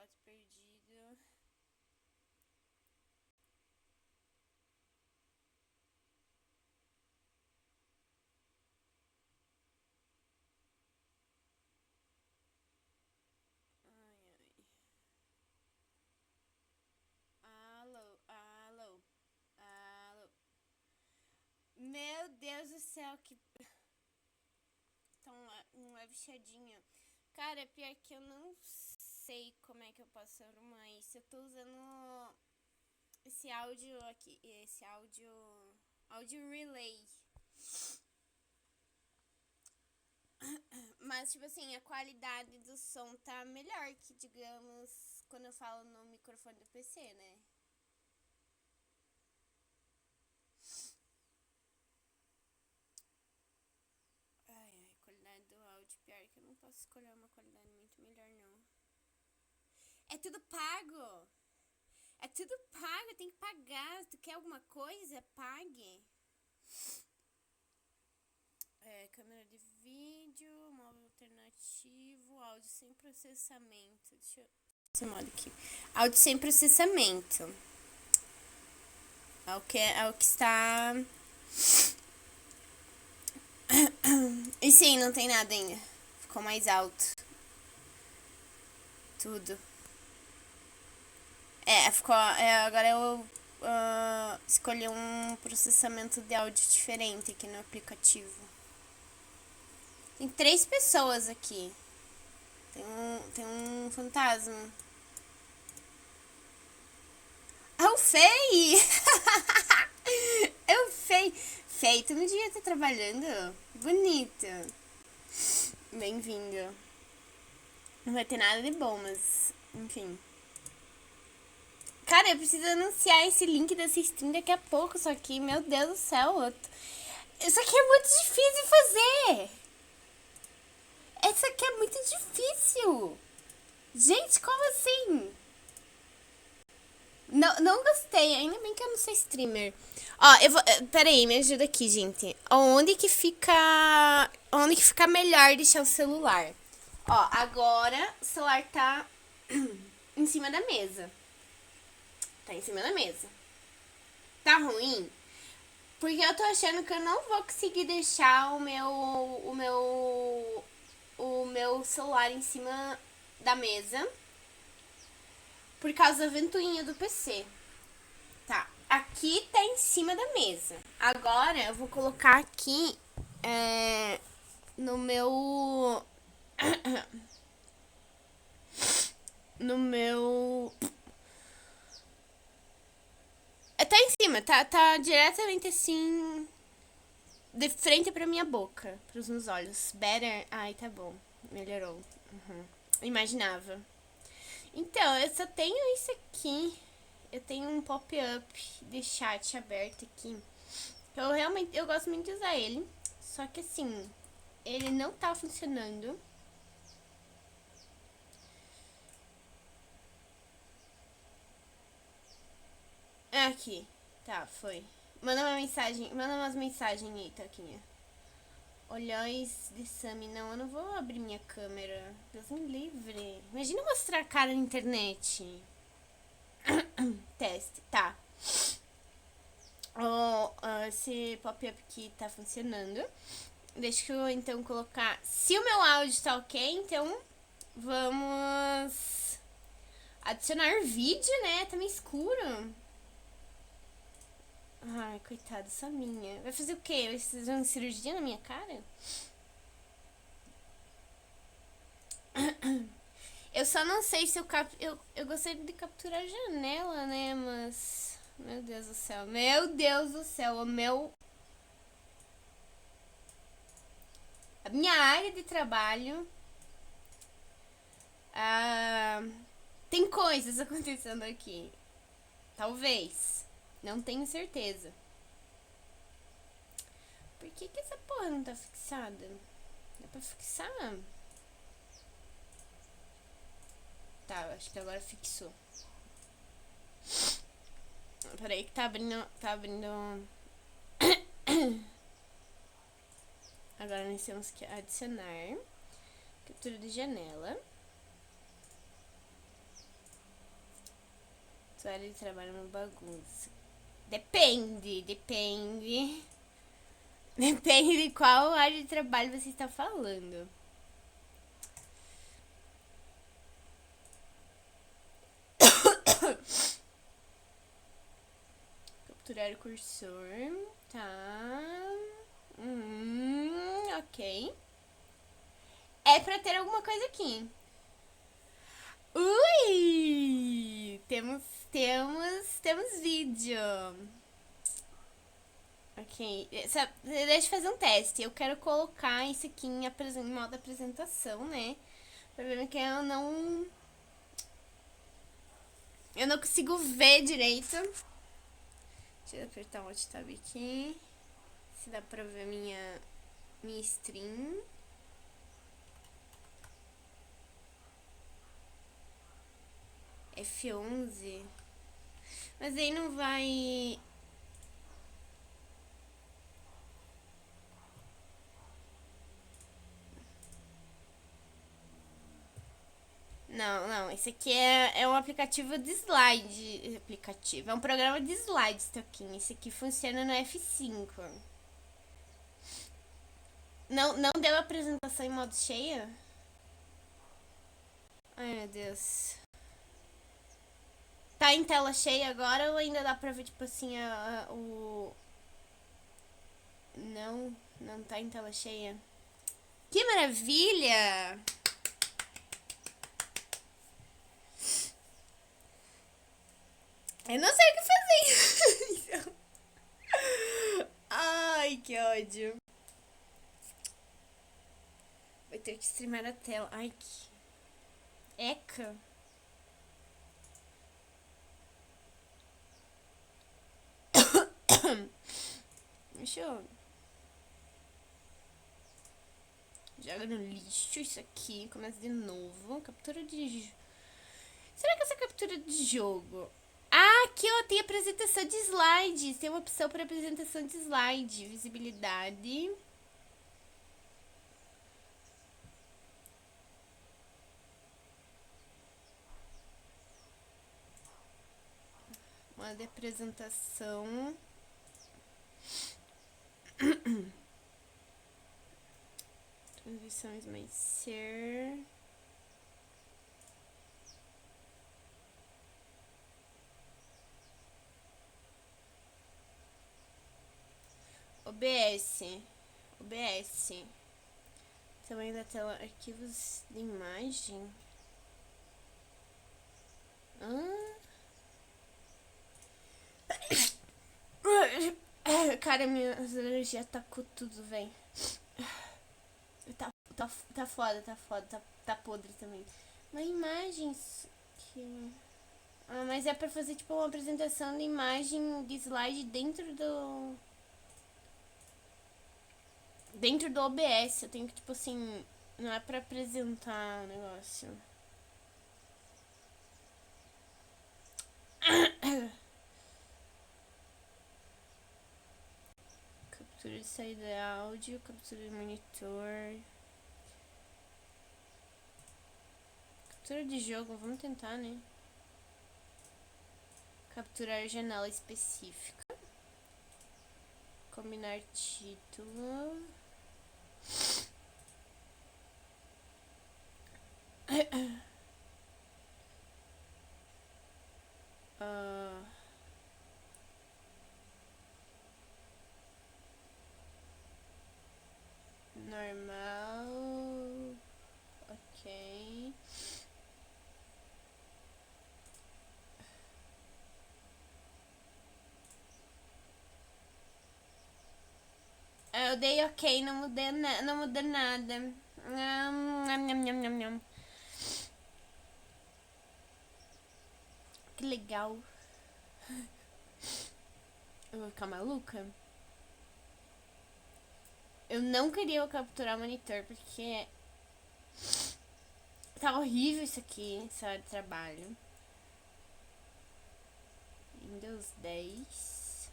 foto perdida. Ai, ai. Alô, alô, alô. Meu Deus do céu, que um leve chiadinho. Cara, pior que eu não sei como é que eu posso arrumar isso. Eu tô usando esse áudio aqui, esse áudio relay. Mas, tipo assim, a qualidade do som tá melhor que, digamos, quando eu falo no microfone do PC, né? Ai, ai, qualidade do áudio. Pior que eu não posso escolher uma qualidade muito melhor, não. É tudo pago! É tudo pago, tem que pagar. Se tu quer alguma coisa, pague. Câmera de vídeo, móvel alternativo, áudio sem processamento. Deixa eu. Esse modo aqui. Áudio sem processamento. É o que está. E sim, não tem nada ainda. Ficou mais alto. Tudo. Ficou. Agora eu escolhi um processamento de áudio diferente aqui no aplicativo. Tem 3 pessoas aqui. Tem um fantasma. Ah, o Fei! É o Fei. Fei, tu não devia estar trabalhando? Bonito. Bem-vindo. Não vai ter nada de bom, mas enfim. Cara, eu preciso anunciar esse link dessa stream daqui a pouco, só que, meu Deus do céu. Isso aqui é muito difícil de fazer. Isso aqui é muito difícil. Gente, como assim? Não gostei, ainda bem que eu não sou streamer. Ó, eu vou. Pera aí, me ajuda aqui, gente. Onde que fica melhor deixar o celular? Ó, agora o celular tá em cima da mesa. Tá em cima da mesa. Tá ruim? Porque eu tô achando que eu não vou conseguir deixar o meu celular em cima da mesa por causa da ventoinha do PC. Tá, aqui tá em cima da mesa. Agora eu vou colocar aqui no meu no meu tá em cima, tá diretamente assim de frente pra minha boca, pros meus olhos. Better. Ai, tá bom. Melhorou. Imaginava. Então, eu só tenho isso aqui. Eu tenho um pop-up de chat aberto aqui. Eu gosto muito de usar ele. Só que assim, ele não tá funcionando. Aqui. Tá, foi. Manda umas mensagens aí, Toquinha. Olhões de Sami. Não, eu não vou abrir minha câmera. Deus me livre. Imagina mostrar a cara na internet. Teste, tá. Esse pop-up aqui tá funcionando. Deixa eu então colocar. Se o meu áudio tá ok, então vamos adicionar vídeo, né? Tá meio escuro. Ai, coitado, só minha. Vai fazer o quê? Vai fazer uma cirurgia na minha cara? Eu só não sei se eu gostaria de capturar a janela, né? Mas. Meu Deus do céu. Meu Deus do céu. A minha área de trabalho. Ah, tem coisas acontecendo aqui. Talvez. Não tenho certeza. Por que essa porra não tá fixada? Dá pra fixar? Tá, acho que agora fixou. Peraí que tá abrindo. Tá abrindo. Agora nós temos que adicionar captura de janela. Sua área de trabalho é uma bagunça. Depende. Depende de qual área de trabalho você está falando. Capturar o cursor. Tá. Ok. É pra ter alguma coisa aqui. Ui! Temos vídeo. Ok. Deixa eu fazer um teste. Eu quero colocar isso aqui em modo apresentação, né? O problema é que eu não consigo ver direito. Deixa eu apertar o Alt Tab aqui. Se dá pra ver minha stream. F11. Mas aí não vai... Não. Esse aqui é um aplicativo de slide. É um programa de slides, Toquinho. Esse aqui funciona no F5. Não deu apresentação em modo cheio? Ai, meu Deus. Tá em tela cheia agora ou ainda dá pra ver, tipo assim, o... Não tá em tela cheia. Que maravilha! Eu não sei o que fazer. Ai, que ódio. Vai ter que streamar a tela. Ai, que... Eca. Deixa eu... Joga no lixo isso aqui. Começa de novo. Captura de... Será que essa captura de jogo... Ah, aqui ó, tem apresentação de slides. Tem uma opção para apresentação de slide. Visibilidade. Modo de apresentação. Transições mais ser. OBS. Tamanho da tela, arquivos de imagem. Cara, minha alergia atacou tudo, velho. Tá foda, tá podre também. Mas imagens que... Ah, mas é pra fazer tipo uma apresentação de imagem de slide dentro do OBS. Eu tenho que, tipo assim, não é pra apresentar o negócio. Captura de saída de áudio, captura de monitor. Captura de jogo, vamos tentar, né? Capturar janela específica. Combinar título. Normal. Ok. Eu dei ok, não mudou nada. Nham. Que legal. Eu vou ficar maluca? Eu não queria capturar o monitor porque tá horrível isso aqui, essa hora de trabalho. Windows 10.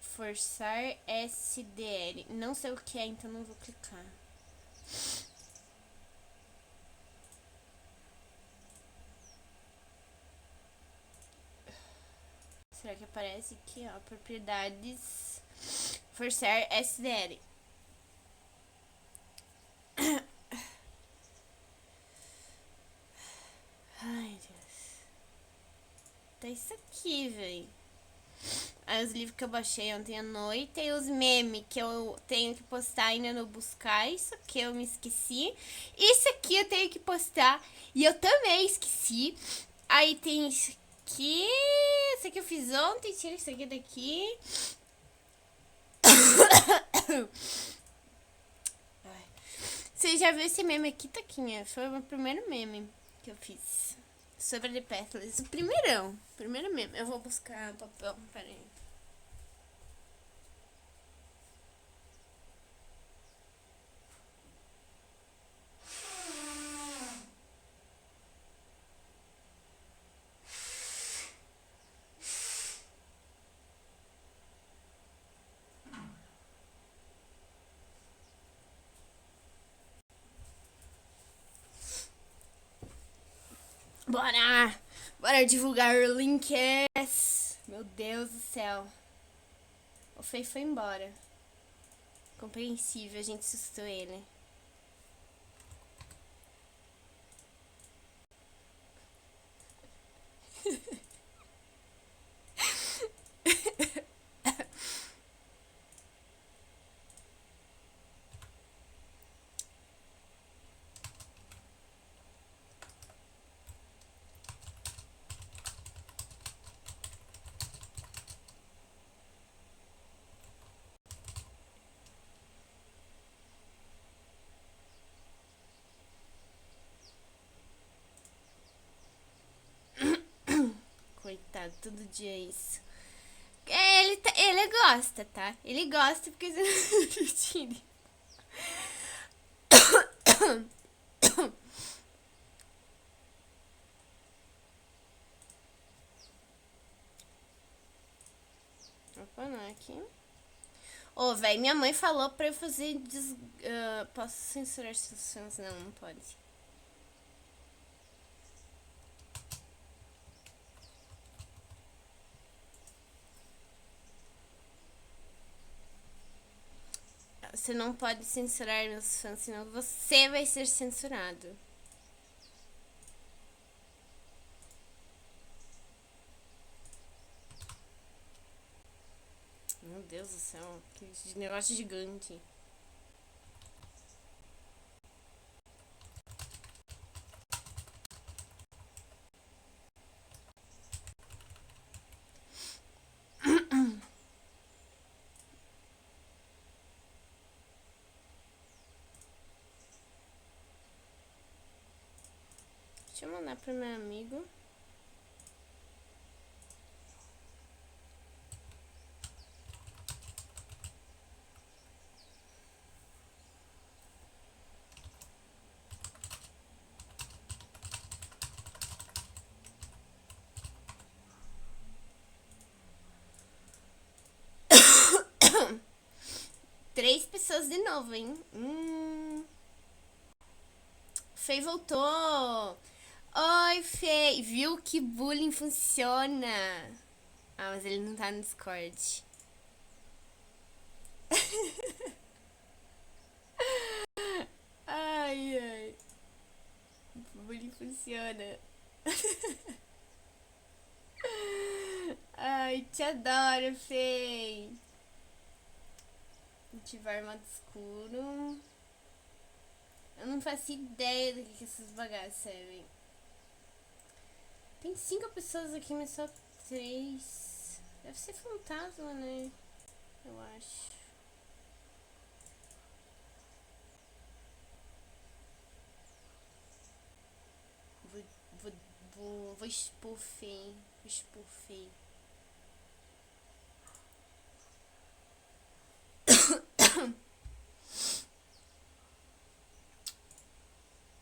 Forçar SDL. Não sei o que é, então não vou clicar. que aparece aqui, ó. Propriedades. Forçar SDL. Ai, Deus. Tá isso aqui, velho. Aí os livros que eu baixei ontem à noite. E os memes que eu tenho que postar ainda no buscar. Isso aqui eu me esqueci. Isso aqui eu tenho que postar. E eu também esqueci. Aí tem isso aqui. Isso aqui eu fiz ontem. Tira isso aqui daqui. Você já viu esse meme aqui, Taquinha? Foi o meu primeiro meme que eu fiz. Sobre The Pathless. O primeirão. Primeiro meme. Eu vou buscar papel. Pera aí. Bora! Bora divulgar o links! Meu Deus do céu. O Fei foi embora. Compreensível, a gente assustou ele. Coitado, todo dia é isso. Ele gosta, tá? Ele gosta porque você não Opa, não é aqui. Ô, velho, minha mãe falou pra eu fazer. Posso censurar instruções? Não, não pode. Você não pode censurar meus fãs, senão você vai ser censurado. Meu Deus do céu, que negócio gigante. Deixa eu mandar pro meu amigo. Três pessoas de novo, hein? Fei voltou. Oi, Fei. Viu que bullying funciona? Ah, mas ele não tá no Discord. Ai, ai. Bullying funciona. Ai, te adoro, Fei. Ativar modo escuro. Eu não faço ideia do que essas bagaças servem. Tem 5 pessoas aqui, mas só 3. Deve ser fantasma, né? Eu acho. Vou expor feio. Vou expor feio.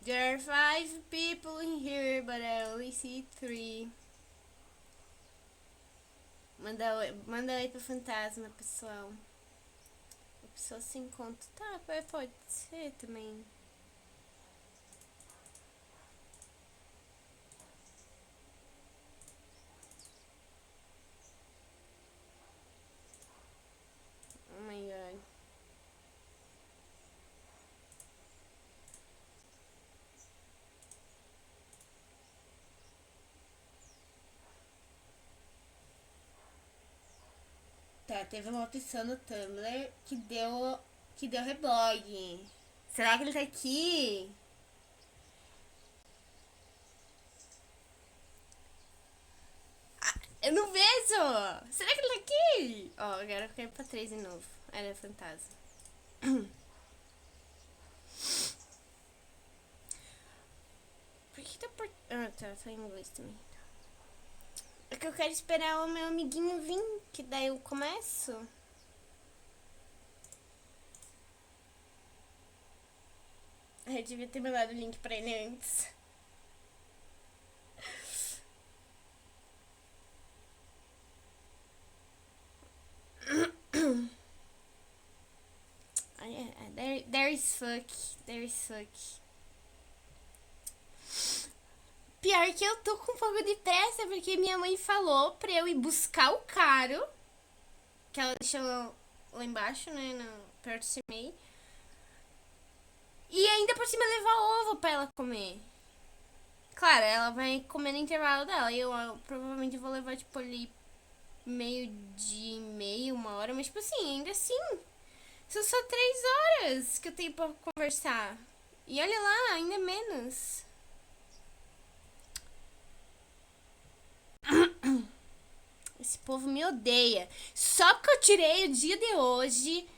There are 5 people in here, but I only see 3. Manda oi pro fantasma, pessoal. A pessoa se encontra. Tá, pode ser também. Tá, teve uma pessoa no Tumblr que deu reblog. Será que ele tá aqui? Eu não vejo! Será que ele tá aqui? Ó, agora eu caí pra 3 de novo. Era fantasma. Por que tá por... Ah, tá em inglês também. É que eu quero esperar o meu amiguinho vir, que daí eu começo. Eu devia ter mandado o link pra ele antes. There is fuck. There is fuck. Pior que eu tô com um pouco de pressa, porque minha mãe falou pra eu ir buscar o caro, que ela deixou lá embaixo, né, perto do CMEI. E ainda por cima levar ovo pra ela comer. Claro, ela vai comer no intervalo dela. E eu provavelmente vou levar, tipo, ali meio-dia e meio, 1 hora. Mas, tipo assim, ainda assim, são só 3 horas que eu tenho pra conversar. E olha lá, ainda menos. Esse povo me odeia. Só porque eu tirei o dia de hoje.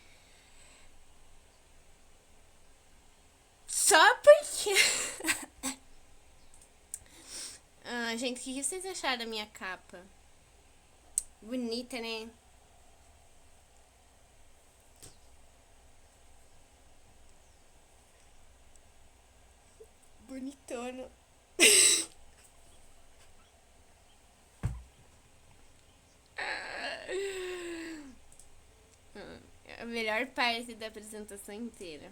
Só porque... Ah, gente, o que vocês acharam da minha capa? Bonita, né? Bonitona. A melhor parte da apresentação inteira.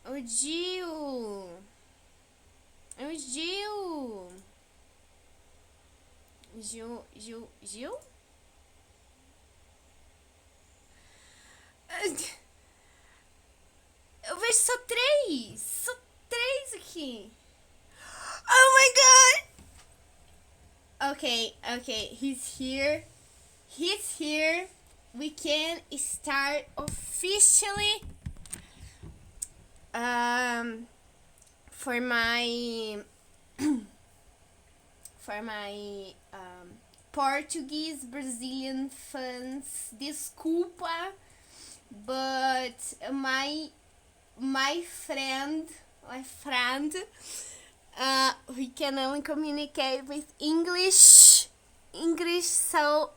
O Gil! É o Gil! Gil? Eu vejo só 3! Só 3 aqui! Oh my god! Okay, he's here. He's here. We can start officially for my Portuguese Brazilian fans. Desculpa, but my friend we can only communicate with English, so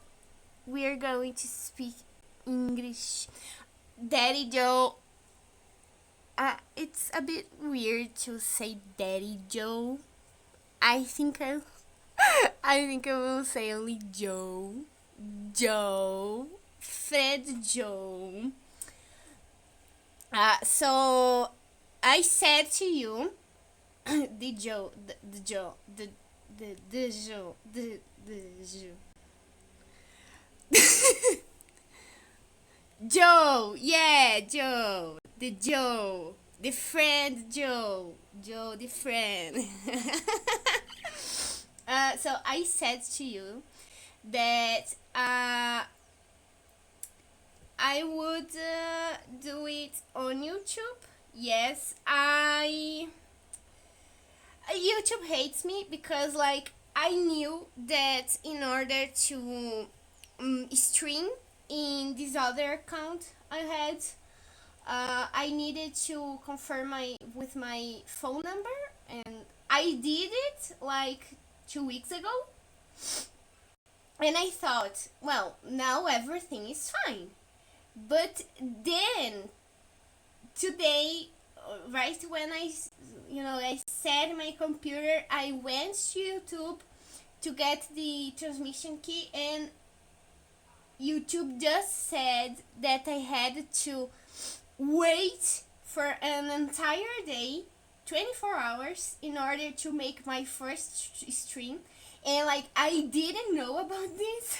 we're going to speak English. Daddy Joe. It's a bit weird to say Daddy Joe. I think I will say only Joe. Fred Joe. So I said to you, the Joe. Joe, yeah, Joe, the friend Joe, the friend. So I said to you that I would do it on YouTube. Yes, YouTube hates me because, like, I knew that in order to stream in this other account I had, I needed to confirm with my phone number, and I did it like 2 weeks ago. And I thought, well, now everything is fine. But then today, right when I set my computer, I went to YouTube to get the transmission key, and YouTube just said that I had to wait for an entire day, 24 hours, in order to make my first stream. And, like, I didn't know about this.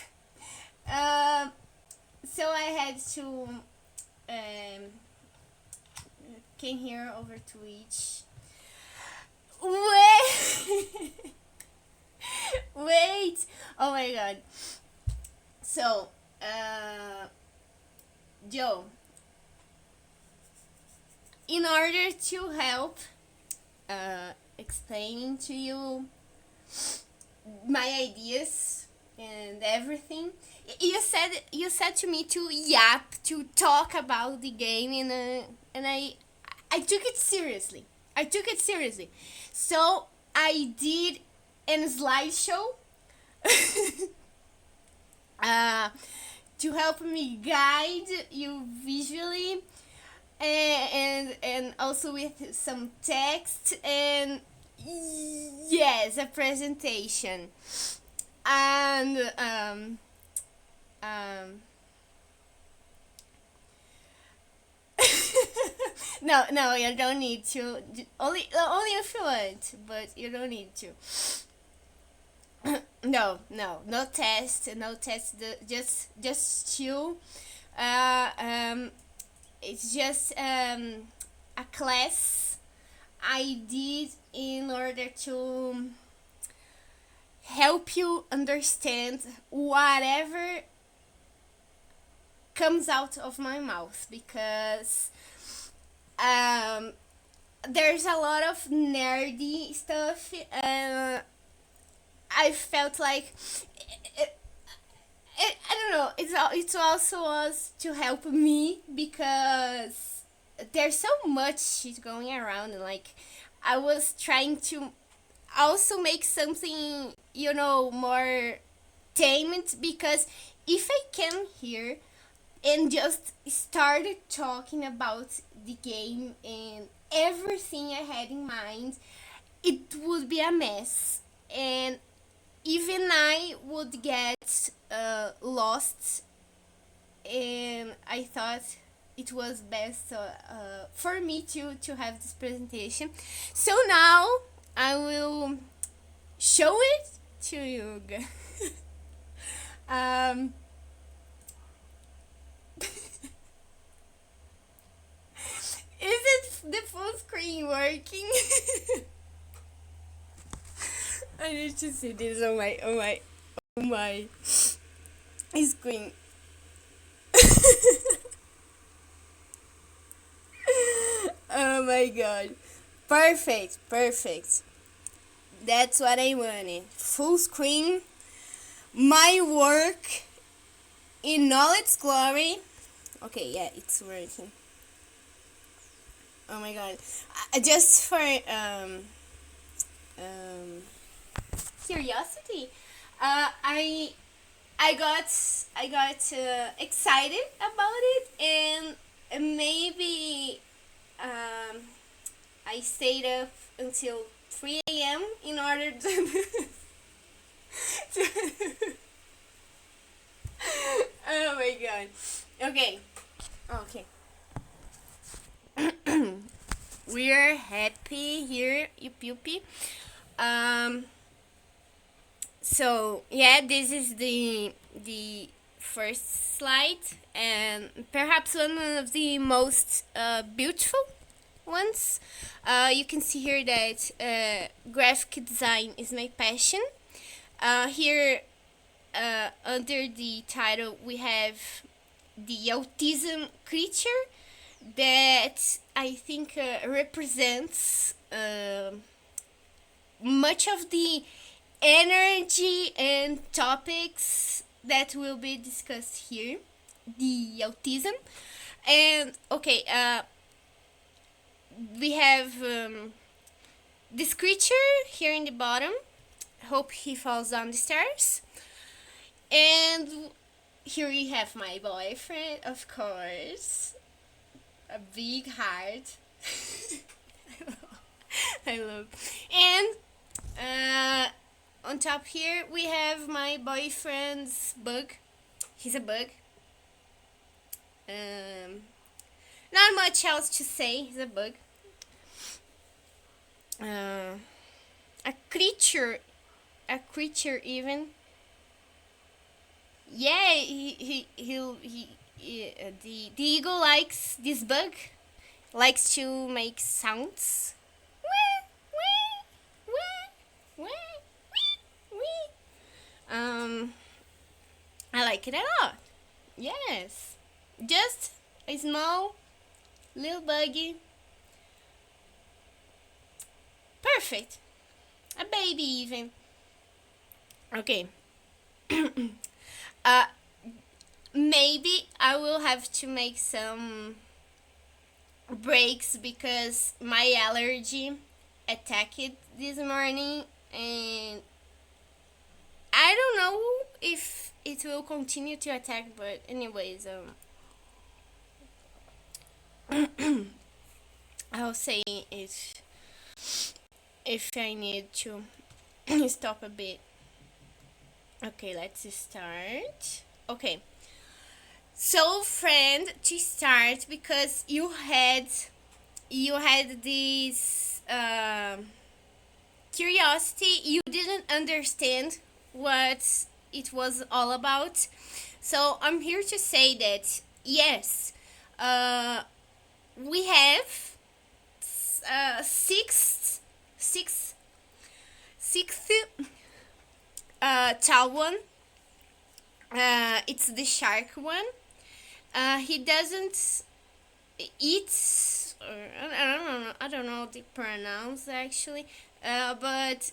So I had to came here over Twitch. Wait! Oh my god. So, Joe, in order to help explaining to you my ideas and everything, you said to me to yap, to talk about the game, and I took it seriously. I took it seriously. So I did a slideshow uh, to help me guide you visually, and also with some text and yes, a presentation. And um no, no, you don't need to. Only if you want, but you don't need to. No, no, no test, no test. Just chill. Uh, um, it's just a class I did in order to help you understand whatever comes out of my mouth, because um, there's a lot of nerdy stuff. I felt like I don't know. It's also was to help me, because there's so much shit going around, and like I was trying to also make something, more tamed, because if I came here and just started talking about the game and everything I had in mind, it would be a mess. And even I would get lost. And I thought it was best for me to have this presentation. So now I will show it to you. um, is it the full screen working? I need to see this on my screen. Oh my god. Perfect, perfect. That's what I wanted. Full screen. My work in all its glory. Okay, yeah, it's working. Oh my god. Just for um, curiosity, I got excited about it, and maybe I stayed up until 3 a.m. in order to. Oh my god. Okay. Okay. We're happy here, yuppie. Um. So yeah, this is the first slide, and perhaps one of the most beautiful ones. You can see here that graphic design is my passion. Here, under the title, we have the autism creature that I think represents much of the energy and topics that will be discussed here. The autism. And okay, we have this creature here in the bottom. Hope he falls down the stairs. And here we have my boyfriend, of course. A big heart. I love. And on top here we have my boyfriend's bug. He's a bug. Not much else to say. He's a bug. A creature. A creature even. Yeah, the eagle likes this bug. Likes to make sounds. Wee, wee, wee, wee, wee, wee. like it a lot. Yes. Just a small little buggy. Perfect. A baby even. Okay. uh Maybe I will have to make some breaks because my allergy attacked this morning, and I don't know if it will continue to attack, but anyways, I'll say if I need to stop a bit. Okay, let's start. Okay. So friend, to start, because you had this curiosity, you didn't understand what it was all about. So I'm here to say that yes, uh, we have sixth sixth tall one. It's the shark one. He doesn't eat, or I don't know the pronouns actually, but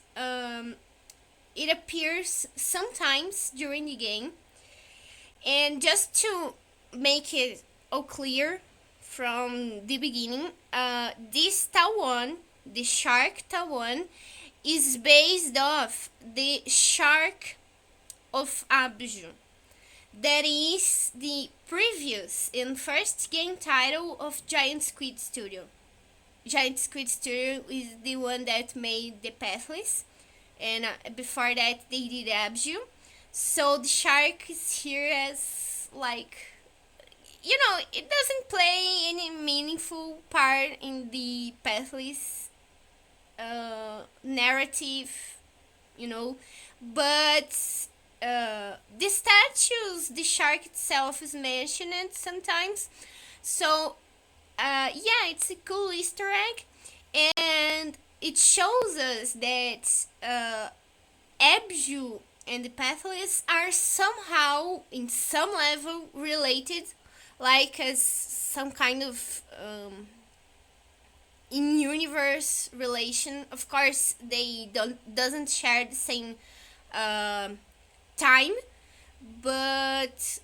it appears sometimes during the game. And just to make it all clear from the beginning, this Tawan, the shark Tawan, is based off the shark of Abju. That is the previous and first game title of Giant Squid Studio. Giant Squid Studio is the one that made the Pathless, and before that they did Abju. So the shark is here as like, it doesn't play any meaningful part in the Pathless narrative, but the statues, the shark itself is mentioned sometimes. So yeah, it's a cool Easter egg, and it shows us that Abju and the Pathless are somehow, in some level, related, like as some kind of in-universe relation. Of course, they doesn't share the same time, but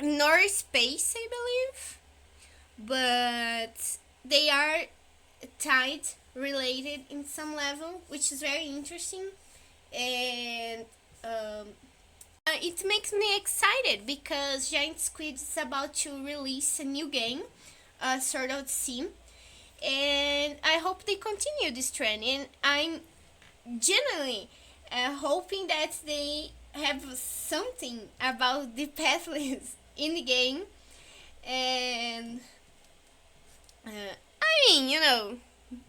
nor space, I believe, but they are tied, related in some level, which is very interesting. And it makes me excited because Giant Squid is about to release a new game, Sword Art Sim, and I hope they continue this trend. And I'm genuinely hoping that they have something about the pathless in the game. And I mean,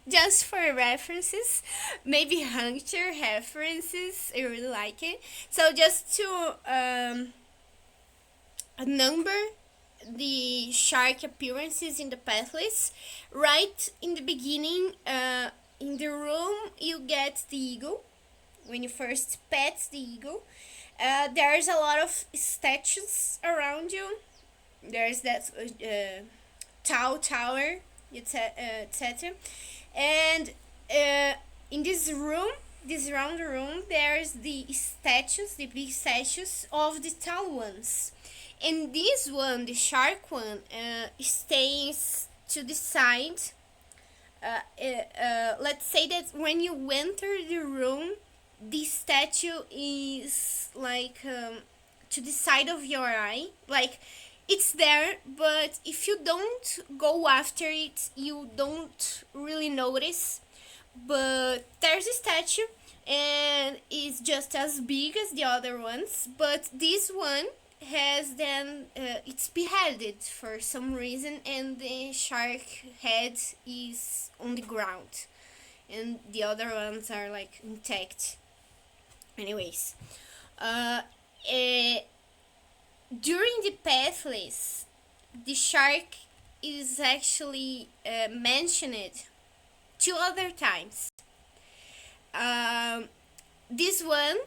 just for references, maybe Hunter references, I really like it. So just to number the shark appearances in the pathless, right in the beginning, in the room you get the eagle. When you first pet the eagle, there's a lot of statues around you. There's that tall tower, etc. And in this round room, there's the statues, the big statues of the tall ones. And this one, the shark one, stays to the side. Let's say that when you enter the room, the statue is like to the side of your eye. Like, it's there, but if you don't go after it, you don't really notice. But there's a statue, and it's just as big as the other ones, but this one has then it's beheaded for some reason, and the shark head is on the ground, and the other ones are like intact. Anyways, during the pathless, the shark is actually mentioned two other times. This one,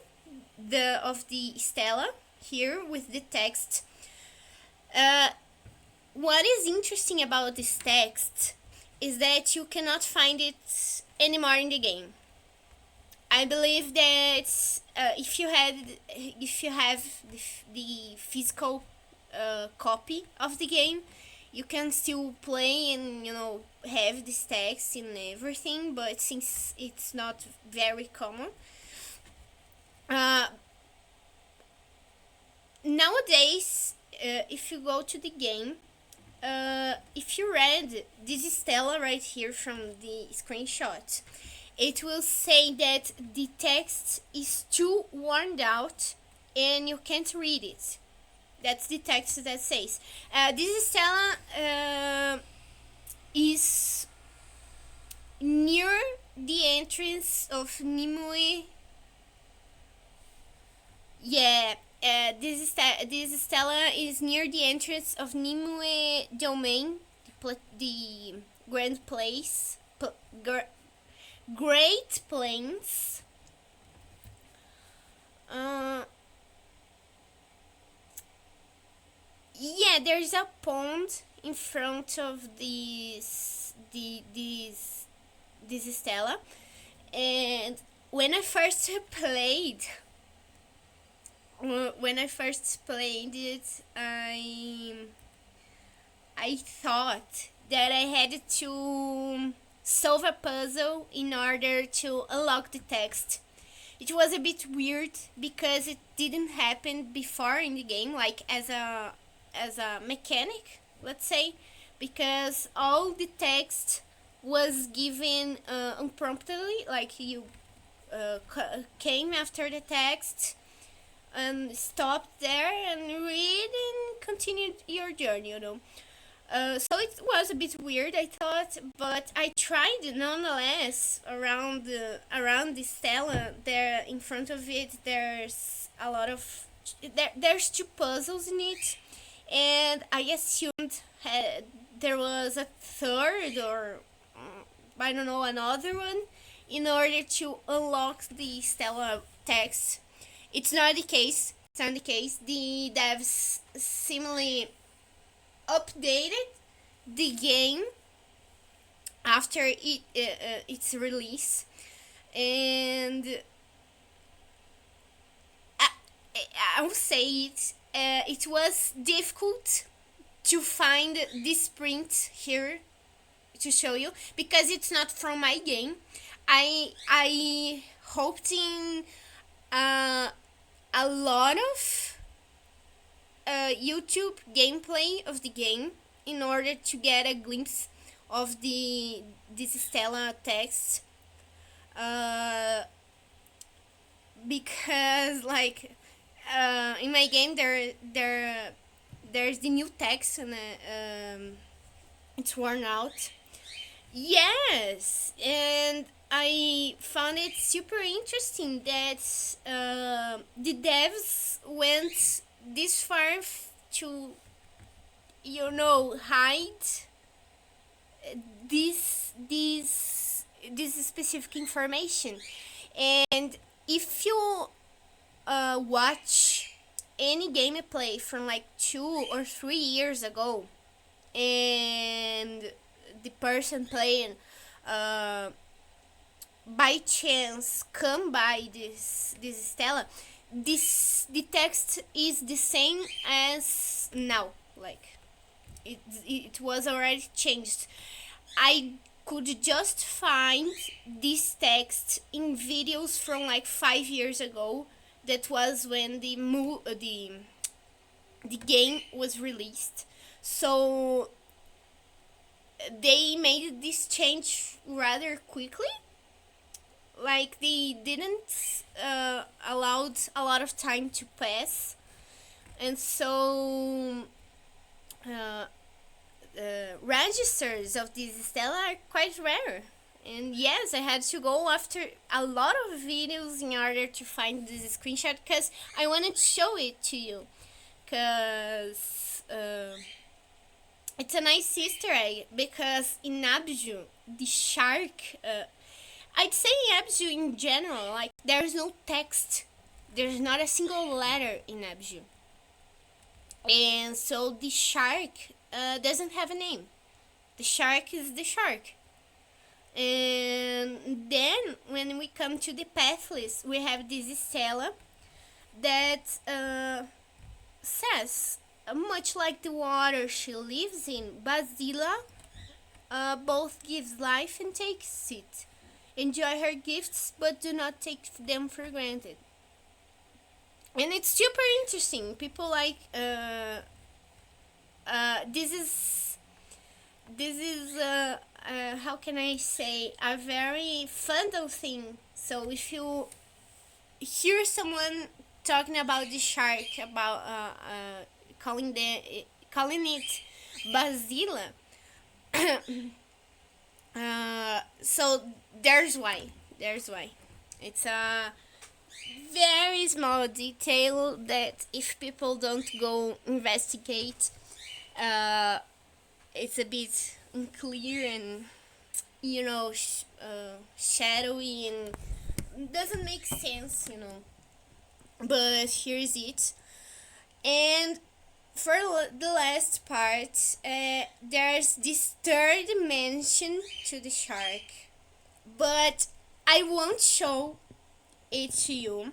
the Stella here with the text. What is interesting about this text is that you cannot find it anymore in the game. I believe that if you have the physical copy of the game, you can still play and have this text and everything. But since it's not very common, uh, nowadays, if you go to the game, if you read this Stella right here from the screenshot, it will say that the text is too worn out and you can't read it. That's the text that says. This Stella is near the entrance of Nimue. Yeah, this Stella is near the entrance of Nimue Domain, the Grand Place, Great Plains. Yeah, there's a pond in front of this Stella, and when I first played it, I thought that I had to solve a puzzle in order to unlock the text. It was a bit weird because it didn't happen before in the game, like as a mechanic, let's say, because all the text was given unpromptedly, like you came after the text and stopped there and read and continued your journey. So it was a bit weird, I thought, but I tried nonetheless around the Stella. There in front of it, there's a lot of there's two puzzles in it, and I assumed there was a third or I don't know, another one in order to unlock the Stella text. It's not the case. The devs seemingly updated the game after its release, and I, I will say it was difficult to find this print here to show you because it's not from my game. I hoped in a lot of YouTube gameplay of the game in order to get a glimpse of this Stella text, because like in my game there's the new text and it's worn out. Yes, and I found it super interesting that the devs went this far to hide this specific information. And if you watch any gameplay from like 2 or 3 years ago, and the person playing by chance come by this Stella, the text is the same as now. Like it was already changed. I could just find this text in videos from like 5 years ago. That was when the game was released. So they made this change rather quickly. Like they didn't allowed a lot of time to pass, and so registers of this Stella are quite rare. And yes, I had to go after a lot of videos in order to find this screenshot because I wanted to show it to you, because it's a nice Easter egg. Because in Abju, the shark, I'd say Abzu in general, like there's no text there's not a single letter in Abju. And so the shark doesn't have a name. The shark is the shark. And then when we come to the pathless, we have this Stella that says, much like the water she lives in, Basila both gives life and takes it. Enjoy her gifts, but do not take them for granted. And it's super interesting. People like this is how can I say, a very fun thing. So if you hear someone talking about the shark, about calling it Basila, so there's why it's a very small detail that if people don't go investigate, it's a bit unclear and shadowy and doesn't make sense. But here's it. And for the last part, there's this third dimension to the shark, but I won't show it to you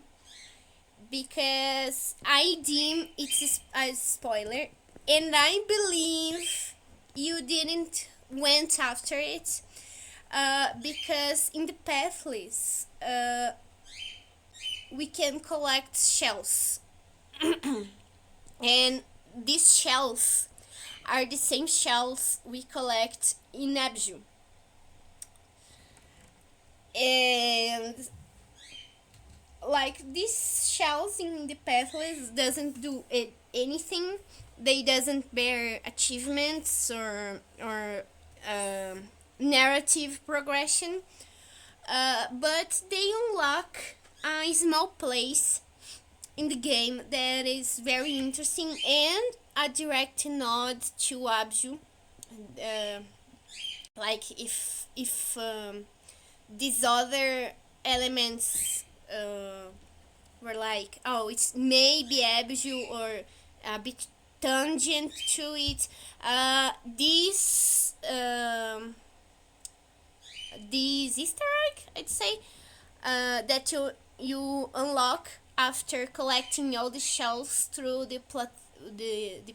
because I deem it's a spoiler, and I believe you didn't went after it, because in the pathless we can collect shells, and these shells are the same shells we collect in Abju. And like these shells in the pathless doesn't do anything. They doesn't bear achievements or narrative progression, but they unlock a small place in the game that is very interesting and a direct nod to Abju. Like if these other elements were like, oh, it's maybe Abju or a bit tangent to it. This Easter egg, I'd say, that you unlock after collecting all the shells through the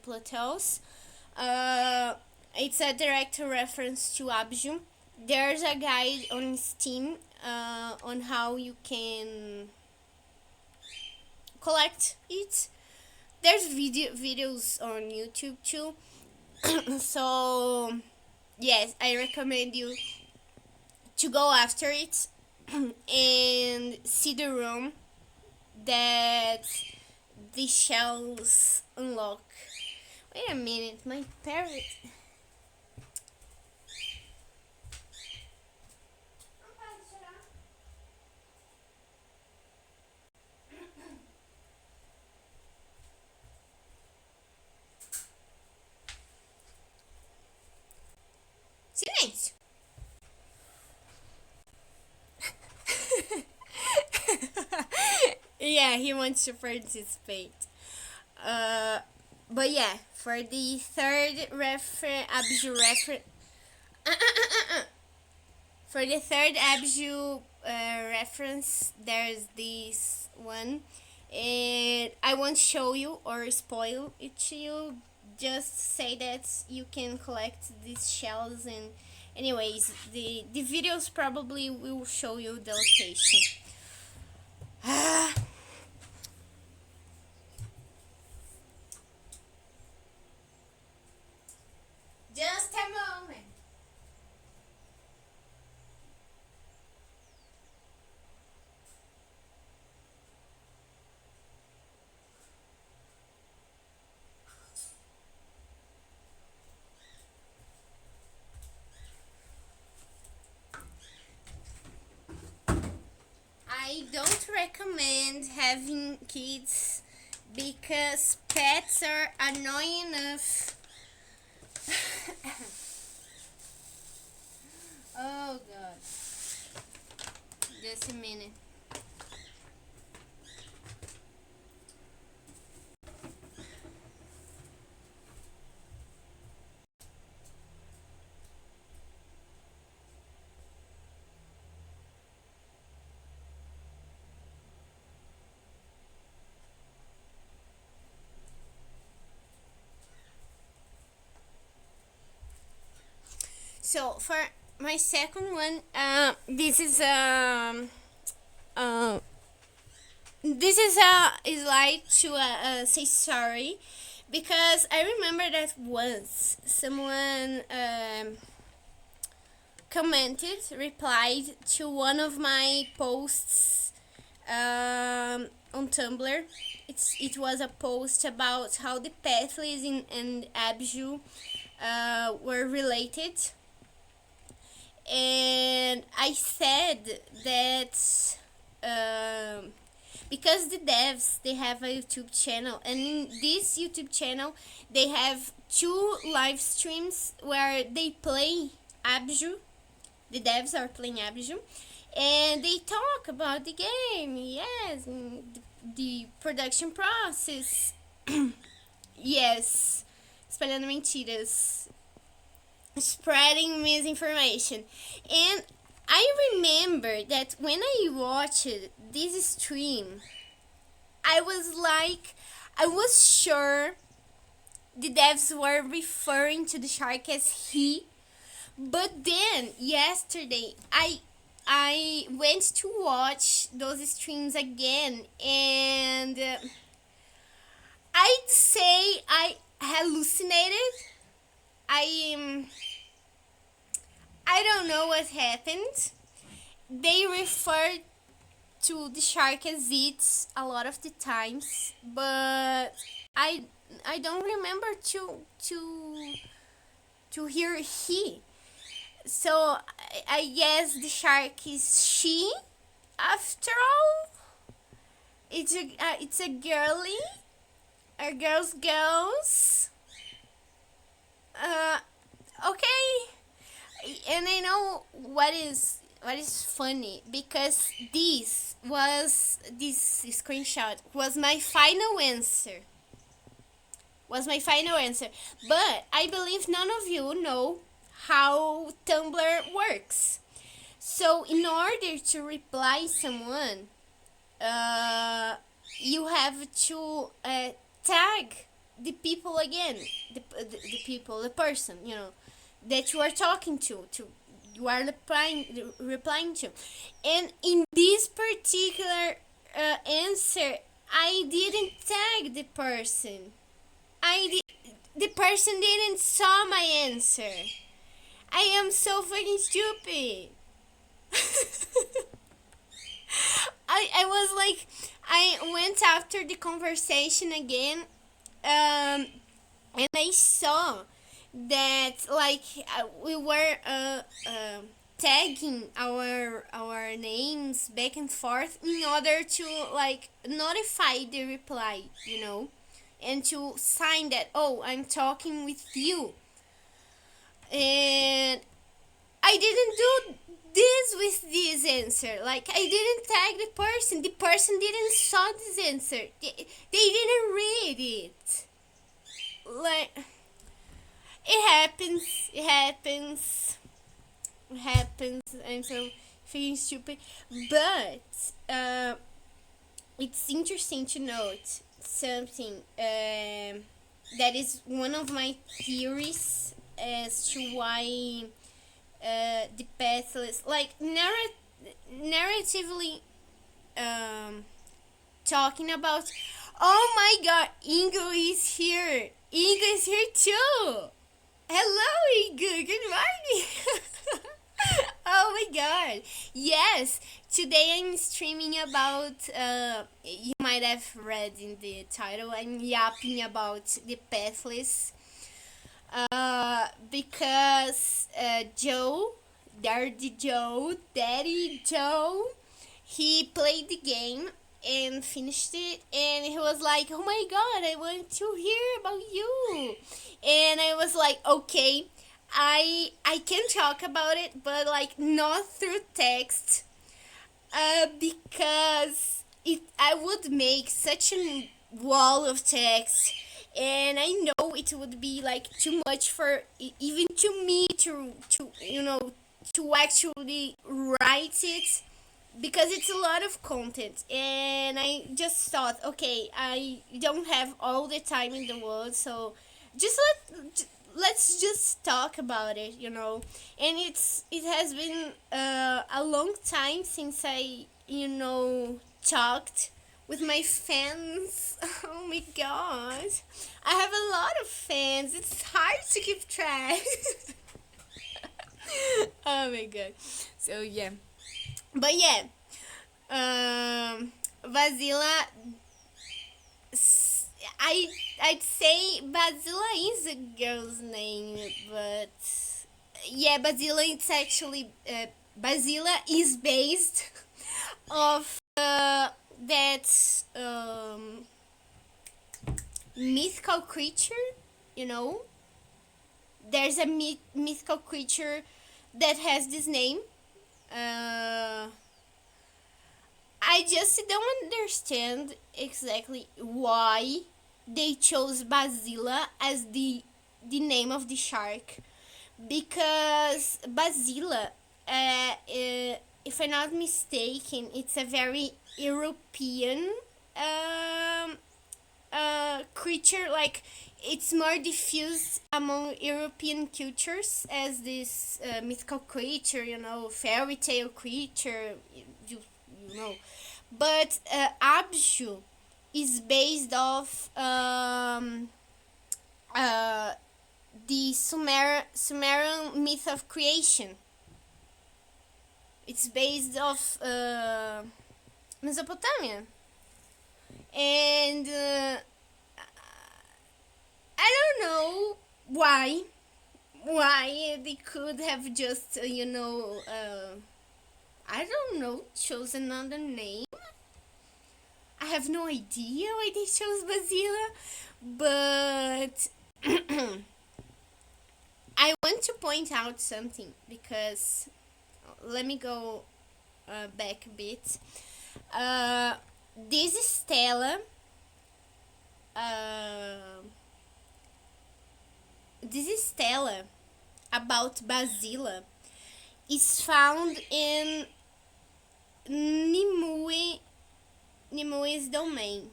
plateaus. It's a direct reference to Abju. There's a guide on Steam on how you can collect it. There's videos on YouTube too. So yes, I recommend you to go after it and see the room that the shells unlock. Wait a minute, my parrot. Silêncio. Yeah, he wants to participate. But yeah, for the third Abju for the third Abju reference, there's this one, and I won't show you or spoil it to you. Just say that you can collect these shells, and anyways, the videos probably will show you the location. Just a moment. I don't recommend having kids because pets are annoying enough. Oh god. Just a minute. So for my second one, uh, this is like to say sorry, because I remember that once someone commented, replied to one of my posts on Tumblr. It was a post about how the pathless and Abju were related, and I said that because the devs, they have a YouTube channel, and in this YouTube channel they have two live streams where they play Abju. The devs are playing Abju, and they talk about the game, yes, and the production process. Yes, espalhando mentiras, spreading misinformation. And I remember that when I watched this stream, I was sure the devs were referring to the shark as he. But then yesterday I went to watch those streams again, and I'd say I hallucinated. I I don't know what happened. They referred to the shark as it a lot of the times, but I I don't remember to hear he. So I guess the shark is she. After all, it's a girly, or girls. Uh, okay. And I know what is funny, because this screenshot was my final answer. Was my final answer. But I believe none of you know how Tumblr works. So in order to reply someone, uh, you have to tag the people again, the people, the person, that you are talking to you are replying to. And in this particular answer, I didn't tag the person. The person didn't saw my answer. I am so fucking stupid. I was like, I went after the conversation again, and I saw that, like, we were tagging our names back and forth in order to, like, notify the reply, and to sign that, oh, I'm talking with you. And I didn't do this with this answer. Like, I didn't tag the person. The person didn't saw this answer. They didn't read it. Like, it happens. It happens. It happens. I'm so feeling stupid. But it's interesting to note something that is one of my theories as to why the pathless, like, narratively talking about, oh my god, Ingo is here. Ingo is here too. Hello, Ingo. Good morning. Oh my god. Yes, today I'm streaming about, you might have read in the title, I'm yapping about the pathless. Because Daddy Joe, he played the game and finished it, and he was like, oh my god, I want to hear about you. And I was like, okay, I can talk about it, but, like, not through text, because I would make such a wall of text, and I know it would be, like, too much for even to me to actually write it, because it's a lot of content. And I just thought, okay, I don't have all the time in the world, so just let's just talk about it, and it has been a long time since I talked with my fans. Oh my god, I have a lot of fans, it's hard to keep track. Oh my god. So yeah, but yeah, Basila, I I'd say Basila is a girl's name, but yeah, Basila, it's actually Basila is based of that mythical creature. You know, there's a mythical creature that has this name. Uh, I just don't understand exactly why they chose Basila as the name of the shark, because Basila, if I'm not mistaken, it's a very European um, creature. Like, it's more diffused among European cultures as this mythical creature, fairy tale creature, you, you know. But Abju is based off uh, the Sumerian myth of creation. It's based off Mesopotamia, and I don't know why they could have just I don't know, chosen another name. I have no idea why they chose Basila, but I want to point out something, because let me go back a bit. This Stella, uh, this Stella about Basila is found in Nimue's domain.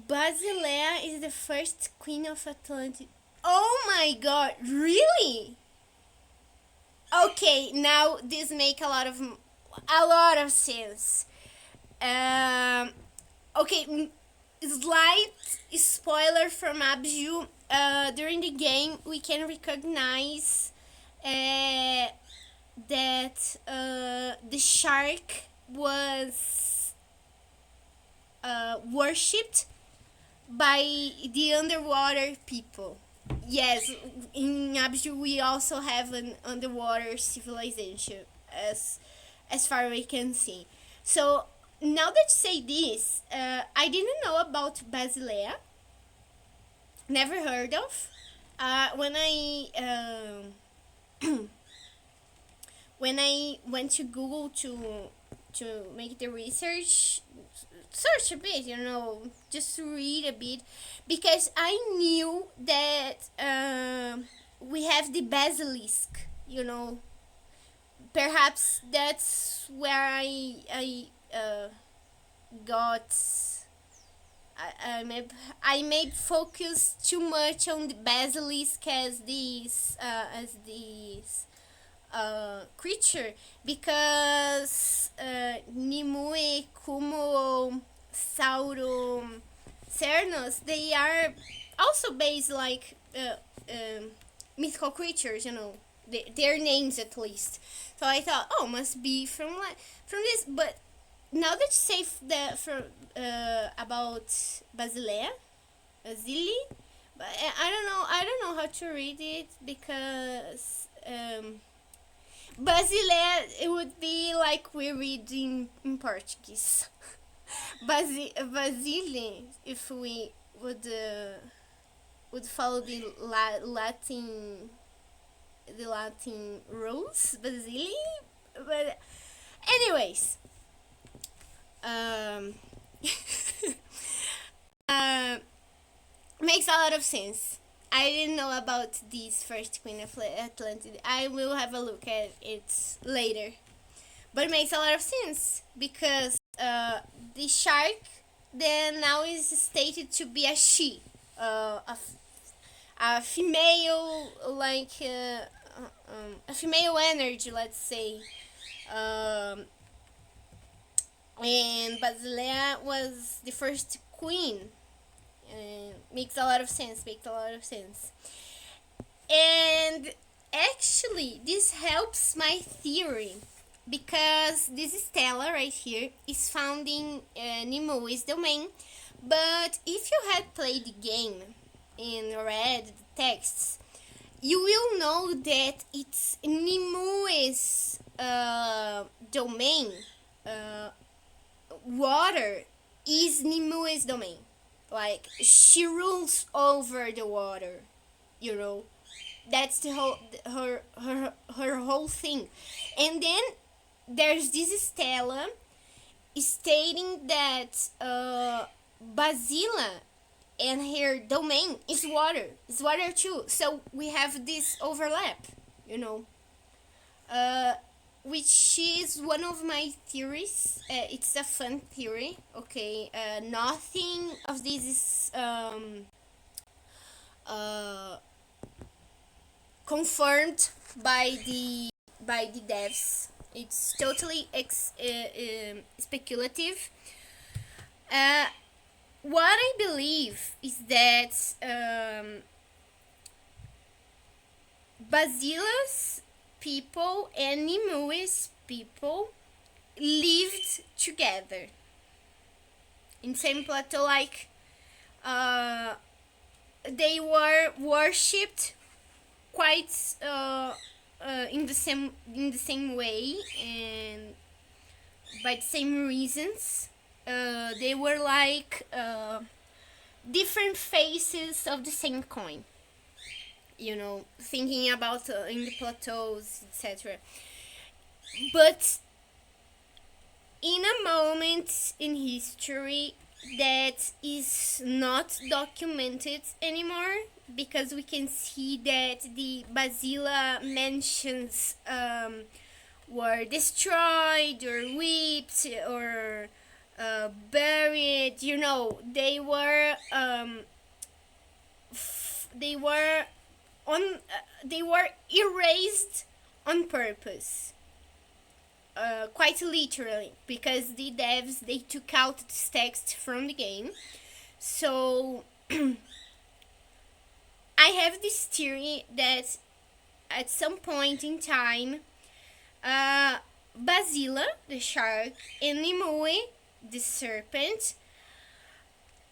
Basilea is the first queen of Atlantis. Oh my god, really? Okay, now this make a lot of sense. Um, okay, slight spoiler from Abju. During the game, we can recognize that the shark was worshipped by the underwater people. Yes, in Abju we also have an underwater civilization, as far we can see. So now that you say this, I didn't know about Basilea. Never heard of. When I went to Google to make the research, search a bit, just to read a bit, because I knew that we have the basilisk. Perhaps that's where I got. I may focus too much on the basilisk as these creature, because Nimue, Kumo, Sauro, Cernos, they are also based like mythical creatures, their names at least. So I thought, oh, must be from this. But now that you say about Basilea, Zilli, but I don't know how to read it, because Basilea, it would be like we read in Portuguese. Basile, if we would follow the Latin rules, Basile. But anyways, um, uh, makes a lot of sense. I didn't know about this first queen of Atlantis. I will have a look at it later. But it makes a lot of sense, because the shark then now is stated to be a she, a female, like a female energy, let's say. Um, and Basilea was the first queen. Makes a lot of sense. Makes a lot of sense. And actually, this helps my theory because this stela right here is found in Nimue's domain. But if you had played the game and read the texts, you will know that it's Nimue's domain. Uh, Water is Nimue's domain. Like, she rules over the water, you know. That's the whole her whole thing. And then there's this stela stating that Basila and her domain is water too. So we have this overlap, you know. Uh, which is one of my theories. It's a fun theory. Okay, nothing of this is uh, confirmed by the devs. It's totally speculative. Uh, what I believe is that Basila's people and Nimue's people lived together in same plateau. Like they were worshipped quite in the same way and by the same reasons. They were like different faces of the same coin, you know, thinking about in the plateaus, etc. But in a moment in history that is not documented anymore, because we can see that the Basila mansions were destroyed or whipped or buried. You know, they were on they were erased on purpose, quite literally, because the devs, they took out this text from the game. So I have this theory that at some point in time, Basila the shark and Nimue the serpent,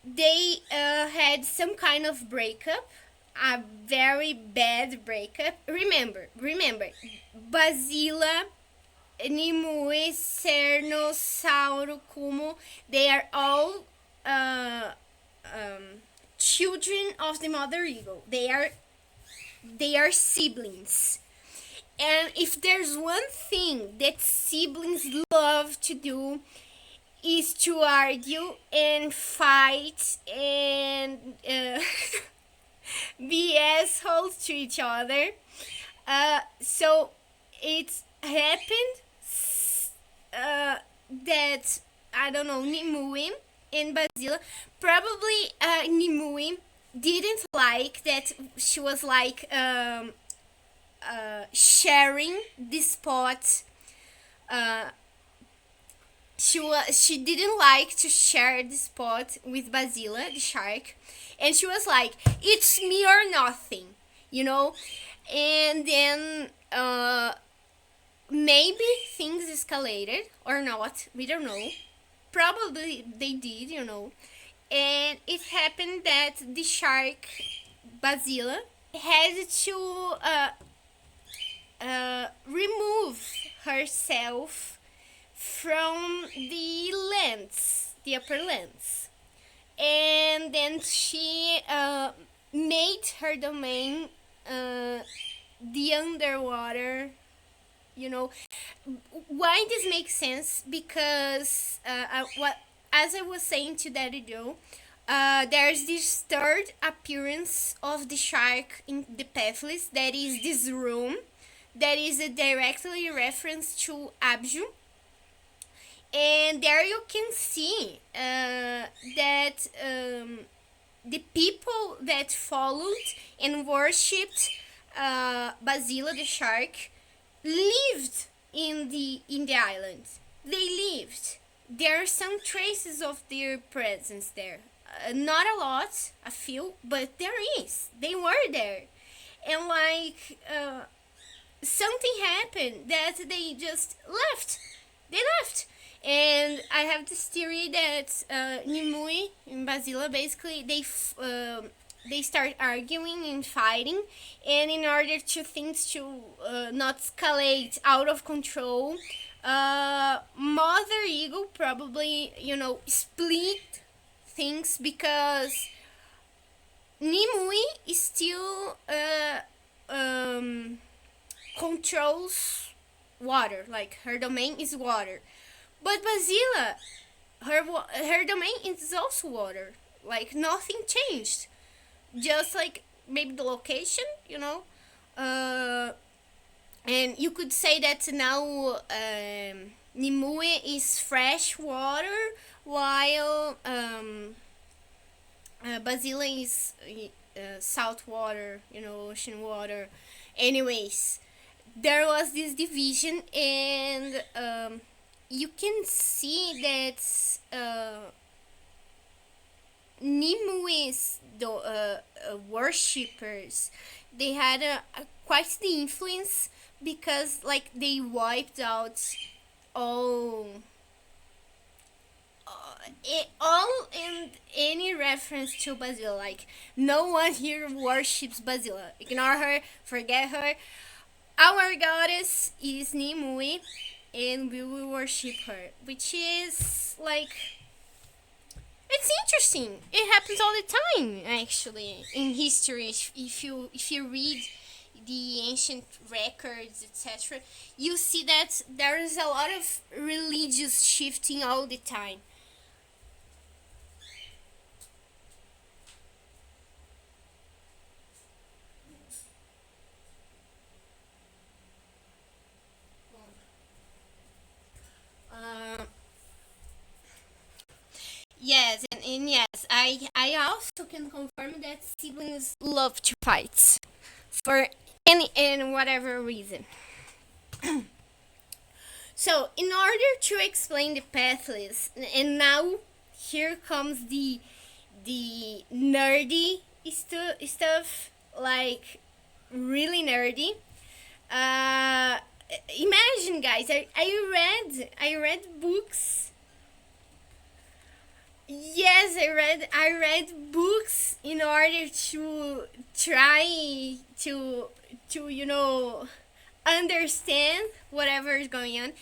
they had some kind of breakup, a very bad breakup. Remember, Basila, Nimue, Cerno, Sauro, Kumo, they are all children of the mother eagle. They are siblings. And if there's one thing that siblings love to do, is to argue and fight and be assholes to each other. So it happened that, I don't know, Nimue and Basila, probably Nimue didn't like that she was like sharing the spot. She didn't like to share the spot with Basila the shark, and she was like, it's me or nothing, you know. And then maybe things escalated or not, we don't know. Probably they did, you know. And it happened that the shark Basila had to remove herself from the lands, the upper lands. And then she made her domain the underwater, you know. Why this makes sense? Because as I was saying to Daddy Joe, there's this third appearance of the shark in the Pathless, that is this room, that is a directly reference to Abju. And there you can see that the people that followed and worshipped Basila the shark lived in the island. They lived. There are some traces of their presence there. Not a lot, a few, but there is. They were there, and like something happened that they just left. They left. And I have this theory that Nimue and Basila basically they start arguing and fighting, and in order to things to not escalate out of control, Mother Eagle probably split things because Nimue is still controls water, like her domain is water, but Basila, her domain is also water. Like nothing changed, just like maybe the location, uh, and you could say that now Nimue is fresh water, while Basila is salt water, ocean water. Anyways, there was this division, and you can see that Nimue's worshippers, they had quite the influence because like they wiped out all all in any reference to Basila. Like no one here worships Basila. Ignore her, forget her. Our goddess is Nimue, and we will worship her, which is like it's interesting. It happens all the time, actually, in history. If you read the ancient records, etc., you see that there is a lot of religious shifting all the time. Uh, yes, and yes, I also can confirm that siblings love to fight for any and whatever reason. So, in order to explain the pathless, and now here comes the nerdy stuff, like really nerdy. Uh, Imagine, guys, I read books. Yes, I read books in order to try to understand whatever is going on.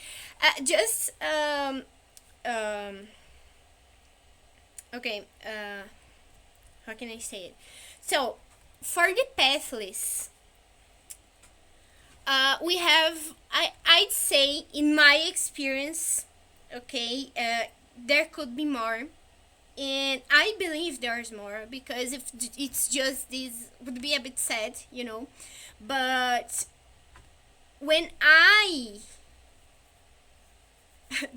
Just okay. How can I say it? So for the pathless, we have I'd say in my experience, okay, there could be more, and I believe there's more because if it's just this would be a bit sad, but when I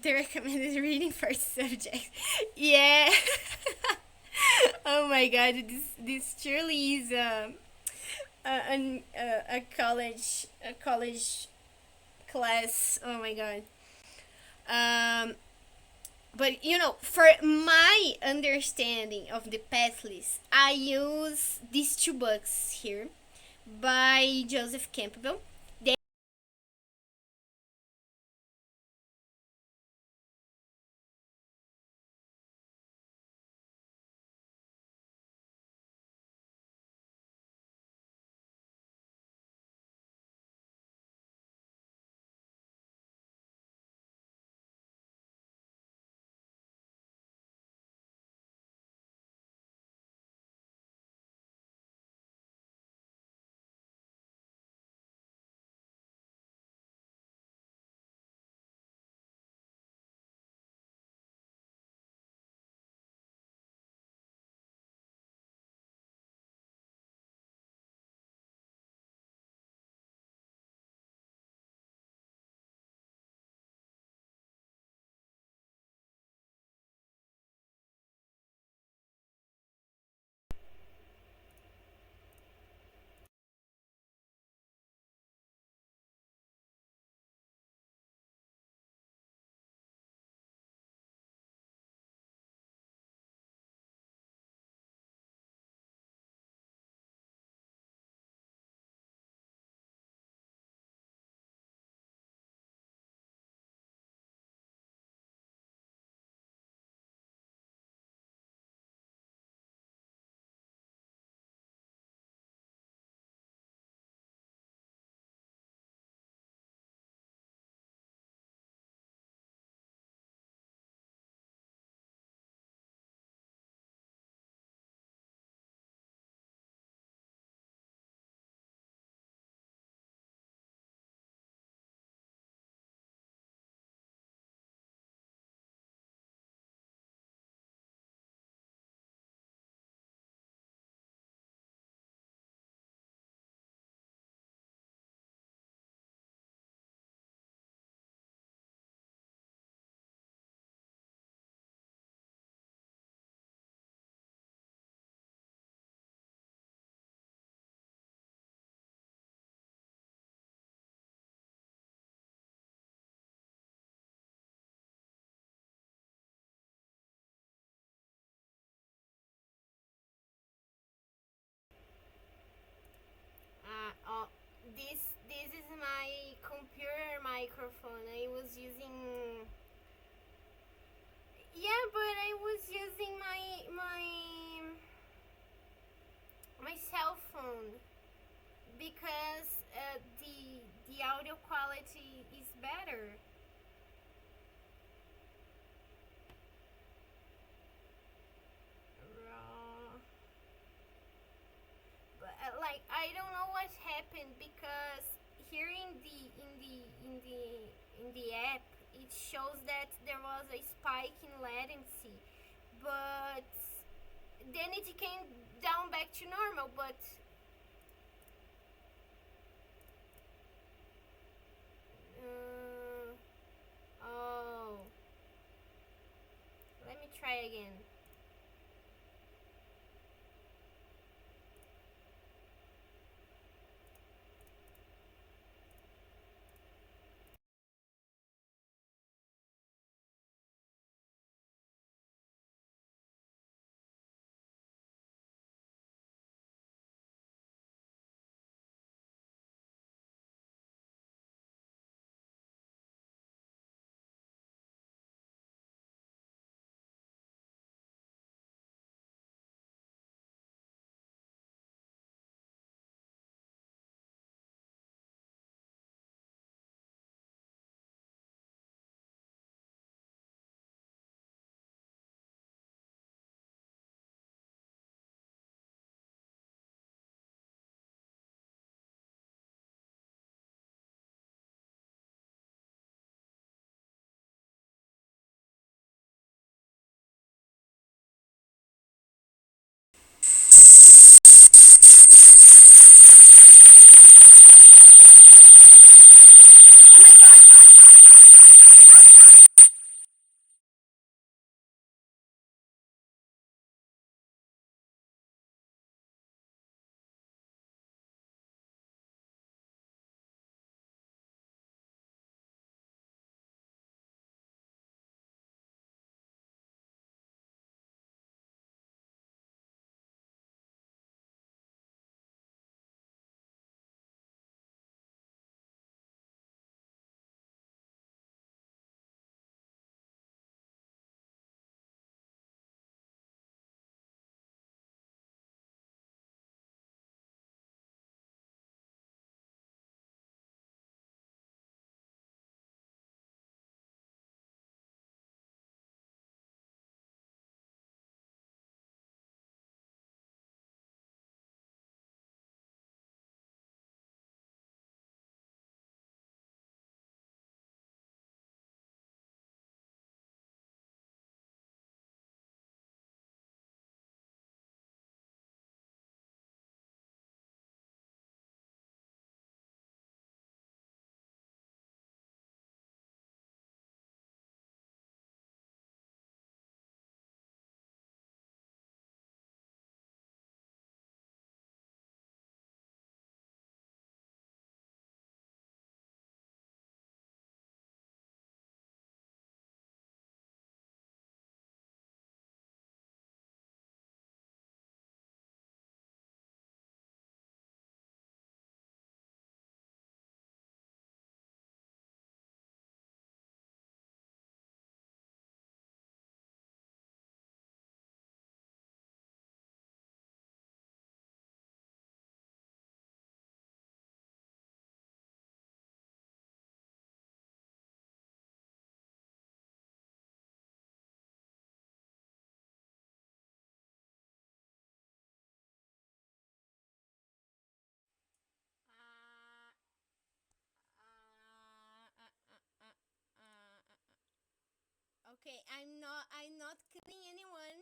the recommended reading for subject, yeah. Oh my god, this truly is a college class. Oh my god. Um, but for my understanding of the path list, I use these two books here by Joseph Campbell. audio quality is better. But like I don't know what happened because here in the app it shows that there was a spike in latency, but then it came down back to normal. But uh, oh, let me try again. Oh my god! Okay, I'm not killing anyone.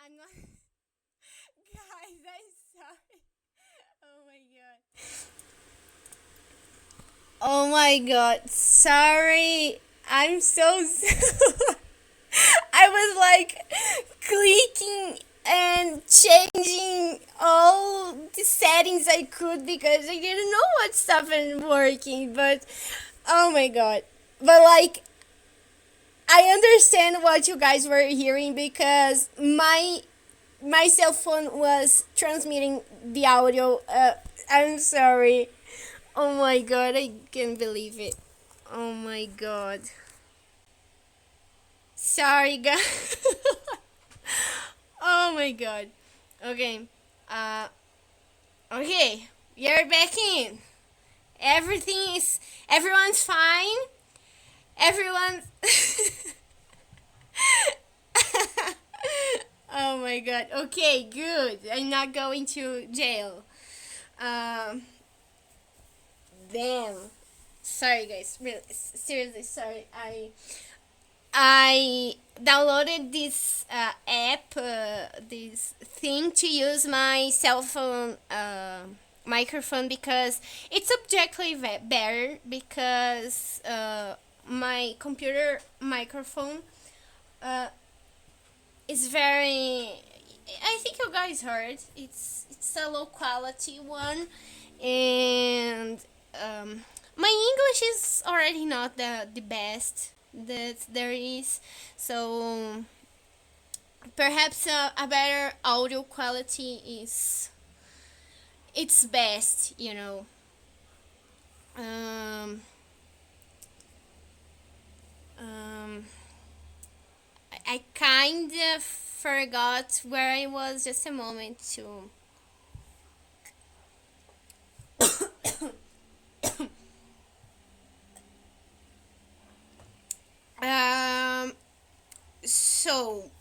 I'm not. Guys, I'm sorry. Oh my god. Oh my god. Sorry. I'm so I was like clicking and changing all the settings I could because I didn't know what stuff wasn't working. But oh my god. But like I understand what you guys were hearing because my cell phone was transmitting the audio. I'm sorry. Oh my god, I can't believe it. Oh my god. Sorry, guys. Oh my god. Okay. Uh. Okay. You're back in. Everything is, everyone's fine. Everyone. Oh my god. Okay, good. I'm not going to jail. Um, damn. Sorry, guys. Really, seriously, sorry. I downloaded this app, this thing to use my cell phone microphone because it's objectively better because my computer microphone uh, is very. I think you guys heard it's a low quality one, and my English is already not the best that there is, so perhaps a better audio quality is it's best, you know. Um, um, I kind of forgot where I was just a moment to. Um, so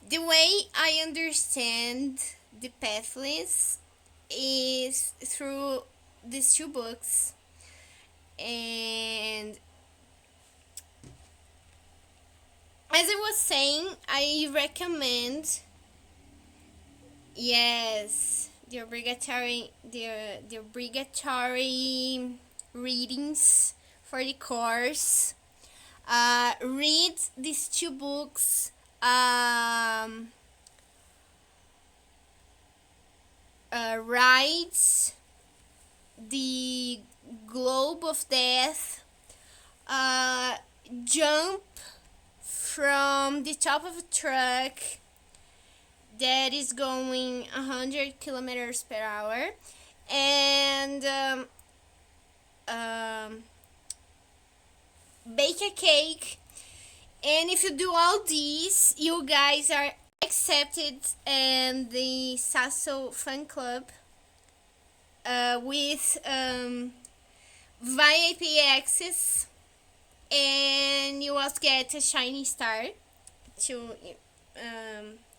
the way I understand the pathless is through these two books, and as I was saying, I recommend, yes, the obligatory readings for the course. Read these two books. Write the globe of death. Uh, Jump from the top of a truck that is going 100 kilometers per hour, and um, bake a cake. And if you do all these, you guys are accepted in the Sasso fan club with VIP access, and you also get a shiny star to,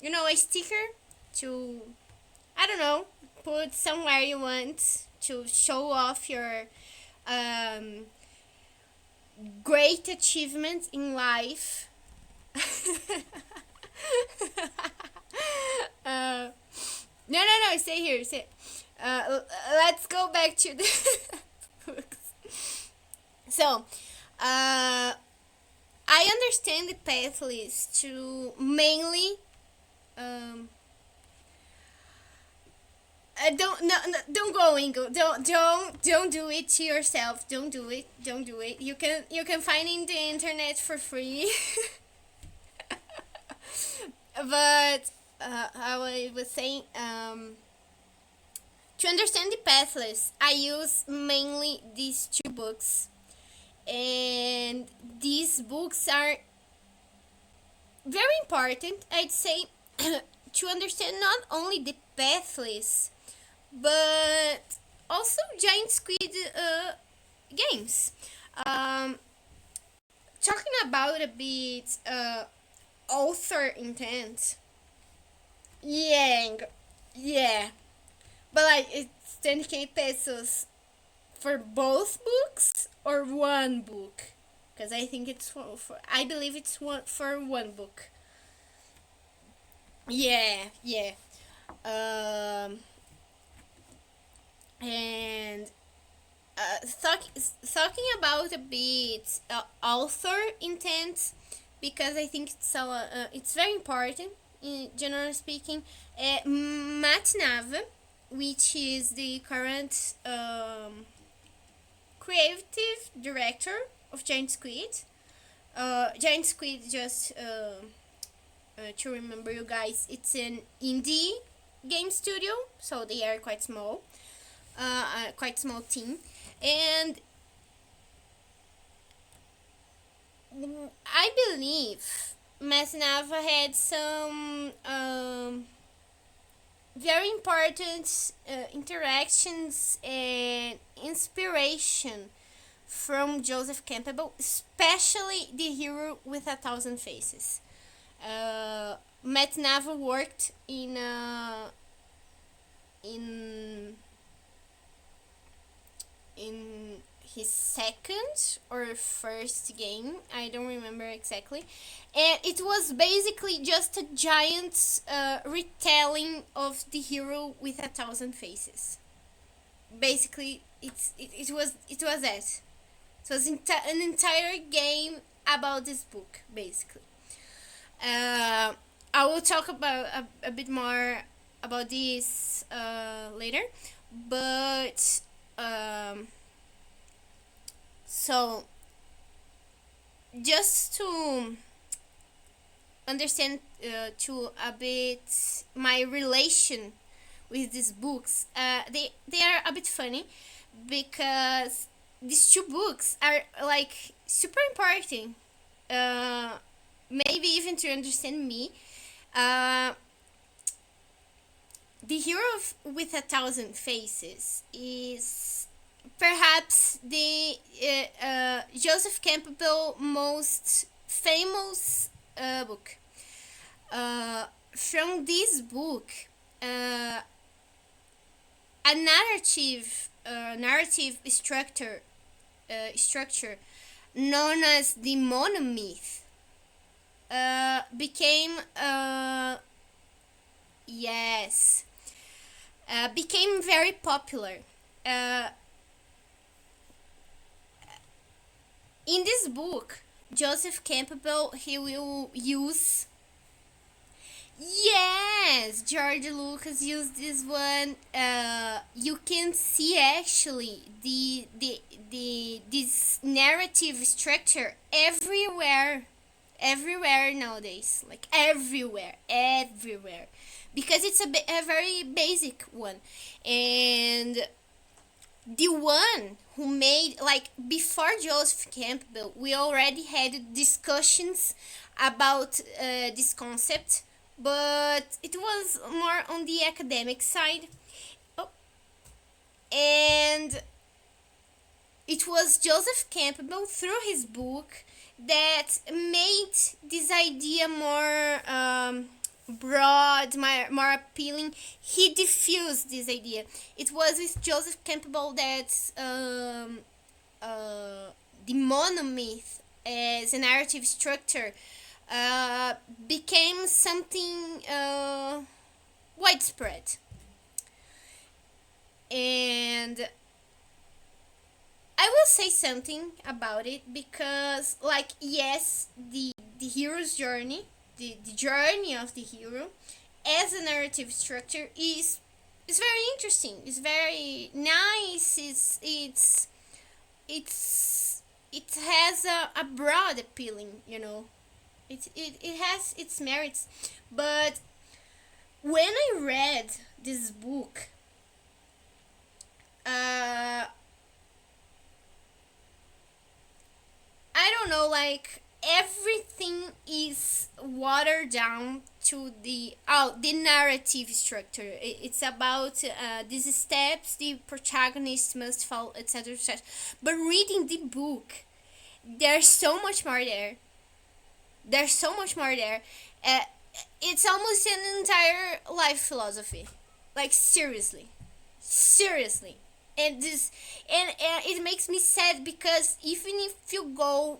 a sticker to, I don't know, put somewhere you want to show off your um, great achievement in life. uh, no, stay here. Let's go back to the books. So, I understand the path list to mainly. Um, don't go, Ingo. Don't do it to yourself. Don't do it. You can find in the internet for free. But how I was saying, to understand the pathless, I use mainly these two books, and these books are very important, I'd say, to understand not only the pathless, but also giant squid games. Um, Talking about a bit author intent. Yeah, yeah, but like it's 10k pesos for both books or one book, because I think it's I believe it's one for one book. Yeah, yeah. Um, and talking about a bit author intent, because I think it's very important. In generally speaking, Matt Nava, which is the current creative director of Giant Squid. Giant Squid, just to remember you guys, it's an indie game studio, so they are quite small, quite small team, and I believe Masnava had some very important interactions and inspiration from Joseph Campbell, especially The Hero with a Thousand Faces. Matt Nava worked in in his second or first game. I don't remember exactly, and it was basically just a giant retelling of The Hero with a Thousand Faces. Basically, it was that. So it's an entire game about this book, basically. Uh, I will talk about a bit more about this later, but so just to understand to a bit my relation with these books, they are a bit funny because these two books are like super important. Uh, Maybe even to understand me. Uh, the Hero with a Thousand Faces is perhaps the Joseph Campbell most famous book. From this book, uh, a narrative structure known as the monomyth became yes became very popular. Uh, in this book, Joseph Campbell he will use yes George Lucas used this one. You can see actually the this narrative structure everywhere nowadays, like everywhere, because it's a very basic one. And the one who made, like, before Joseph Campbell, we already had discussions about this concept, but it was more on the academic side. Oh, and it was Joseph Campbell, through his book, that made this idea more broad, more appealing. He diffused this idea. It was with Joseph Campbell that the monomyth as a narrative structure uh, became something widespread. And I will say something about it because, like, yes, the hero's journey, the journey of the hero, as a narrative structure is very interesting. It's very nice. It has a broad appealing. It has its merits, but when I read this book, uh, I don't know, like, everything is watered down to the narrative structure. It's about these steps the protagonist must follow, etc., etc. But reading the book, there's so much more there. There's so much more there. Uh, it's almost an entire life philosophy. Like, seriously. And it makes me sad because even if you go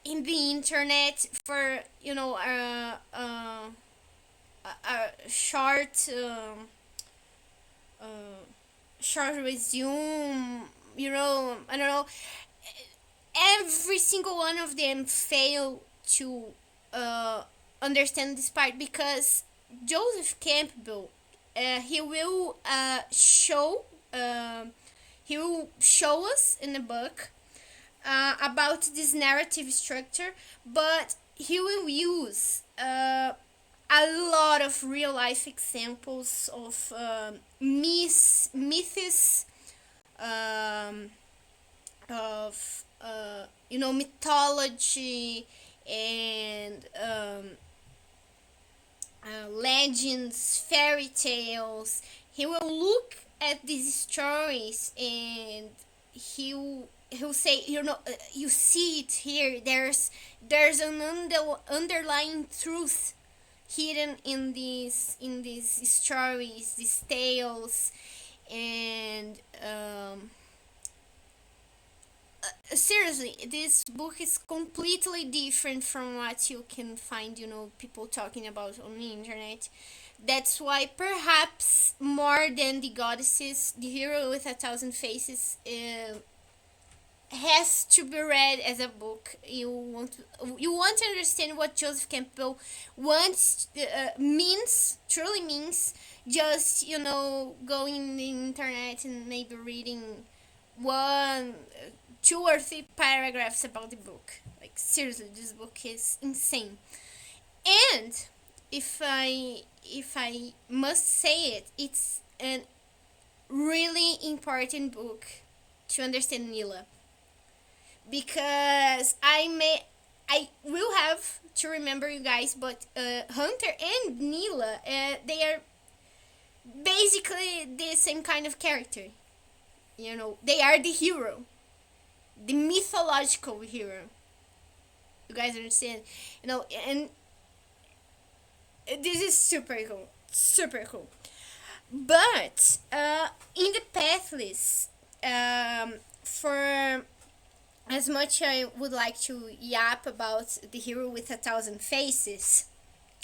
in the internet for a uh, short resume, I don't know, every single one of them fail to uh, understand this part because Joseph Campbell, he will he will show us in the book about this narrative structure, but he will use a lot of real life examples of myths, um, of mythology, and legends, fairy tales. He will look at these stories and he'll say, you see it here. There's an underlying truth hidden in these stories, these tales, and seriously, this book is completely different from what you can find, people talking about on the internet. That's why perhaps more than the goddesses, the hero with a thousand faces has to be read as a book. You want to understand what Joseph Campbell wants means, truly means. Just going in the internet and maybe reading one, 2 or 3 paragraphs about the book. Like seriously, this book is insane. And if I must say it, it's a really important book to understand Nila, because I will have to remember you guys, but Hunter and Nila, they are basically the same kind of character. They are the hero, the mythological hero. You guys understand? And this is super cool, super cool. But in the Pathless, for as much I would like to yap about the hero with a thousand faces,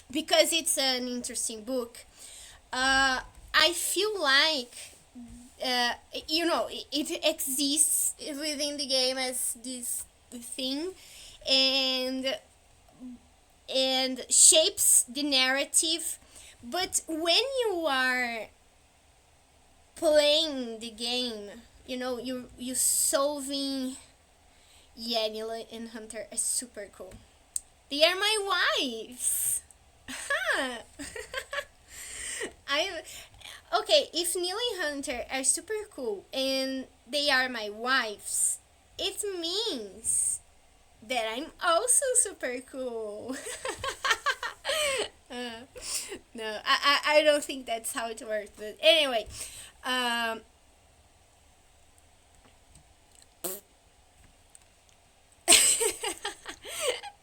because it's an interesting book. I feel like it exists within the game as this thing, and shapes the narrative. But when you are playing the game, you solving. Yeah, Nila and Hunter are super cool. They are my wives. Huh. I Okay. If Nila and Hunter are super cool and they are my wives, it means that I'm also super cool. uh, no, I don't think that's how it works. But anyway, um,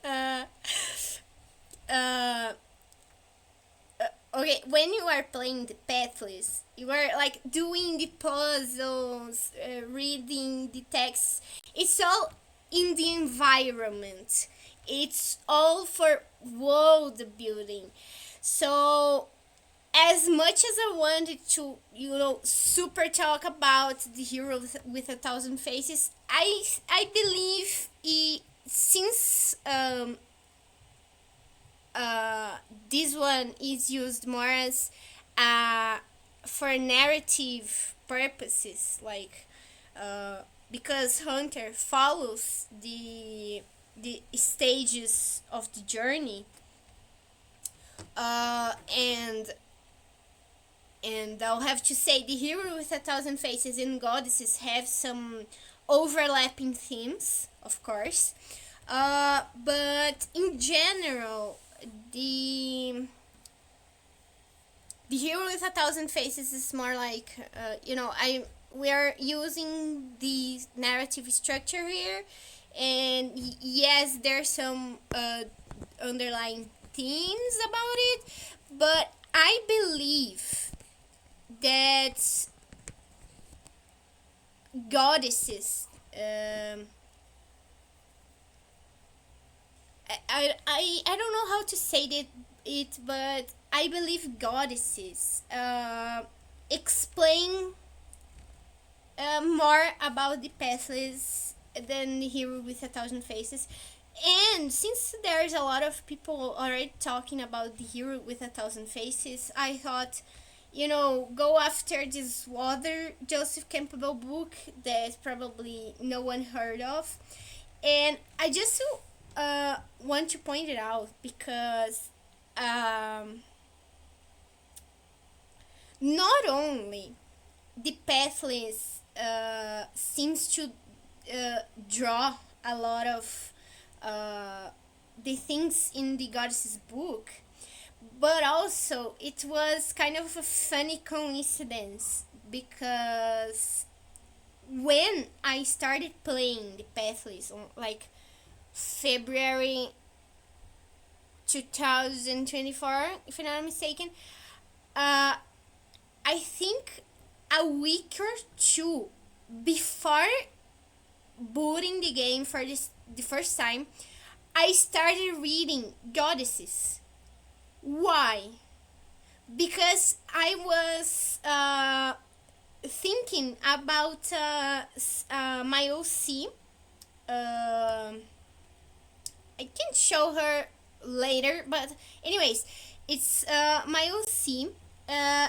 uh, uh, okay, when you are playing the pathless, you are like doing the puzzles, reading the text. It's all in the environment. It's all for world building. So as much as I wanted to, super talk about the hero with a thousand faces, I believe since this one is used more as uh, for narrative purposes, like because Hunter follows the stages of the journey, and I'll have to say the hero with a thousand faces and goddesses have some overlapping themes, of course, but in general, the the hero with a thousand faces is more like I we are using the narrative structure here, and yes, there's some underlying themes about it, but I believe that goddesses, I don't know how to say it, but I believe goddesses explain more about the pathless than the hero with a thousand faces. And since there's a lot of people already talking about the hero with a thousand faces, I thought, go after this other Joseph Campbell book that probably no one heard of. And I just want to point it out because not only the pathless seems to draw a lot of the things in the goddess's book, But also, it was kind of a funny coincidence because when I started playing the Pathless on like February 2024, if I'm not mistaken, uh, I think a week or two before booting the game for the first time, I started reading Goddesses. Why? Because I was thinking about my OC. I can show her later, but anyways, it's my OC.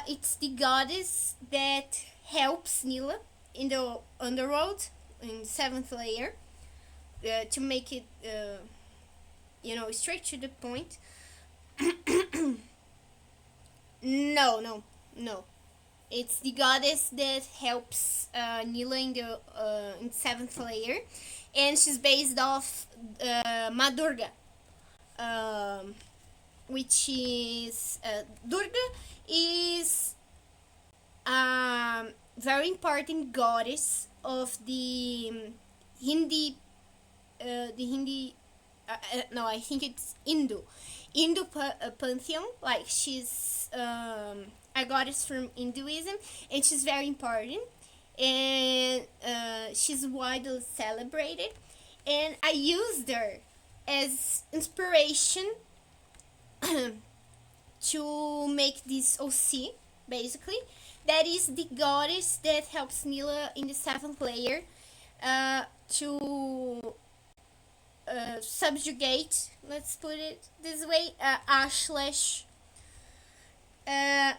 It's the goddess that helps Nila in the underworld in seventh layer, to make it straight to the point. No, no, no. It's the goddess that helps Nila in the in seventh layer, and she's based off Madurga, um, which is Durga is very important goddess of Hindi, the Hindi. No, I think it's Hindu pantheon. Like she's a goddess from Hinduism, and she's very important, and she's widely celebrated. And I used her as inspiration to make this OC, basically. That is the goddess that helps Nila in the seventh layer to subjugate, let's put it this way, Ashlesh, uh,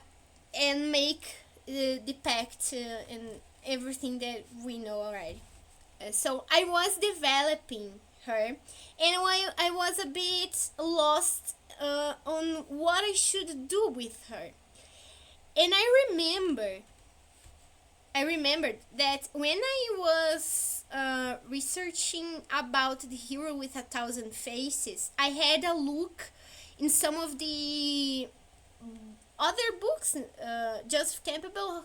and make the pact and everything that we know already. So I was developing her, and I was a bit lost on what I should do with her. And I remembered that when I was researching about the hero with a thousand faces, I had a look in some of the other books Joseph Campbell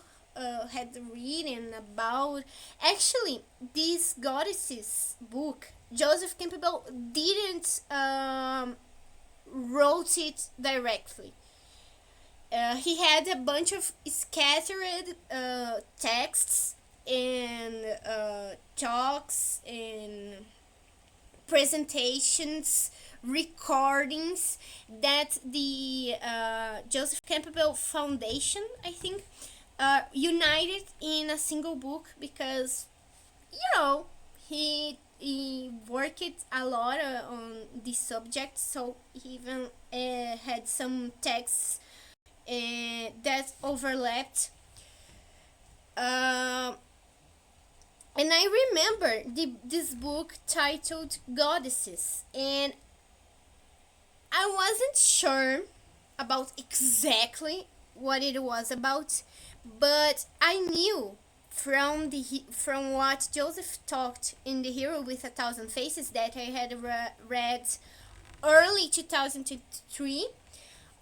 had written about. Actually, this goddesses book, Joseph Campbell didn't wrote it directly. He had a bunch of scattered texts and talks and presentations, recordings that the Joseph Campbell Foundation, I think, united in a single book because, he worked a lot on this subject, so he even had some texts that overlapped. Uh, and I remember this book titled Goddesses, and I wasn't sure about exactly what it was about, but I knew from what Joseph talked in The Hero with a Thousand Faces that I had read early 2003.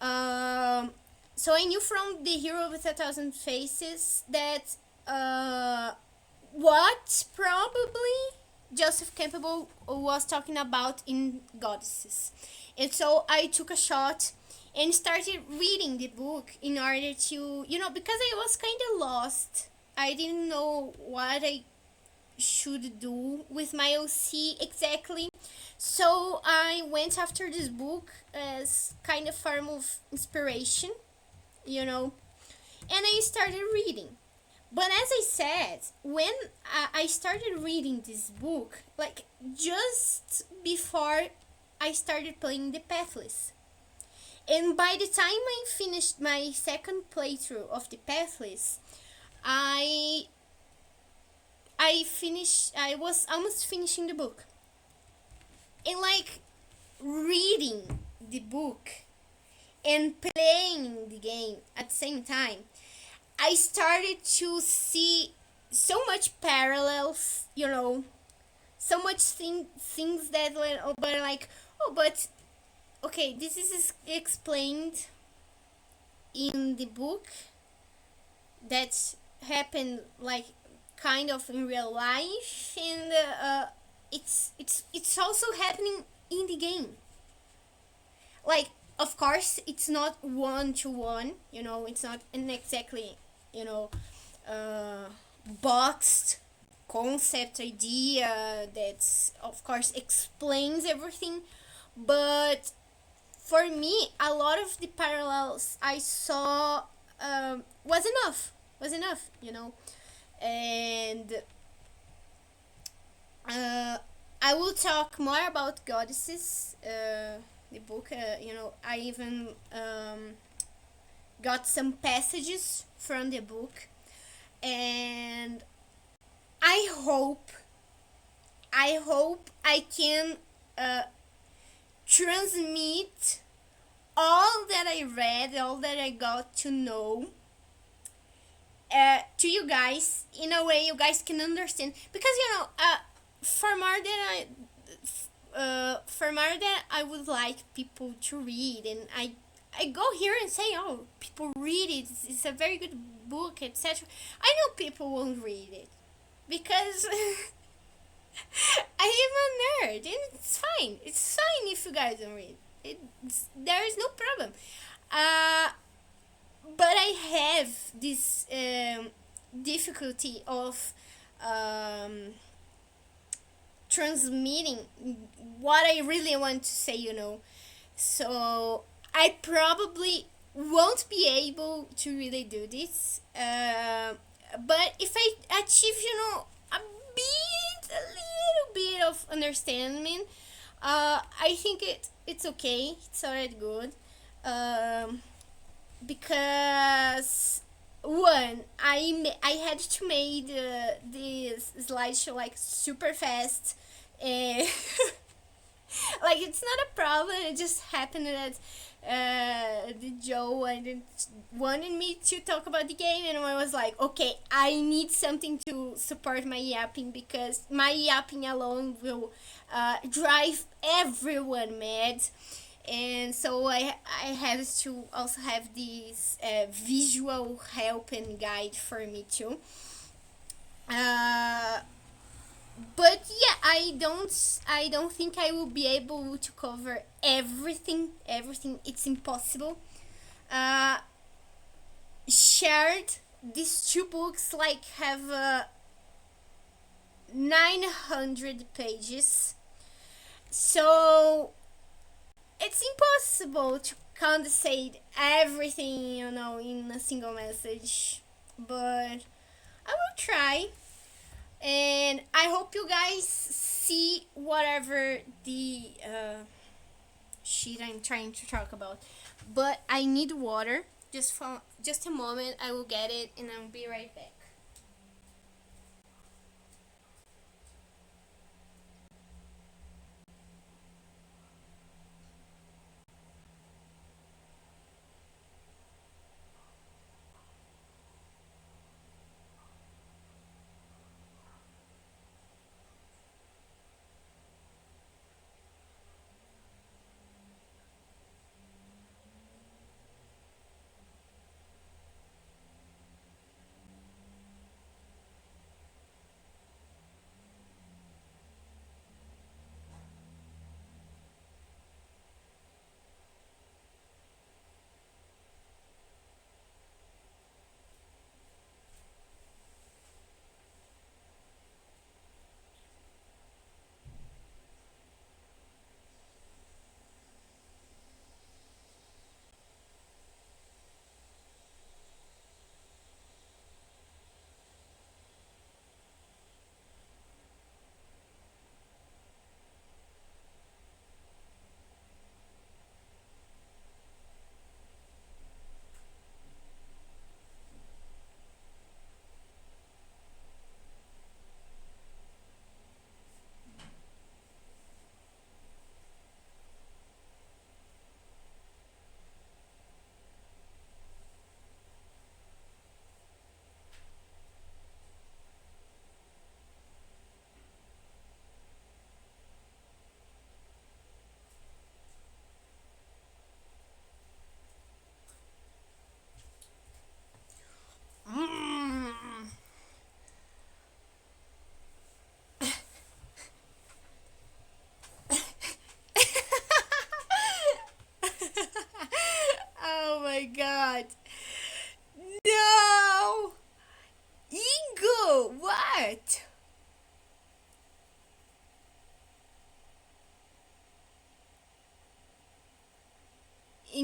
Um, so I knew from The Hero with a Thousand Faces that what probably Joseph Campbell was talking about in Goddesses. And so I took a shot and started reading the book in order to, because I was kind of lost. I didn't know what I should do with my OC exactly. So I went after this book as kind of form of inspiration, and I started reading. But as I said, when I started reading this book, like just before I started playing the Pathless. And by the time I finished my second playthrough of the Pathless, I I was almost finishing the book. And like reading the book and playing the game at the same time, I started to see so much parallels, so much things that were like, oh, but okay, this is explained in the book that happened like kind of in real life, and it's also happening in the game. Like, of course, it's not one to one. It's not an exactly, you know, uh, boxed concept idea that's of course explains everything, but for me, a lot of the parallels I saw was enough. And I will talk more about goddesses. The book, I even got some passages from the book, and I hope, I can uh, transmit all that I read, all that I got to know, to you guys in a way you guys can understand. Because for more than I would like people to read, and I go here and say, oh, people read it. It's a very good book, etc. I know people won't read it because I am a nerd, and it's fine. It's fine if you guys don't read. There is no problem. Uh, but I have this difficulty of um, transmitting what I really want to say. So I probably won't be able to really do this. But if I achieve, a little bit of understanding, I think it's okay. It's already good. Um, because one, I had to make this slideshow like super fast, and like it's not a problem. It just happened that the Joe wanted me to talk about the game, and I was like, okay, I need something to support my yapping, because my yapping alone will drive everyone mad. And so I have to also have this visual help and guide for me too. Uh, but yeah, I don't think I will be able to cover everything. It's impossible. uh, Shared, these two books like have 900 pages, so it's impossible to condensate everything in a single message. But I will try, and I hope you guys see whatever the shit I'm trying to talk about. But I need water. Just a moment. I will get it, and I'll be right back.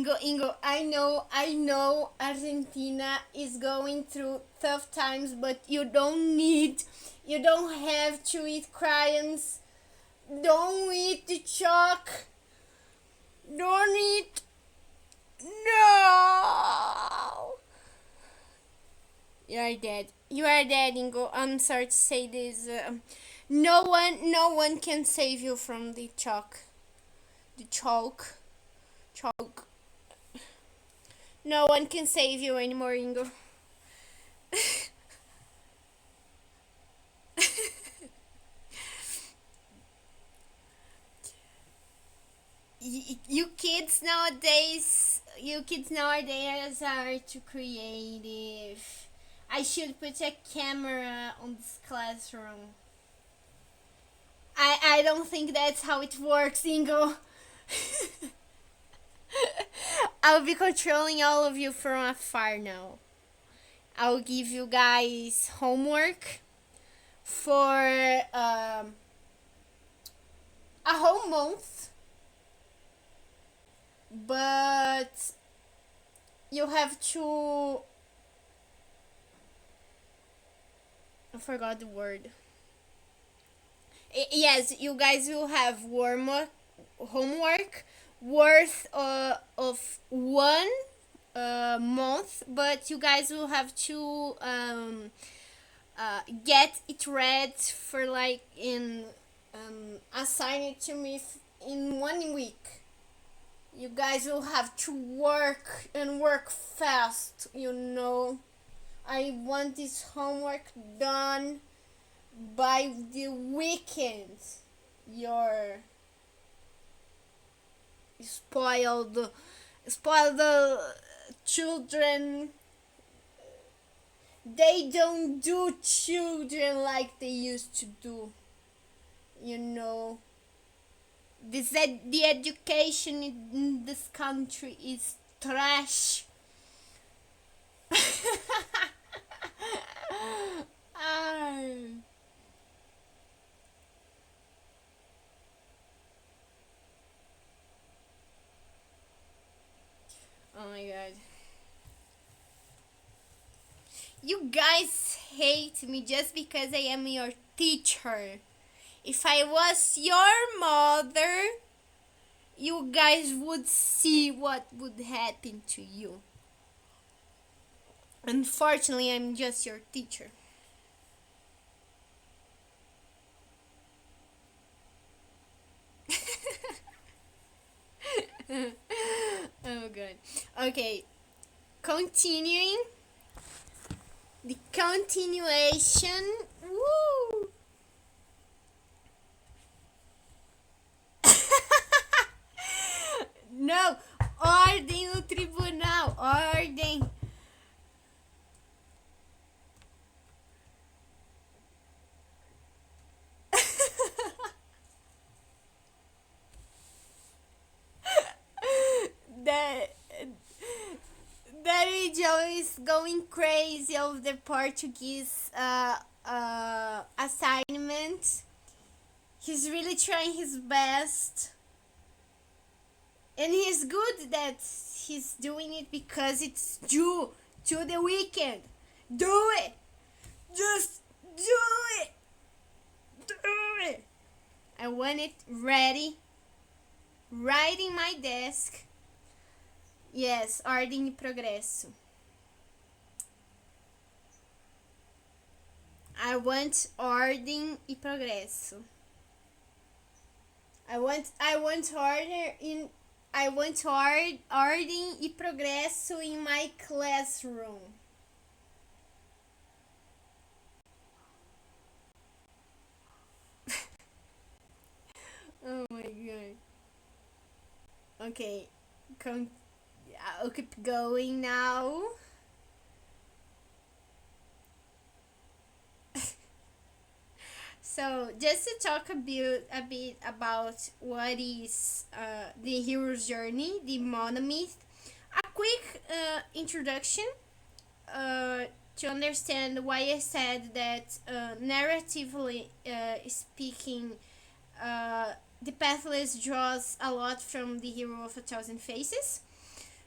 Ingo, I know Argentina is going through tough times, but you don't have to eat crayons. Don't eat the chalk. Don't eat. No! You are dead. You are dead, Ingo. I'm sorry to say this. No one can save you from the chalk. The chalk. Chalk. No one can save you anymore, Ingo. You kids nowadays are too creative. I should put a camera on this classroom. I don't think that's how it works, Ingo. I'll be controlling all of you from afar now. I'll give you guys homework for a whole month, but you have to. I forgot the word. Yes, you guys will have homework worth of 1 month, but you guys will have to get it read for like in assign it to me in 1 week. You guys will have to work and work fast, you know. I want this homework done by the weekend. You're spoiled children. They don't do children like they used to do, you know. The education in this country is trash. Ah. Oh my god. You guys hate me just because I am your teacher. If I was your mother, you guys would see what would happen to you. Unfortunately, I'm just your teacher. Oh god. Okay, continuing. The continuation. Woo! No! Ordem no tribunal! Ordem! that that Joe is going crazy of the Portuguese assignment. He's really trying his best. And he's good that he's doing it because it's due to the weekend. Do it! Just do it! Do it! I want it ready, right in my desk. Yes, ordem e progresso. I want ordem e progresso. I want ordem e progresso in my classroom. Oh my god. Okay, I'll keep going now. So just to talk a bit about what is the hero's journey, the monomyth. A quick introduction to understand why I said that narratively speaking, the pathless draws a lot from the hero of a thousand faces.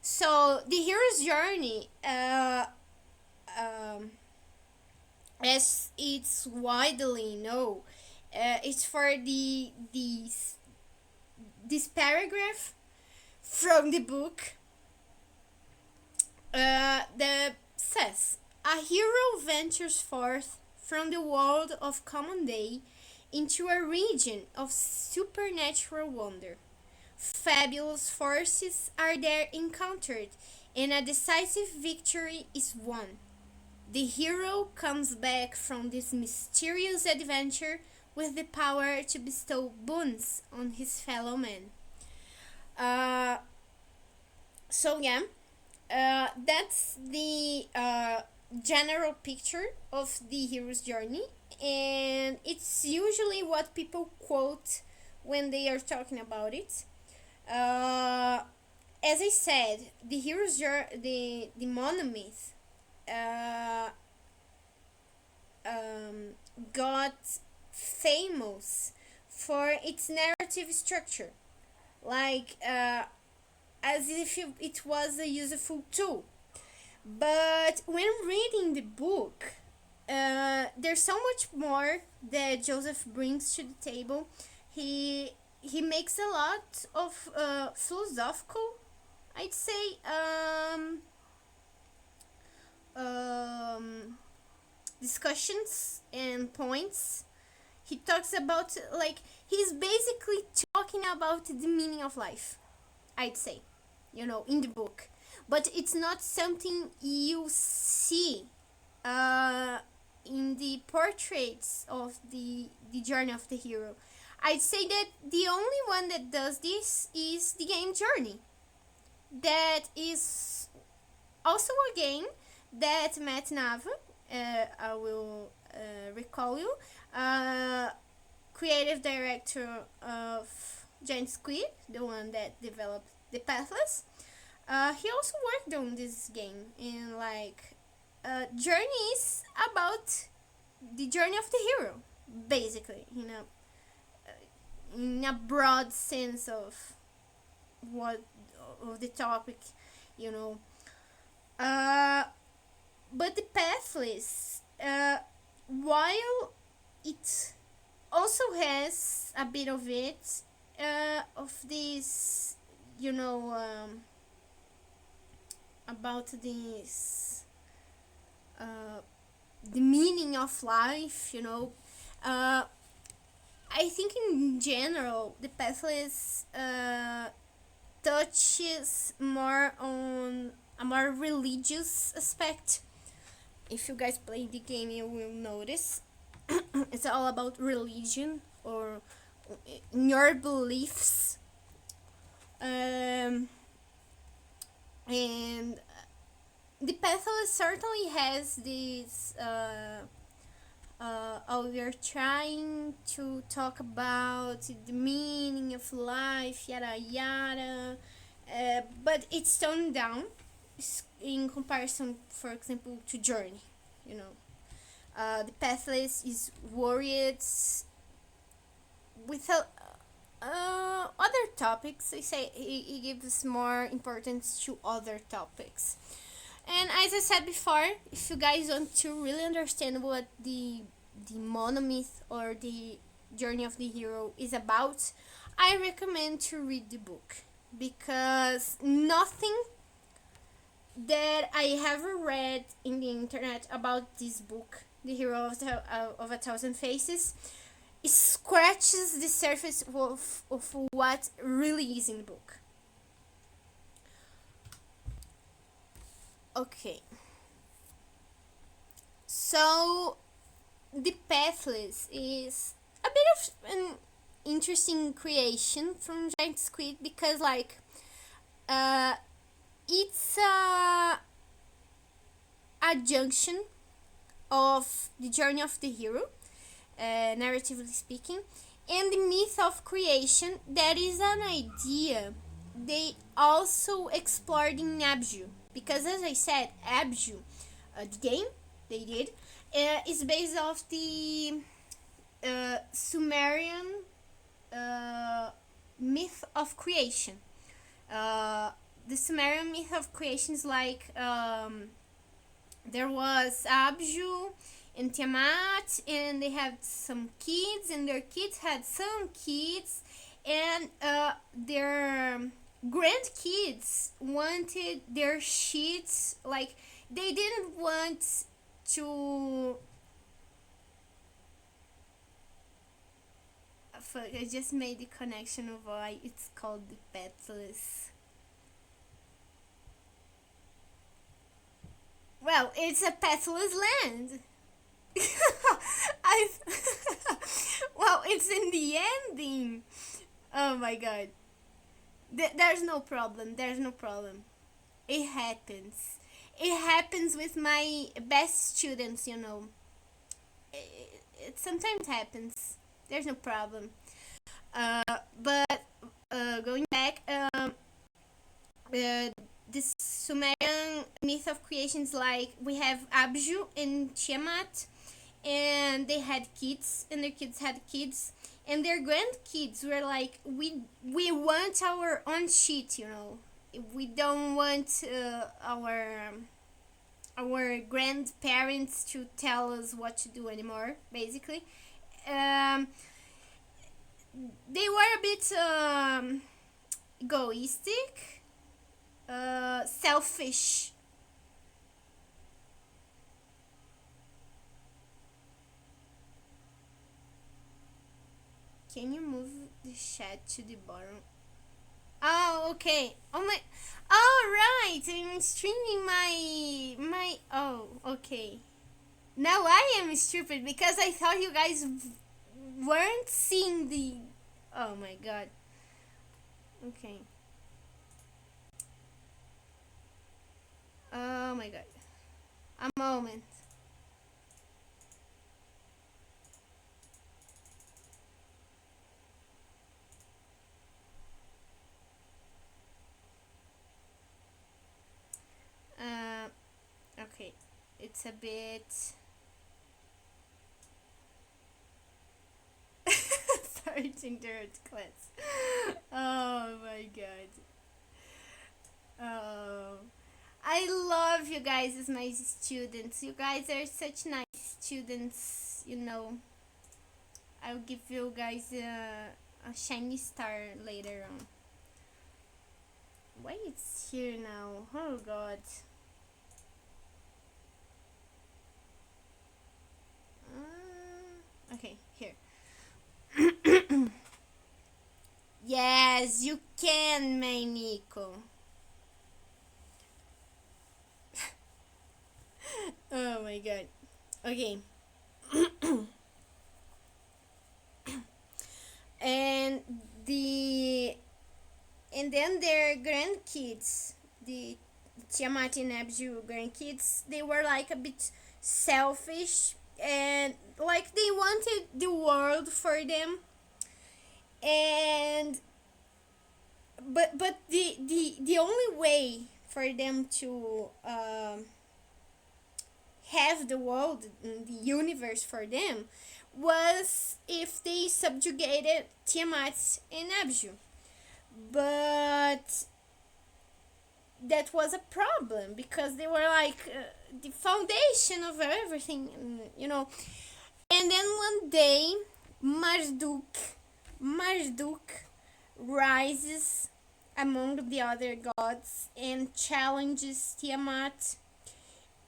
So the hero's journey, um, as it's widely known, it's for this paragraph from the book that says a hero ventures forth from the world of common day into a region of supernatural wonder. Fabulous forces are there encountered, and a decisive victory is won. The hero comes back from this mysterious adventure with the power to bestow boons on his fellow men. Uh, so yeah, that's the general picture of the hero's journey, and it's usually what people quote when they are talking about it. Uh, as I said, the hero's the monomyth uh, got famous for its narrative structure, like as if it was a useful tool. But when reading the book, there's so much more that Joseph brings to the table. He makes a lot of philosophical, I'd say, um, discussions and points. He talks about, like, he's basically talking about the meaning of life, I'd say, in the book. But it's not something you see uh, in the portraits of the journey of the hero. I'd say that the only one that does this is the game Journey. That is also a game that Matt Nava, I will recall you, uh, creative director of Giant Squid, the one that developed the Pathless. He also worked on this game, and like Journey is about the journey of the hero, basically, in a broad sense of what of the topic, you know. Uh, but the Pathless, while it also has a bit of it, of this, about this, uh, the meaning of life, uh, I think in general the Pathless touches more on a more religious aspect. If you guys play the game, you will notice it's all about religion or your beliefs. And the Pathless certainly has this. Oh, we are trying to talk about the meaning of life, yada yada, but it's toned down in comparison, for example, to Journey. You know, the Pathless is worried with other topics. I say he gives more importance to other topics. And as I said before, if you guys want to really understand what the monomyth or the journey of the hero is about, I recommend to read the book, because nothing that I have read in the internet about this book, The Hero of a Thousand Faces, scratches the surface of what really is in the book. Okay. So the Pathless is a bit of an interesting creation from Giant Squid, because uh, it's a junction of the journey of the hero, narratively speaking, and the myth of creation. That is an idea they also explored in Abju, because as I said, Abju, the game they did, is based off the Sumerian myth of creation. Uh, the Sumerian myth of creation is like there was Abju and Tiamat, and they had some kids, and their kids had some kids, and their grandkids wanted their sheets. Like, they didn't want to. Fuck, I just made the connection of why it's called the pathless. Well, it's a pathless land. I well, it's in the ending. Oh my god. There's no problem. There's no problem. It happens. It happens with my best students, you know. It sometimes happens. There's no problem. But going back, this Sumerian myth of creations, like we have Abju and Tiamat, and they had kids, and their kids had kids, and their grandkids were like, we want our own shit, you know. We don't want our grandparents to tell us what to do anymore. Basically, um, they were a bit egoistic, selfish. Can you move the chat to the bottom? Oh, okay. Oh my. Oh, right. I'm streaming my. Oh, okay. Now I am stupid because I thought you guys weren't seeing the. Oh my god. Okay. Oh my god. A moment. Okay. It's a bit. Sorry to interrupt class. Oh my god. Oh. I love you guys as my students. You guys are such nice students, you know. I'll give you guys a shiny star later on. Why it's here now? Oh god. Okay, here. Yes, you can, my Nico. Oh my god. Okay. and the and then their grandkids, the Tiamat and Abju grandkids, they were like a bit selfish, and like they wanted the world for them, and but the only way for them to have the world, the universe for them, was if they subjugated Tiamat and Abju. But that was a problem because they were like the foundation of everything, you know. And then one day, Marduk rises among the other gods and challenges Tiamat,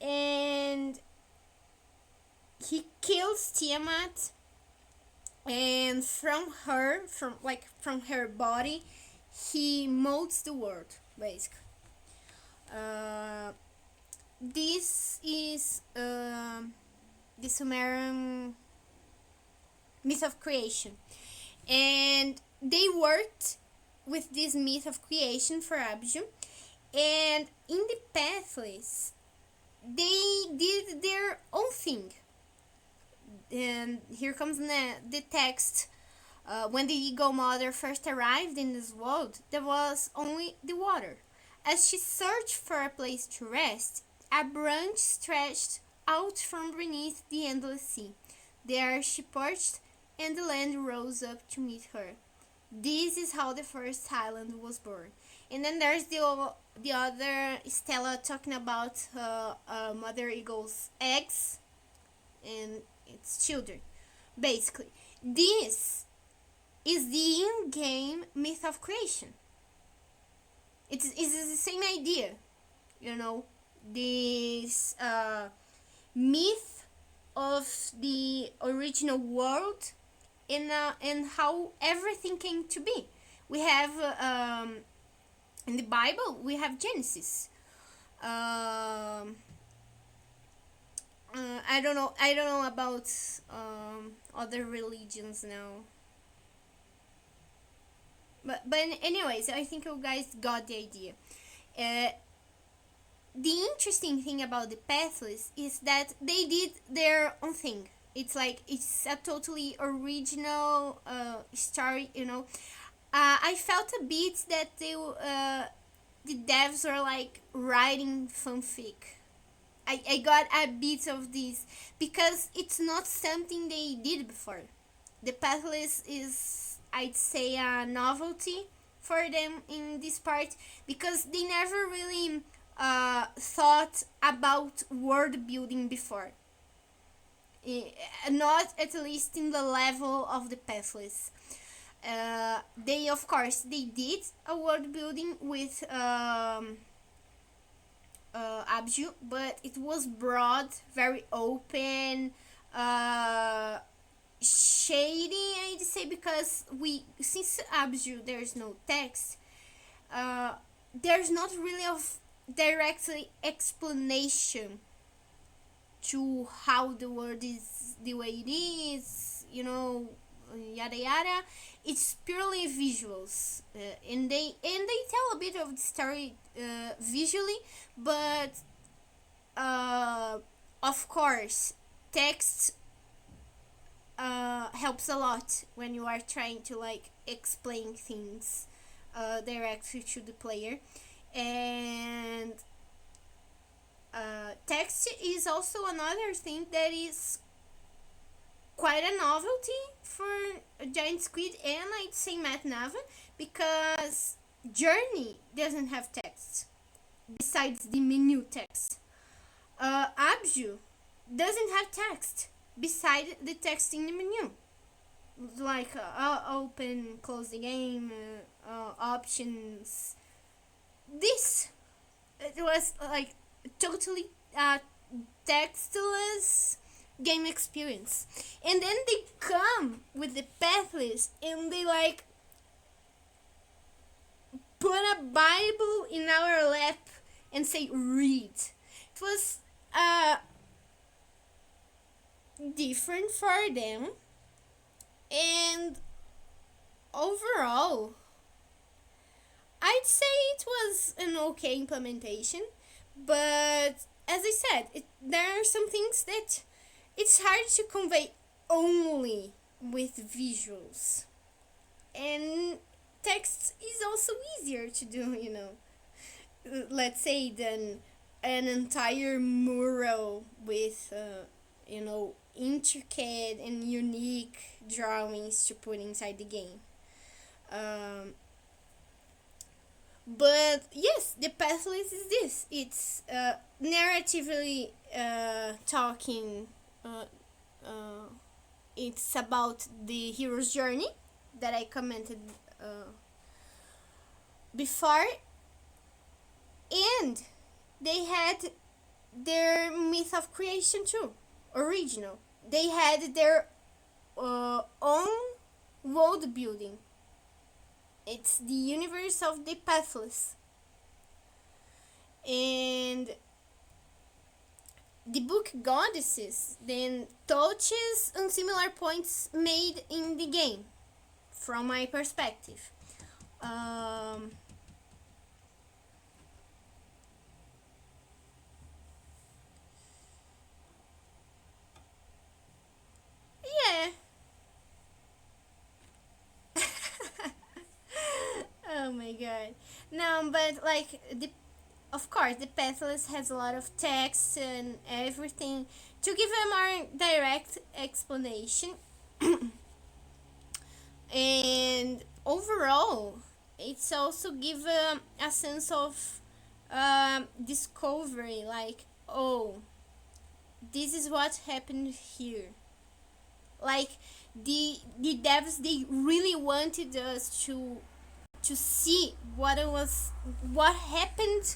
and he kills Tiamat, and from her body, he molds the world, basically. This is the Sumerian myth of creation, and they worked with this myth of creation for Abju, and in the pathless, they did their own thing. And here comes the text. When the Eagle Mother first arrived in this world, there was only the water. As she searched for a place to rest, a branch stretched out from beneath the endless sea. There she perched, and the land rose up to meet her. This is how the first island was born. And then there's the other Stella talking about Mother Eagle's eggs and its children. Basically, this is the in-game myth of creation. It's the same idea, you know, this myth of the original world and how everything came to be. We have in the Bible we have Genesis. I don't know. I don't know about other religions now. But anyways, I think you guys got the idea. Uh, the interesting thing about the Pathless is that they did their own thing. It's like it's a totally original story. You know, I felt a bit that the devs were like writing fanfic. I got a bit of this because it's not something they did before. The Pathless is, I'd say, a novelty for them in this part because they never really thought about world building before. Not at least in the level of the Pathless. They, of course, they did a world building with Abju, but it was broad, very open, shady, I'd say, because since Abju there's no text, there's not really of directly explanation to how the world is the way it is, you know, yada yada. It's purely visuals, and they tell a bit of the story visually, but of course, text helps a lot when you are trying to like explain things directly to the player, and text is also another thing that is quite a novelty for Giant Squid and I'd say Matt Nava because Journey doesn't have text besides the menu text. Abju doesn't have text beside the text in the menu, like open, close the game, options. This it was like totally textless game experience, and then they come with the pathless and they like put a Bible in our lap and say read. It was different for them, and overall I'd say it was an okay implementation, but as I said, there are some things that it's hard to convey only with visuals, and text is also easier to do, you know, let's say, than an entire mural with you know, intricate and unique drawings to put inside the game. um, but yes, the pathless is this. It's narratively talking. Uh, it's about the hero's journey that I commented before, and they had their myth of creation too, original. They had their own world building. It's the universe of the pathless, and the book Goddesses then touches on similar points made in the game, from my perspective. Um, yeah. Oh my god. No, but like the of course the pathless has a lot of text and everything to give a more direct explanation, and overall, it's also give a sense of discovery, like, oh, this is what happened here. Like, the devs, they really wanted us to see what happened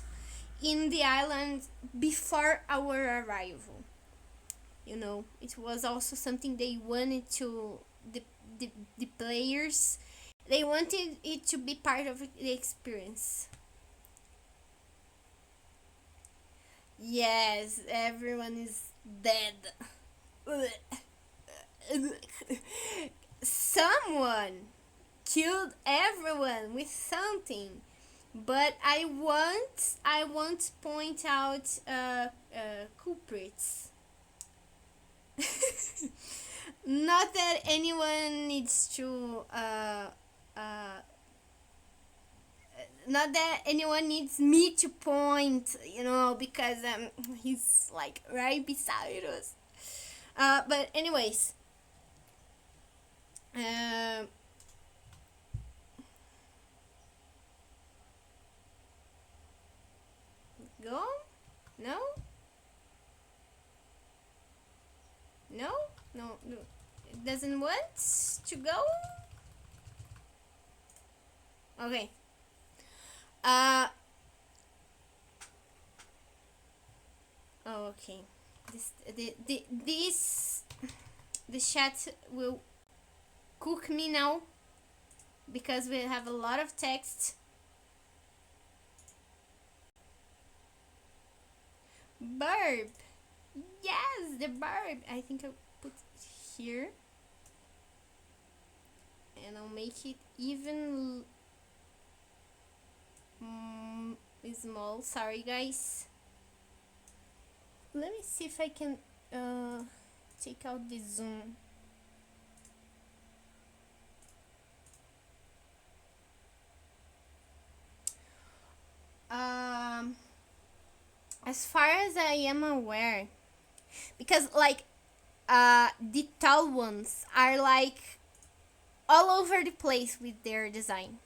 in the island before our arrival. It was also something they wanted to the players. They wanted it to be part of the experience. Yes, everyone is dead. Someone killed everyone with something, but I want to point out culprits. Not that anyone needs to not that anyone needs me to point, because he's like right beside us. But anyways, uh, go. No, no, no. It doesn't want to go. Okay. Uh. Oh, okay. The chat will cook me now because we have a lot of text. Burp. Yes, the burp. I think I'll put it here. And I'll make it even small. Sorry, guys. Let me see if I can take out the zoom. As far as I am aware, because like the tall ones are like all over the place with their design.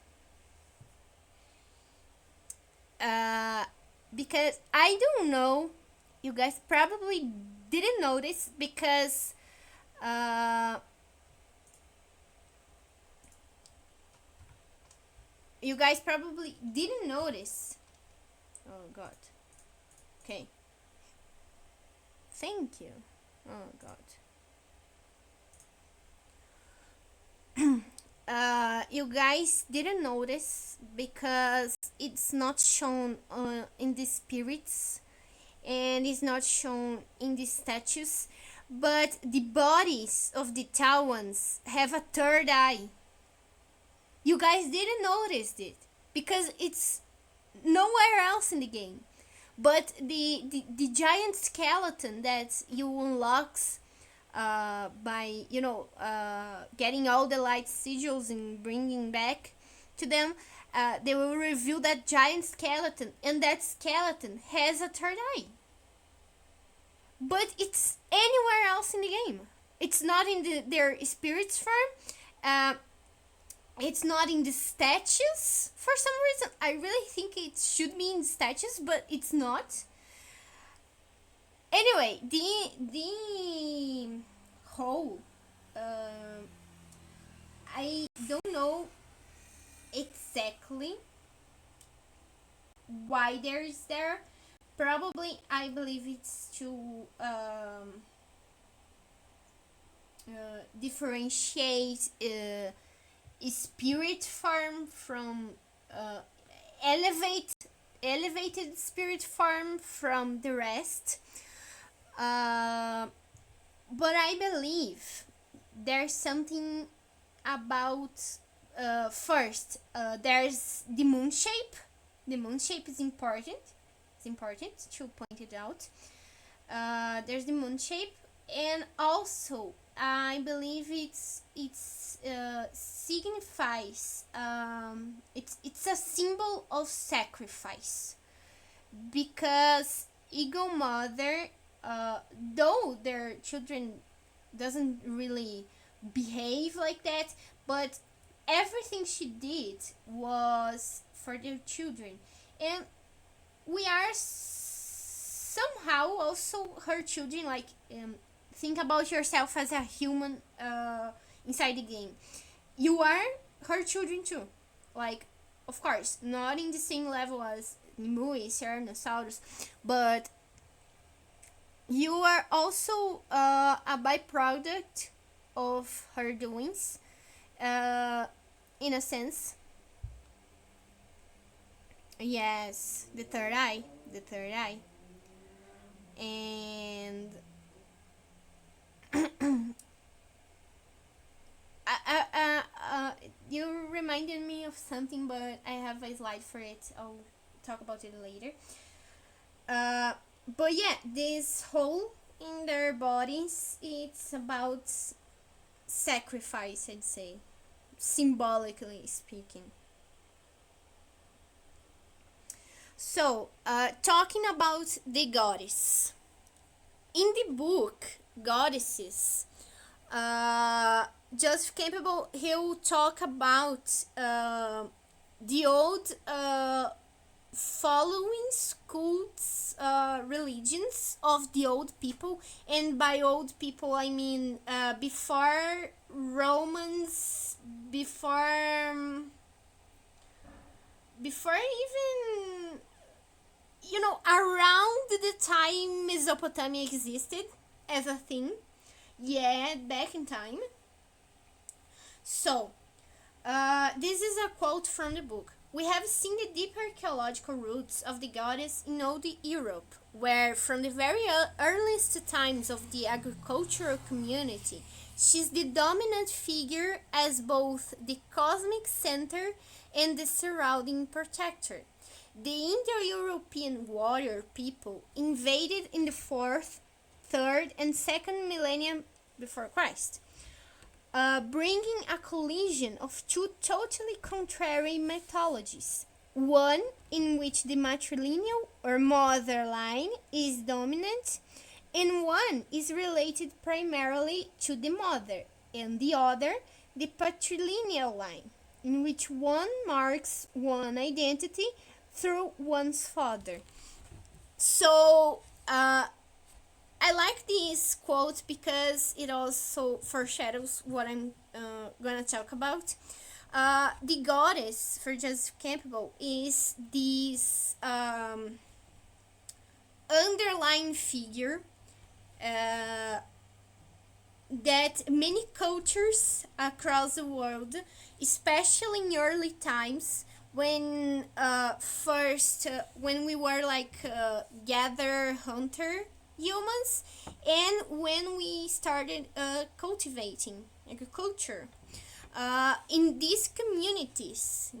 Because I don't know, you guys probably didn't notice because you guys probably didn't notice. Oh god. Okay. Thank you. Oh god. You guys didn't notice because it's not shown in the spirits and it's not shown in the statues, but the bodies of the Tawans have a third eye. You guys didn't notice it because it's nowhere else in the game. But the giant skeleton that you unlocks by getting all the light sigils and bringing back to them, they will reveal that giant skeleton, and that skeleton has a third eye. But it's anywhere else in the game. It's not in their spirits form. It's not in the statues for some reason. I really think it should be in statues, but it's not. Anyway, the whole I don't know exactly why there is there. Probably, I believe it's to differentiate spirit form from elevated spirit form from the rest. But I believe there's something about first, there's the moon shape. The moon shape is important. It's important to point it out. There's the moon shape, and also I believe it's signifies it's a symbol of sacrifice, because Eagle Mother, though their children doesn't really behave like that, but everything she did was for their children, and we are somehow also her children. Like, think about yourself as a human inside the game. You are her children too. Like, of course, not in the same level as Nimue, Cernosaurus, but you are also a byproduct of her doings, uh, in a sense. Yes, the third eye, the third eye, and you reminded me of something, but I have a slide for it. I'll talk about it later. Uh, but yeah, this hole in their bodies, it's about sacrifice, I'd say, symbolically speaking. So, talking about the goddess. In the book, Goddesses, uh, Joseph Campbell, he'll talk about the old followings, cults, religions of the old people, and by old people I mean before Romans, before before even, around the time Mesopotamia existed as a thing. Yeah, back in time. So, this is a quote from the book. We have seen the deep archaeological roots of the goddess in old Europe, where from the very earliest times of the agricultural community, she's the dominant figure as both the cosmic center and the surrounding protector. The Indo-European warrior people invaded in the 4th, 3rd, and 2nd millennium before Christ, bringing a collision of two totally contrary mythologies. One in which the matrilineal or mother line is dominant, and one is related primarily to the mother, and the other, the patrilineal line, in which one marks one identity through one's father. So, I like this quote because it also foreshadows what I'm gonna talk about. The goddess for Joseph Campbell is this underlying figure uh, that many cultures across the world, especially in early times, when when we were like gather hunter humans, and when we started cultivating agriculture in these communities,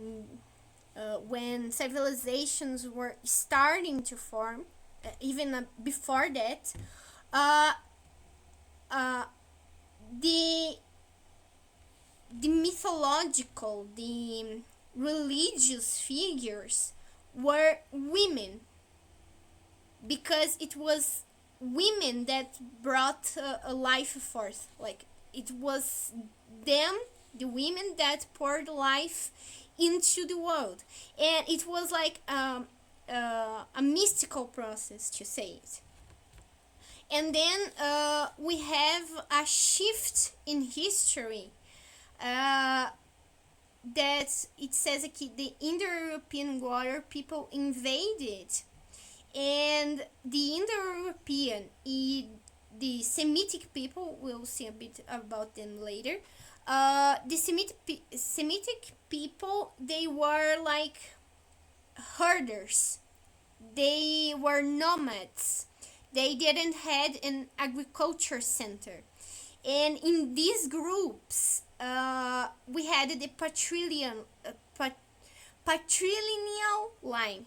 when civilizations were starting to form, even before that, uh, uh, the the mythological, the religious figures were women, because it was women that brought a life forth. Like, it was them, the women, that poured life into the world, and it was like a mystical process, to say it. And then we have a shift in history, uh, that it says aqui, the Indo-European warrior people invaded, and the Indo-European, the Semitic people, we'll see a bit about them later. The Semitic people, they were like herders, they were nomads, they didn't had an agriculture center, and in these groups we had the patrilineal line.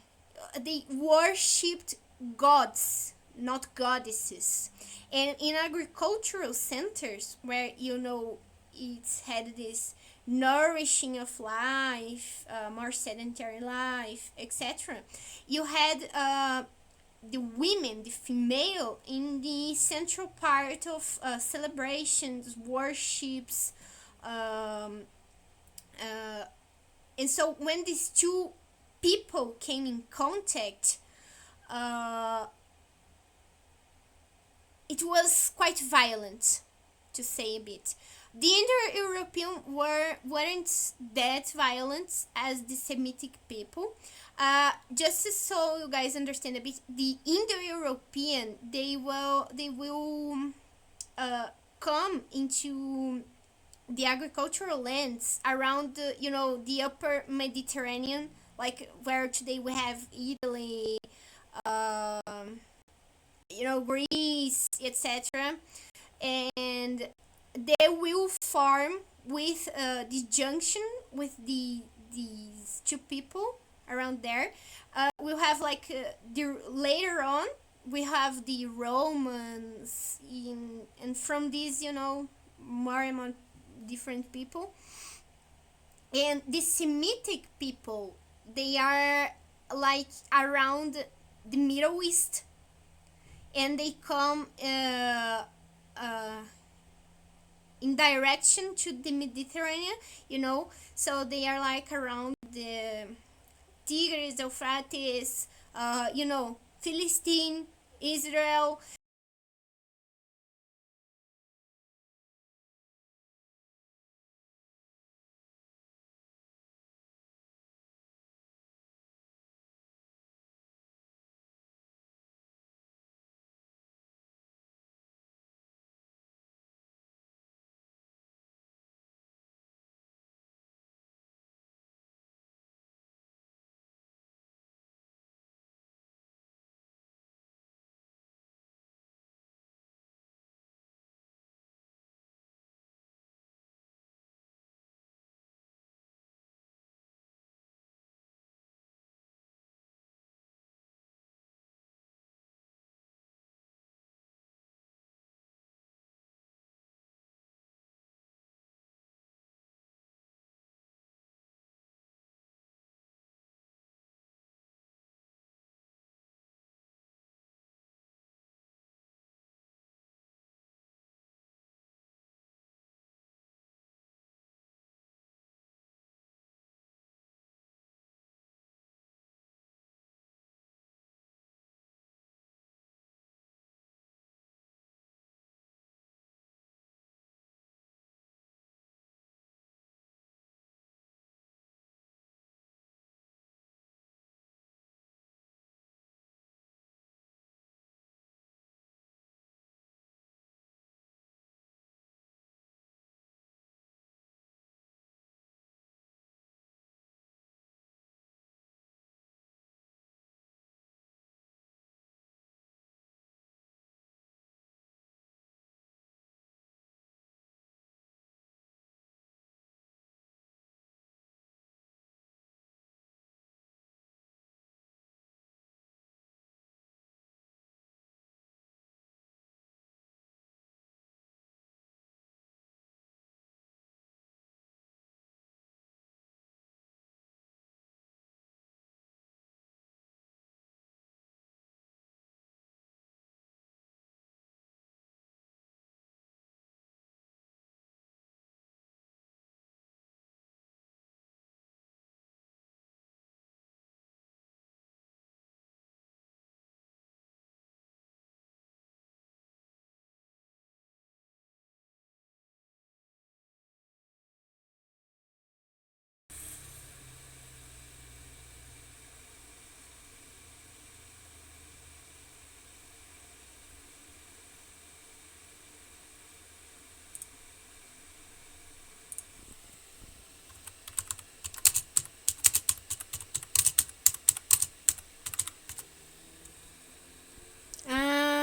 They worshipped gods, not goddesses. And in agricultural centers, where it's had this nourishing of life, more sedentary life, etc., you had the women, the female, in the central part of celebrations, worships, um, uh, and so when these two people came in contact, uh, it was quite violent, to say a bit. The Indo-European weren't that violent as the Semitic people. Just so you guys understand a bit, the Indo-European, they will uh, come into the agricultural lands around the upper Mediterranean, like where today we have Italy, um, Greece, etc. And they will form with the junction with these two people around there. We'll have like the later on we have the Romans and from these more and more different people, and the Semitic people, they are like around the Middle East, and they come uh, in direction to the Mediterranean, so they are like around the Tigris, Euphrates, Philistine, Israel.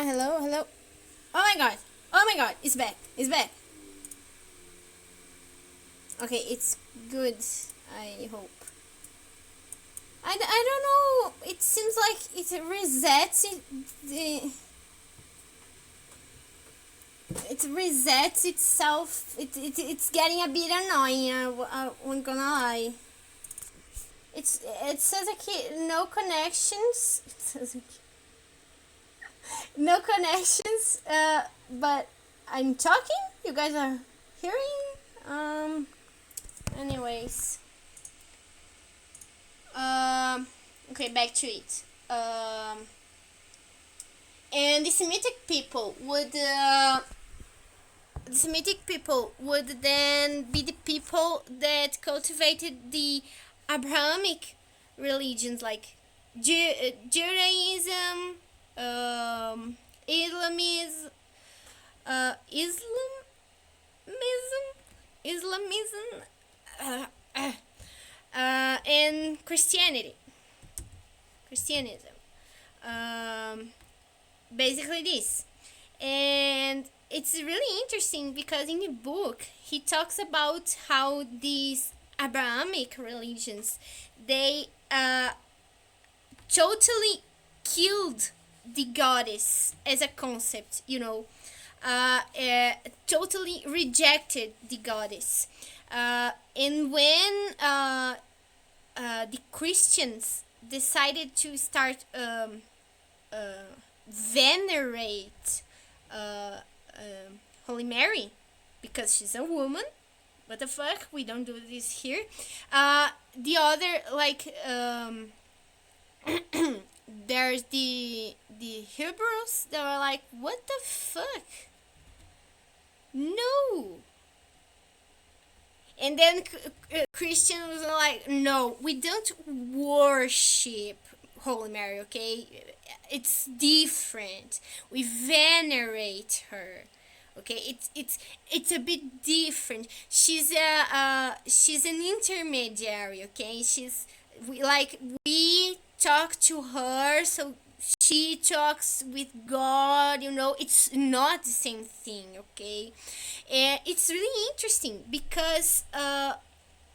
Hello, hello. Oh my god. Oh my god. It's back. It's back. Okay, it's good. I hope. I don't know. It seems like it resets it resets itself. It's getting a bit annoying. I won't gonna lie. It says like no connections. It says like, no connections. But I'm talking. You guys are hearing. Anyways, okay, back to it. And the Semitic people would then be the people that cultivated the Abrahamic religions like Judaism, Islamism, Islamism, Islamism, uh, uh, and Christianism. Um, Basically this. And it's really interesting because in the book he talks about how these Abrahamic religions, they totally killed the goddess as a concept, totally rejected the goddess. And when the Christians decided to start venerate uh, Holy Mary because she's a woman. What the fuck? We don't do this here. The other there's the Hebrews that were like, what the fuck? No. And then Christians was like, no, we don't worship Holy Mary, okay? It's different. We venerate her. Okay, it's a bit different. She's an intermediary. Okay, we talk to her, so she talks with God. It's not the same thing. Okay, and it's really interesting because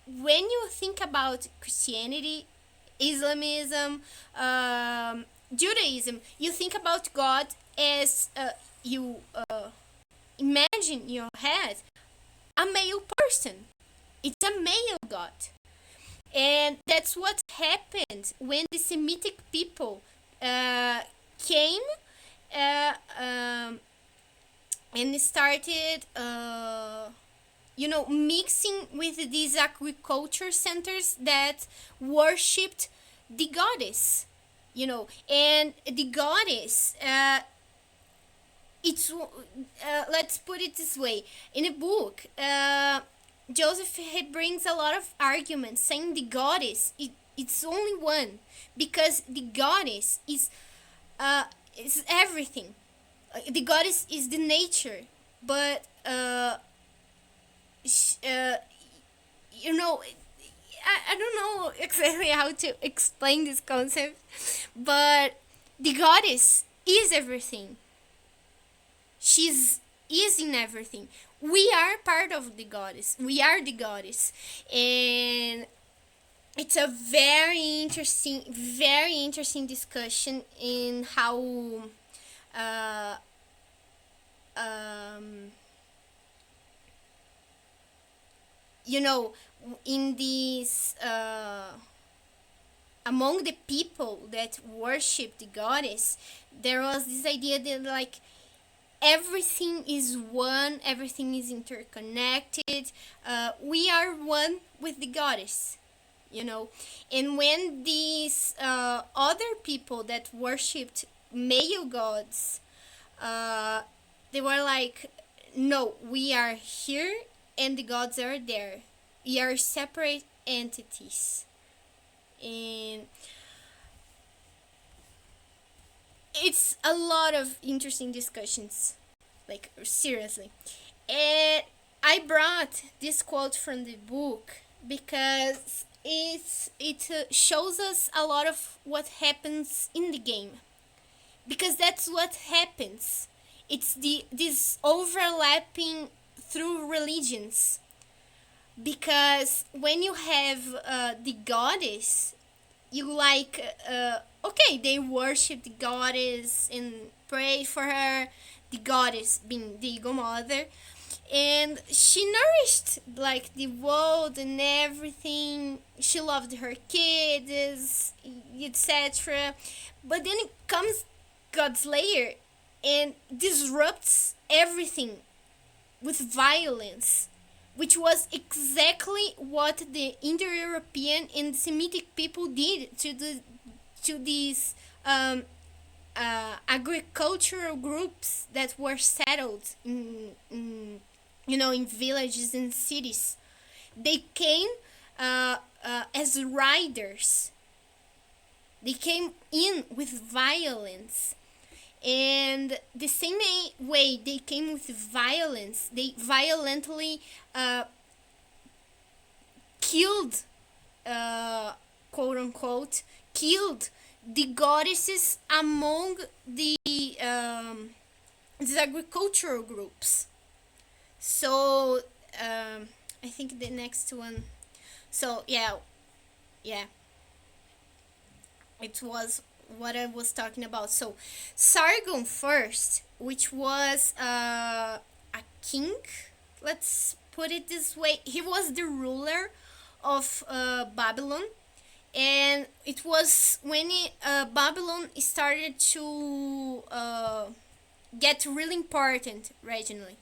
when you think about Christianity, Islamism, Judaism, you think about God as you imagine in your head a male person. It's a male God. And that's what happened when the Semitic people came and started, mixing with these agriculture centers that worshipped the goddess. And the goddess, let's put it this way. In a book, Joseph, he brings a lot of arguments saying the goddess, it's only one, because the goddess is everything. The goddess is the nature, but I don't know exactly how to explain this concept, but the goddess is everything. She's is in everything. We are part of the goddess. We are the goddess, and it's a very interesting discussion in how uh, um, you know in these among the people that worship the goddess, there was this idea that like everything is one, everything is interconnected. We are one with the goddess, you know. And when these other people that worshipped male gods, uh, they were like, no, we are here and the gods are there. We are separate entities. And it's a lot of interesting discussions, like seriously. And I brought this quote from the book because it shows us a lot of what happens in the game, because that's what happens. It's this overlapping through religions, because when you have the goddess, you like okay, they worship the goddess and pray for her, the goddess being the ego mother, and she nourished like the world and everything. She loved her kids, etc. But then it comes God Slayer and disrupts everything with violence. which was exactly what the Indo-European and Semitic people did to these agricultural groups that were settled in villages and cities. They came as riders. They came in with violence, and the same way they came with violence, they violently killed, quote unquote, killed the goddesses among these agricultural groups. So I think the next one. So yeah, it was what I was talking about. So Sargon first, which was a king, let's put it this way, he was the ruler of Babylon, and it was when Babylon started to get really important regionally,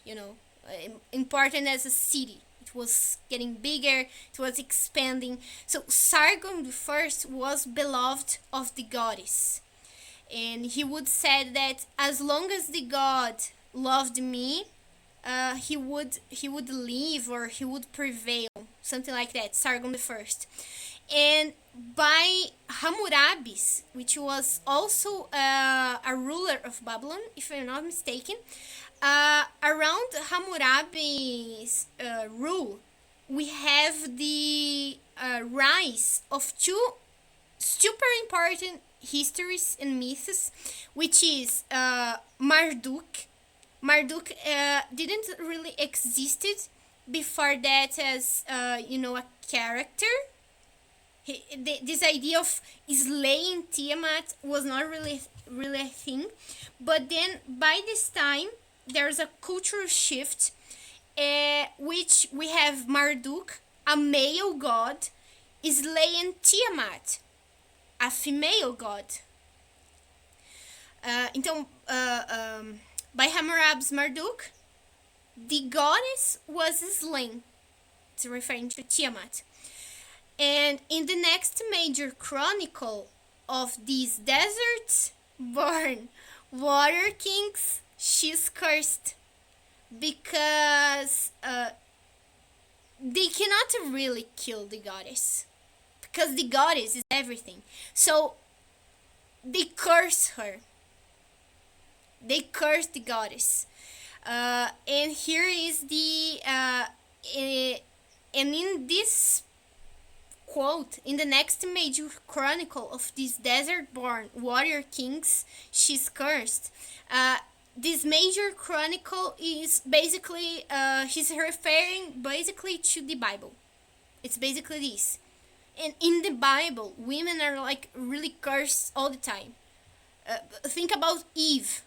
important as a city. It was getting bigger, it was expanding. So Sargon the first was beloved of the goddess, and he would say that as long as the god loved me, he would live, or he would prevail, something like that. Sargon the first. And by Hammurabis, which was also a ruler of Babylon, if I'm not mistaken, around Hammurabi's rule, we have the rise of two super important histories and myths, which is Marduk. Marduk didn't really existed before that as a character. This idea of slaying Tiamat was not really a thing, but then by this time there's a cultural shift, which we have Marduk, a male god, slaying Tiamat, a female god. Então, by Hammurabi's Marduk, the goddess was slain. It's referring to Tiamat. And in the next major chronicle of these desert-born water kings, she's cursed because they cannot really kill the goddess, because the goddess is everything. So they curse her. They curse the goddess. And here is and in this quote, in the next major chronicle of these desert-born warrior kings, she's cursed. This major chronicle is basically, he's referring basically to the Bible. It's basically this. And in the Bible, women are like really cursed all the time. Think about Eve.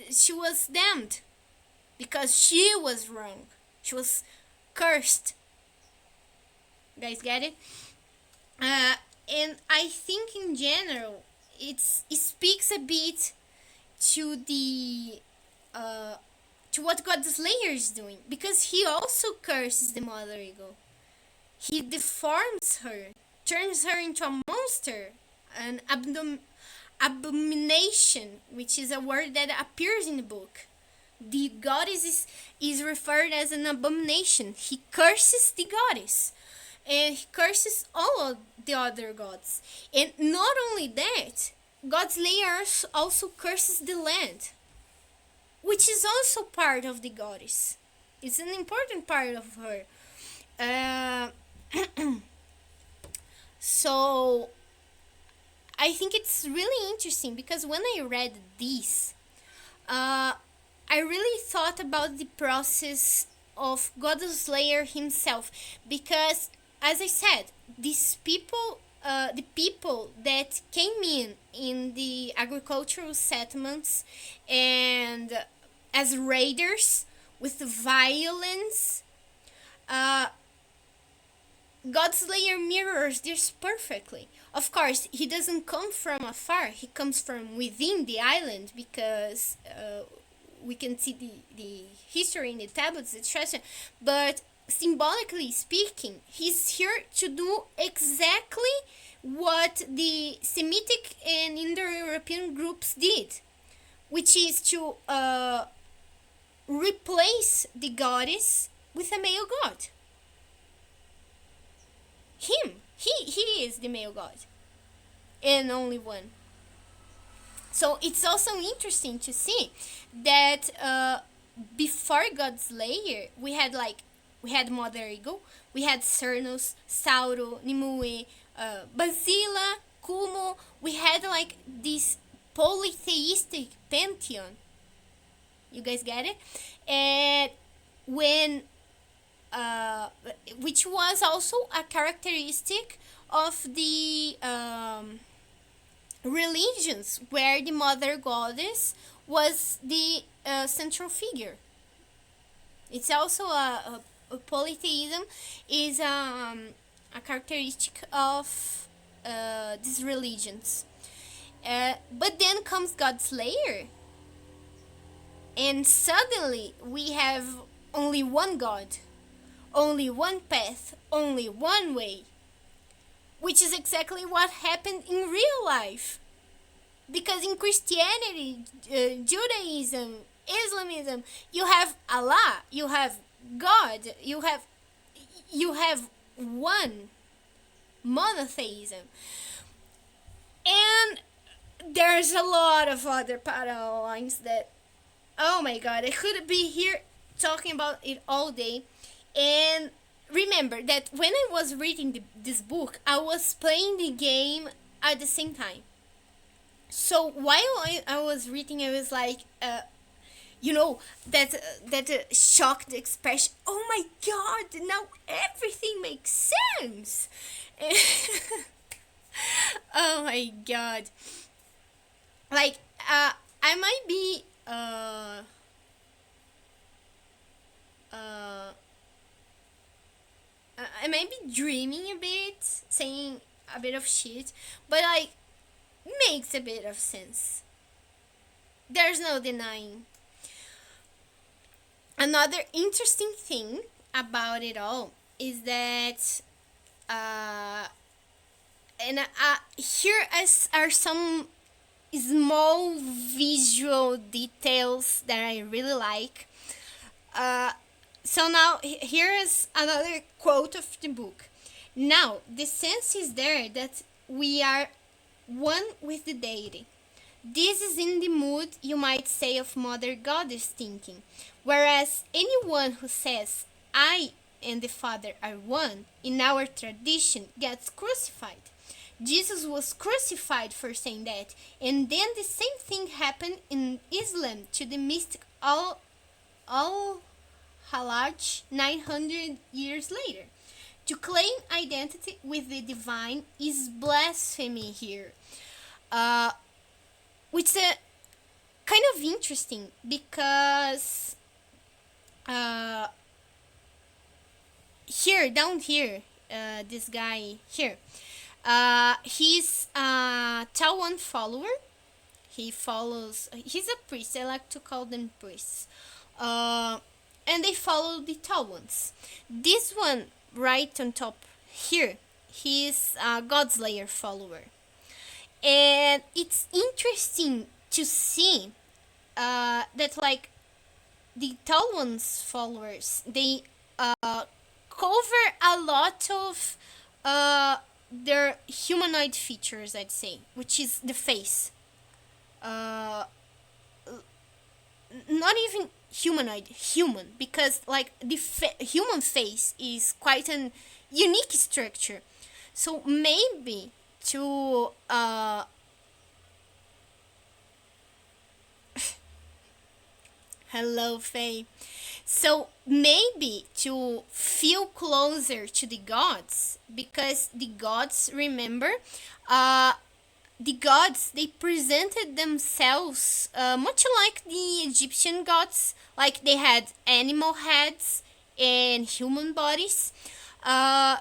She was damned because she was wrong. She was cursed. Guys, get it? And I think in general, it speaks a bit to the to what God the Slayer is doing, because he also curses the mother eagle. He deforms her, turns her into a monster, an abomination, which is a word that appears in the book. The goddess is referred as an abomination. He curses the goddess, and he curses all of the other gods. And not only that, God's Slayer also curses the land, which is also part of the goddess. It's an important part of her. So I think it's really interesting, because when I read this, I really thought about the process of God the Slayer himself, because, as I said, these people, the people that came in the agricultural settlements and as raiders with violence, God Slayer mirrors this perfectly. Of course, he doesn't come from afar, he comes from within the island, because we can see the history in the tablets, etc. But symbolically speaking, he's here to do exactly what the Semitic and Indo-European groups did, which is to replace the goddess with a male god. He is the male god, and only one. So it's also interesting to see that before God's Slayer, we had Mother Eagle, we had Cernus, Sauro, Nimue, Basila, Kumo. We had like this polytheistic pantheon. You guys get it? And when which was also a characteristic of the religions where the mother goddess was the central figure. It's also a polytheism is a characteristic of these religions. But then comes God's Slayer, and suddenly we have only one God, only one path, only one way, which is exactly what happened in real life. Because in Christianity, Judaism, Islamism, you have Allah, you have God, you have one monotheism, and there's a lot of other parallel lines that, oh my god, I could be here talking about it all day. And remember that when I was reading this book, I was playing the game at the same time. So while I was reading, I was like, that shocked expression. Oh my god! Now everything makes sense. Oh my god! Like, I might be I might be dreaming a bit, saying a bit of shit, but like makes a bit of sense. There's no denying. Another interesting thing about it all is that here are some small visual details that I really like. So now here is another quote of the book. Now the sense is there that we are one with the deity. This is in the mood, you might say, of Mother Goddess thinking, whereas anyone who says, I and the Father are one, in our tradition gets crucified. Jesus was crucified for saying that, and then the same thing happened in Islam to the mystic Al-Halaj 900 years later. To claim identity with the divine is blasphemy here. Which is kind of interesting because down here, this guy here, he's a Tawan follower. He's a priest. I like to call them priests. And they follow the Tawans. This one right on top here, he's a Godslayer follower. And it's interesting to see that like the Talon's followers, they cover a lot of their humanoid features, I'd say, which is the face. Not even humanoid, human, because like the human face is quite an unique structure. So maybe to hello Faye. So maybe to feel closer to the gods, because the gods, remember, the gods, they presented themselves much like the Egyptian gods, like they had animal heads and human bodies.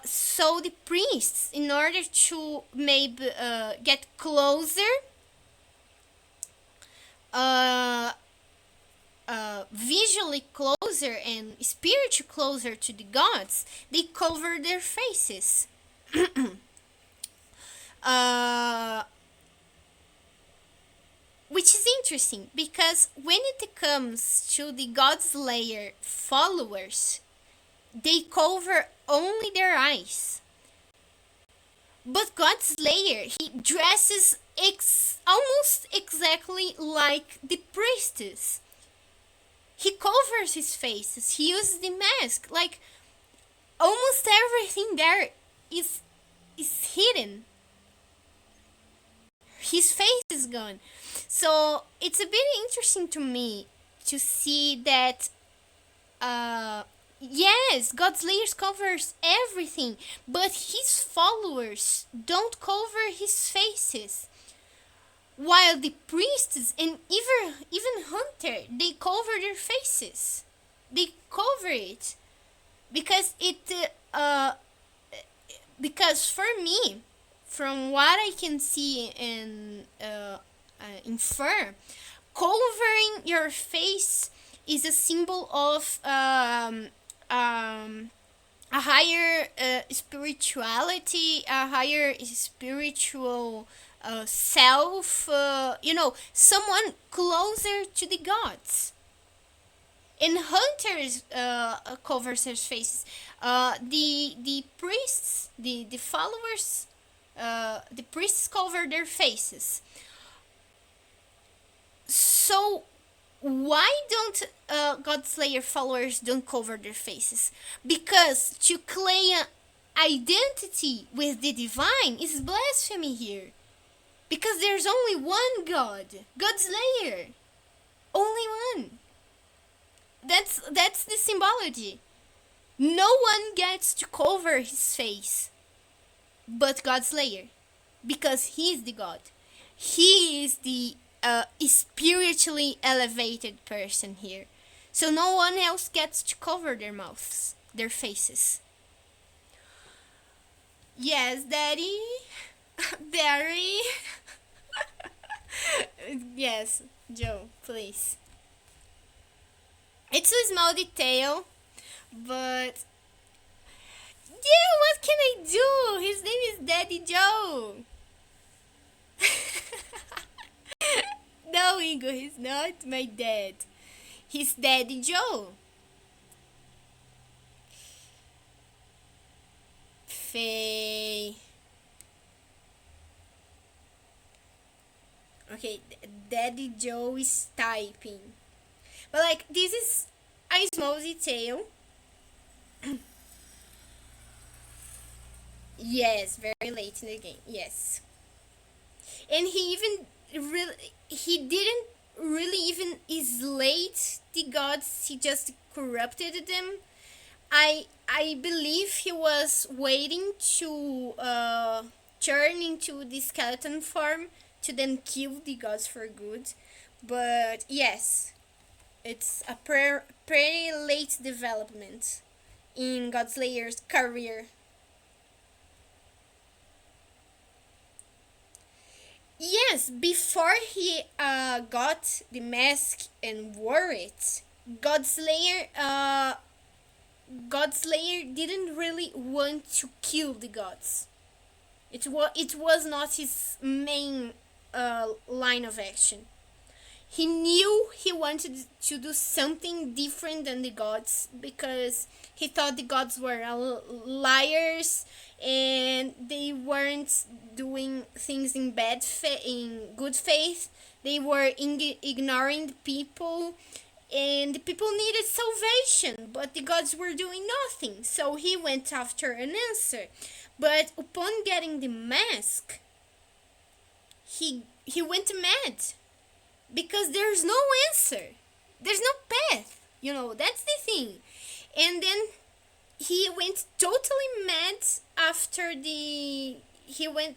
So the priests, in order to maybe get closer, visually closer and spiritually closer to the gods, they cover their faces. uh, which is interesting because when it comes to the God Slayer followers, they cover only their eyes. But God Slayer, he dresses almost exactly like the priestess. He covers his faces. He uses the mask. Like almost everything there is hidden. His face is gone. So it's a bit interesting to me to see that yes, God Slayer covers everything, but his followers don't cover his faces. While the priests and even Hunter, they cover their faces. They cover it because because for me, from what I can see and infer, covering your face is a symbol of a higher spirituality, a higher spiritual self, someone closer to the gods. And hunters covers their faces. The priests, the followers, the priests cover their faces. So why don't Godslayer followers don't cover their faces? Because to claim identity with the divine is blasphemy here. Because there's only one God, Godslayer, only one. That's the symbology. No one gets to cover his face, but Godslayer, because he is the God. He is the spiritually elevated person here. So no one else gets to cover their mouths, their faces. Yes, Daddy. Barry. Yes, Joe, please. It's a small detail, but yeah, what can I do? His name is Daddy Joe. No, Ingo, he's not my dad. He's Daddy Joe. Faye. Okay, Daddy Joe is typing. But like, this is a small detail. Yes, very late in the game. Yes. And he didn't really even slate the gods, he just corrupted them. I believe he was waiting to turn into the skeleton form to then kill the gods for good. But yes, it's a pretty late development in Godslayer's career. Yes, before he got the mask and wore it, Godslayer Godslayer didn't really want to kill the gods. It was not his main line of action. He knew he wanted to do something different than the gods because he thought the gods were liars and they weren't doing things in good faith. They were ignoring the people, and the people needed salvation, but the gods were doing nothing. So he went after an answer. But upon getting the mask, he went mad because there's no answer. There's no path. That's the thing. And then he went totally mad after the he went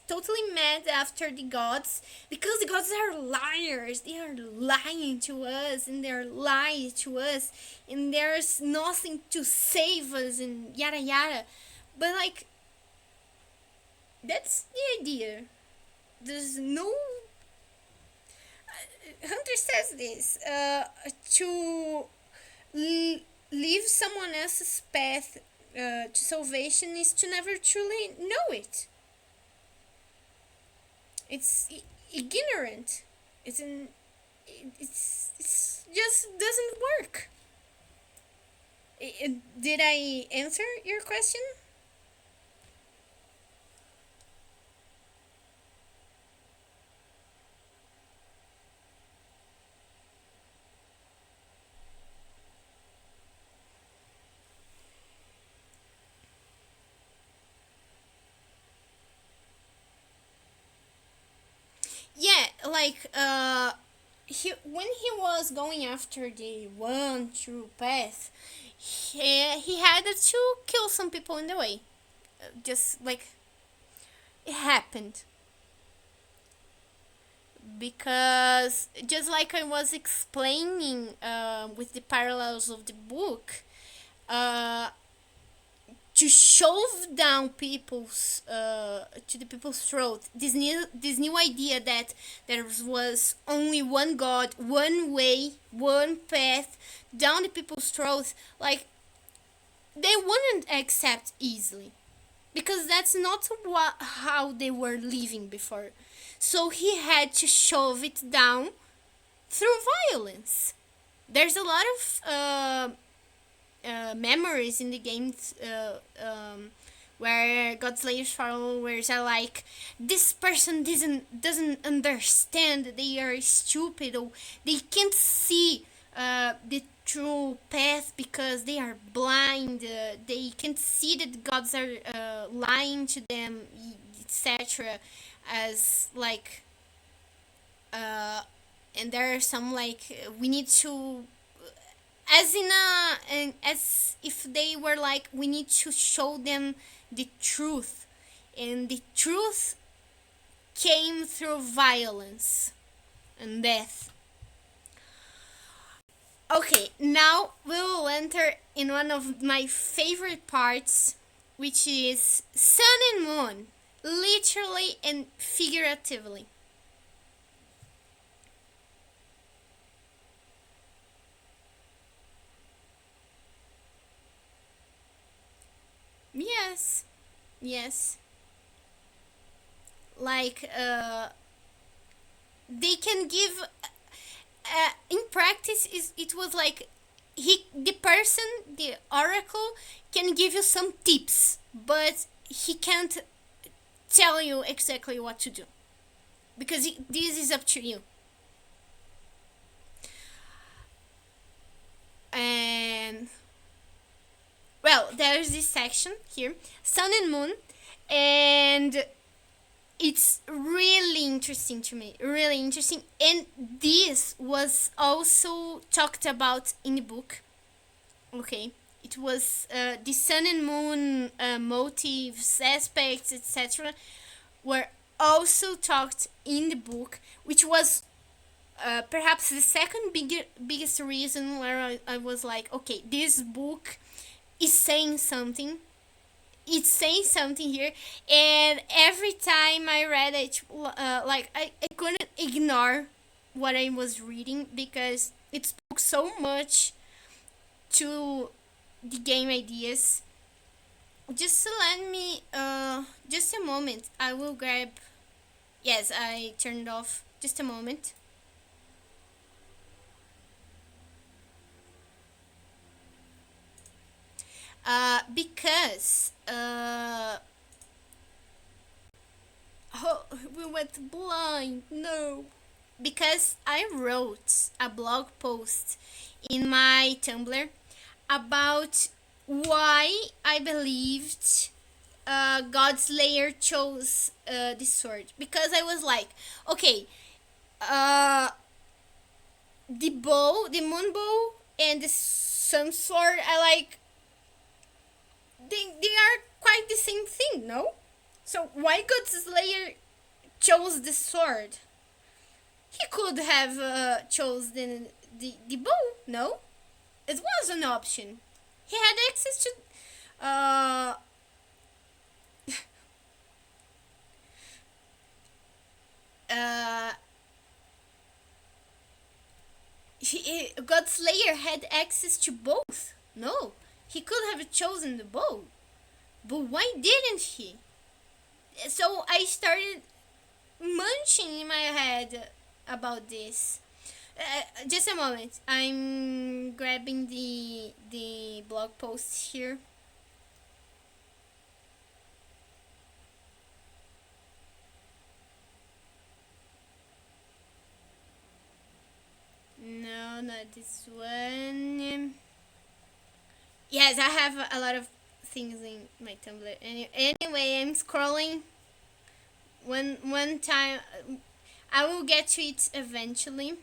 totally mad after the gods because the gods are liars. They are lying to us and they're lying to us and there's nothing to save us and yada yada. But like, that's the idea. There's no Hunter says this to l- leave someone else's path to salvation is to never truly know it. It's ignorant. It's an it's just doesn't work. Did I answer your question? Yeah, like when he was going after the one true path, he had to kill some people in the way. Just like it happened, because just like I was explaining with the parallels of the book, uh, to shove down people's to the people's throat this new idea that there was only one god, one way, one path down the people's throats, like they wouldn't accept easily, because that's not how they were living before. So he had to shove it down through violence. There's a lot of memories in the games where Godslayer's followers are like, this person doesn't understand, they are stupid, or they can't see the true path because they are blind, they can't see that gods are lying to them, etc. As like and there are some like we need to, as in as if they were like, we need to show them the truth, and the truth came through violence and death. Okay, now we will enter in one of my favorite parts, which is sun and moon, literally and figuratively. Yes, yes. Like they can give in practice, is it was like the person, the oracle, can give you some tips, but he can't tell you exactly what to do, because this is up to you. And well, there's this section here, sun and moon, and it's really interesting to me, really interesting. And this was also talked about in the book. Okay, it was the sun and moon motifs, aspects, etc. were also talked in the book, which was perhaps the second biggest reason where I was like, okay, this book is saying something. It's saying something here, and every time I read it, like I couldn't ignore what I was reading, because it spoke so much to the game ideas. Just to let me, just a moment. I will grab. Yes, I turned off. Just a moment. Because oh, we went blind. No, because I wrote a blog post in my Tumblr about why I believed Godslayer chose this sword, because I was like, okay, uh, the bow, the moon bow, and the sun sword, I like, they are quite the same thing, no? So why Godslayer chose the sword? He could have chose the bow, no? It was an option. He had access to uh, Godslayer had access to both. No, he could have chosen the bow, but why didn't he? So I started munching in my head about this. Just a moment. I'm grabbing the blog post here. No, not this one. Yes, I have a lot of things in my Tumblr. Anyway, I'm scrolling. One time, I will get to it eventually.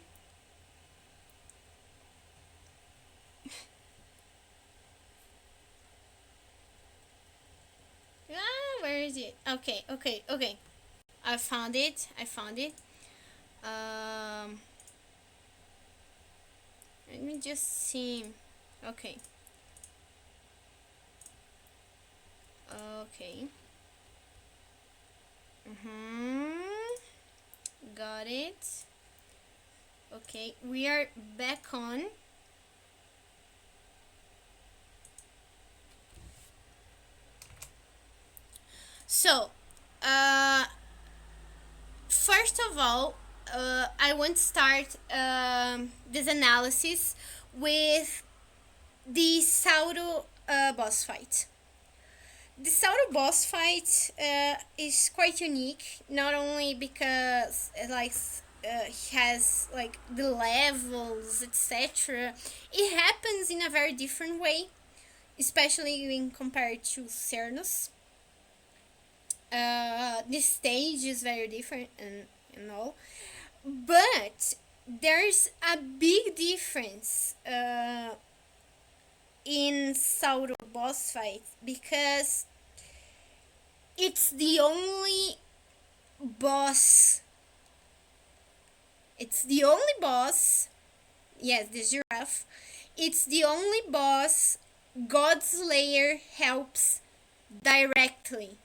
Where is it? Okay. I found it. Um, Let me just see. Okay. Okay. Got it. Okay, we are back on. So, first of all, I want to start this analysis with the Sauro boss fight. The Sauro boss fight is quite unique, not only because he has like the levels, etc. It happens in a very different way, especially when compared to Cernus. The stage is very different and all, but there's a big difference in Sauro boss fight because it's the only boss. It's the only boss. Yes, the giraffe. It's the only boss Godslayer helps directly.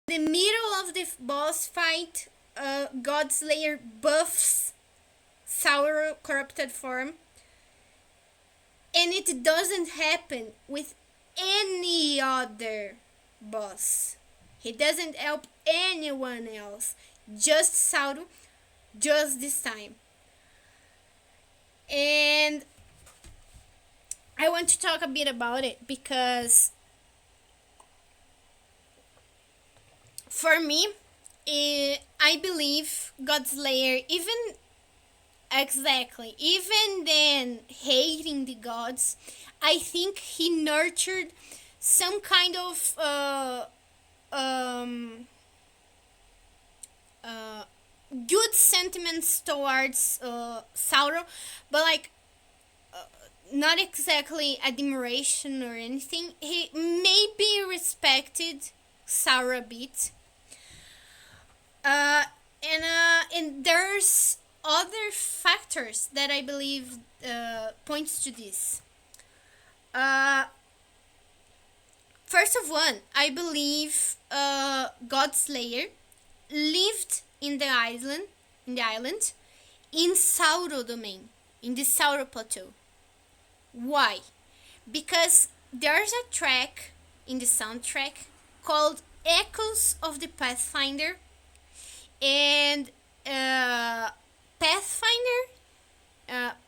In the middle of the boss fight, Godslayer buffs Sauro corrupted form, and it doesn't happen with any other boss. He doesn't help anyone else, just Sauro, just this time. And I want to talk a bit about it because for me, I believe Godslayer, even then hating the gods, I think he nurtured some kind of good sentiments towards Sauron, but like not exactly admiration or anything. He maybe respected Sauron a bit. And there's other factors that I believe points to this. First of one, I believe Godslayer lived in the island, in Sauro domain, in the Sauro plateau. Why? Because there's a track in the soundtrack called Echoes of the Pathfinder, and Pathfinder,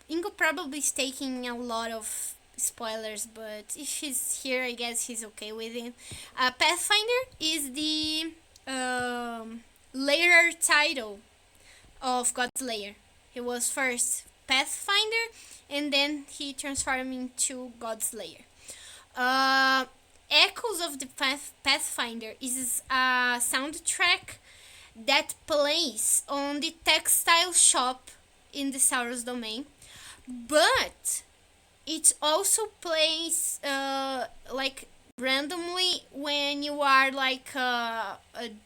Ingo probably is taking a lot of spoilers, but if he's here, I guess he's okay with it. Pathfinder is the layer title of Godslayer. He was first Pathfinder, and then he transformed into Godslayer. Echoes of the Pathfinder is a soundtrack that plays on the textile shop in the Saurus domain, but it also plays like randomly when you are like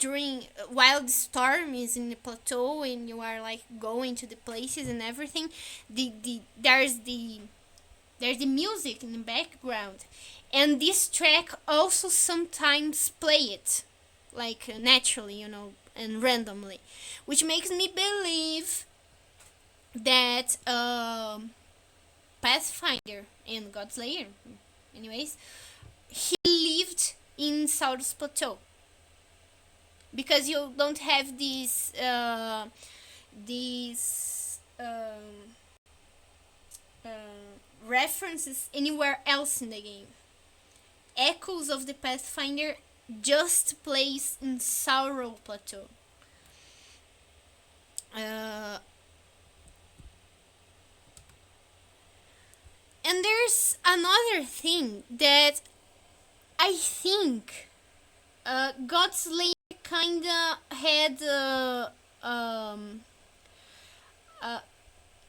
during while the storm is in the plateau and you are like going to the places and everything. There's the music in the background, and this track also sometimes play it like naturally, and randomly, which makes me believe that Pathfinder and Godslayer, anyways, he lived in Saurus Plateau because you don't have these references anywhere else in the game. Echoes of the Pathfinder just plays in Sauro Plateau. And there's another thing that I think Godslayer kinda had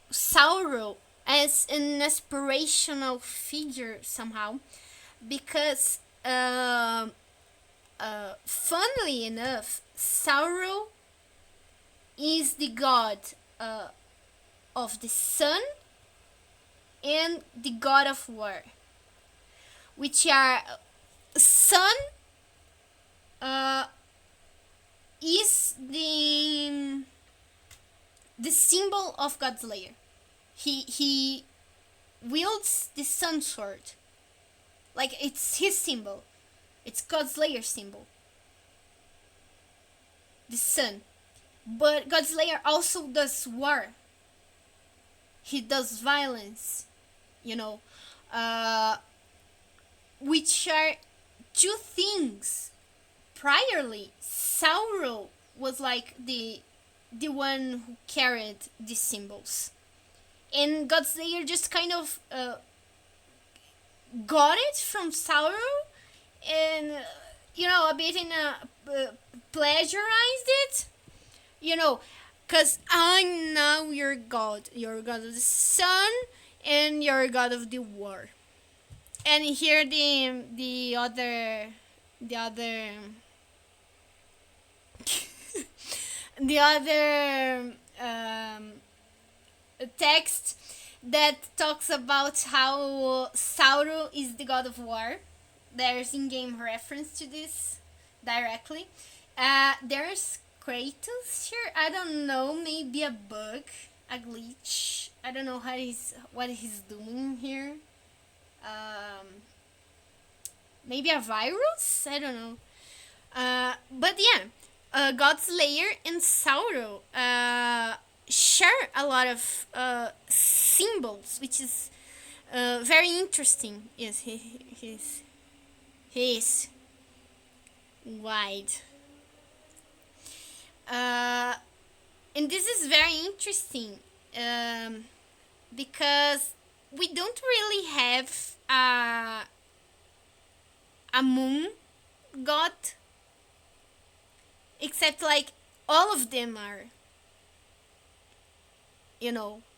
Sauro as an aspirational figure somehow, because funnily enough, Sauro is the god of the sun and the god of war, which are sun is the symbol of Godslayer. He wields the sun sword, like it's his symbol. It's Godslayer's symbol, the sun. But Godslayer also does war. He does violence, you know, which are two things. Priorly, Sauro was like the one who carried these symbols, and Godslayer just kind of got it from Sauro, and a bit in a plagiarized it, because I'm now your god. You're god of the sun, and you're god of the war. And here the other the other text that talks about how Sauro is the god of war. There's in-game reference to this directly. There's Kratos here. I don't know, maybe a bug, a glitch. I don't know what he's doing here. Maybe a virus? I don't know. But yeah, Godslayer and Sauro share a lot of symbols, which is very interesting. Yes, he's wide. And this is very interesting because we don't really have a moon god, except like all of them are,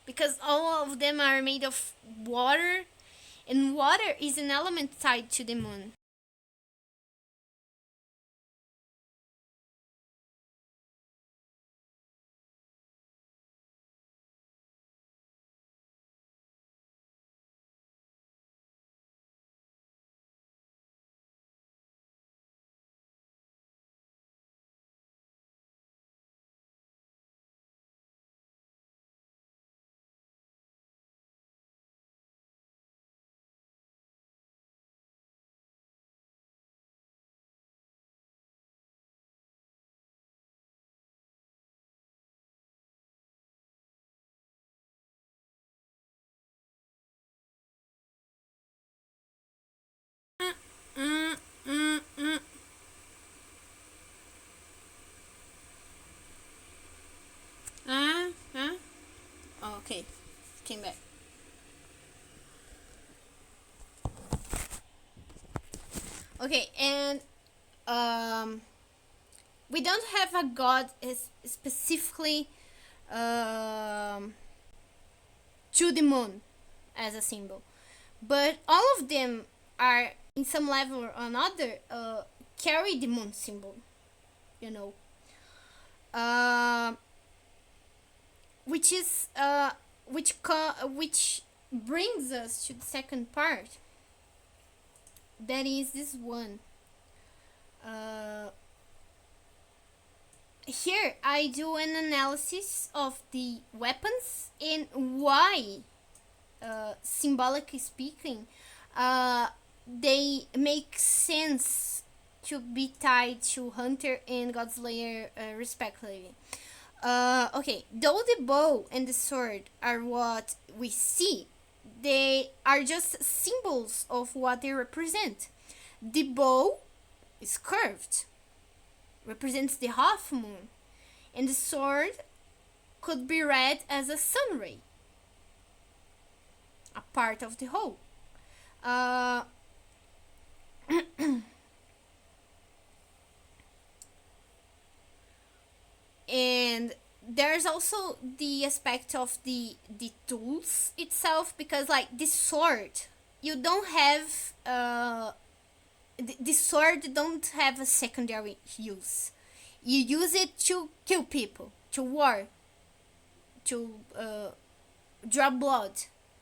because all of them are made of water, and water is an element tied to the moon. Mm, mm, mm. Oh, okay, came back. Okay, and we don't have a god specifically to the moon as a symbol, but all of them are in some level or another carry the moon symbol, you know, uh, which is which brings us to the second part. That is this one. here I do an analysis of the weapons and why, symbolically speaking, uh, they make sense to be tied to Hunter and Godslayer, respectively. Okay, though the bow and the sword are what we see, they are just symbols of what they represent. The bow is curved, represents the half moon, and the sword could be read as a sun ray, a part of the whole. Uh, and there's also the aspect of the tools itself, because like the sword, you don't have the sword don't have a secondary use. You use it to kill people, to war, to draw blood.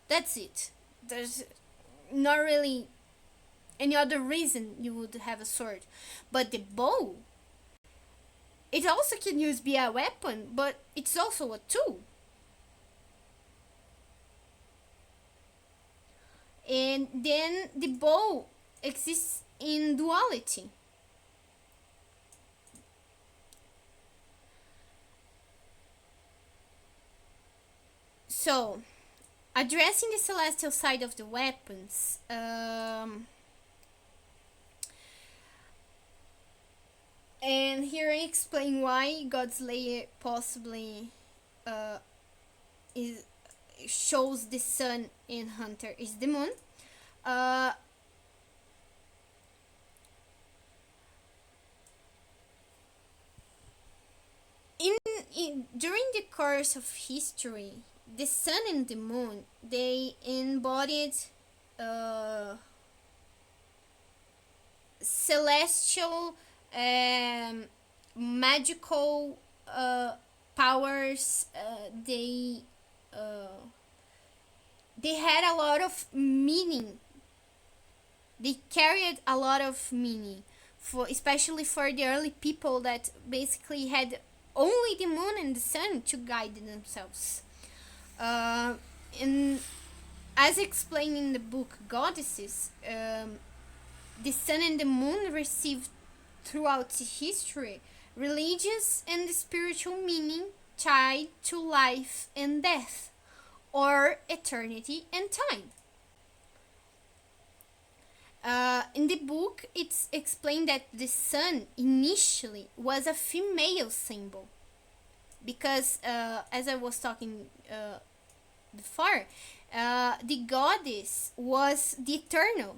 That's it. There's not really any other reason you would have a sword. But the bow, it also can use be a weapon, but it's also a tool. And then the bow exists in duality. So, addressing the celestial side of the weapons, and here I explain why Godslayer possibly uh, is shows the sun and Hunter is the moon. Uh, During the course of history, the sun and the moon, they embodied uh, celestial, magical powers. Uh, they had a lot of meaning. They carried a lot of meaning, for especially for the early people that basically had only the moon and the sun to guide themselves. Uh, and as explained in the book Goddesses, the sun and the moon received throughout history religious and spiritual meaning tied to life and death, or eternity and time. In the book, it's explained that the sun initially was a female symbol because, as I was talking before, the goddess was the eternal.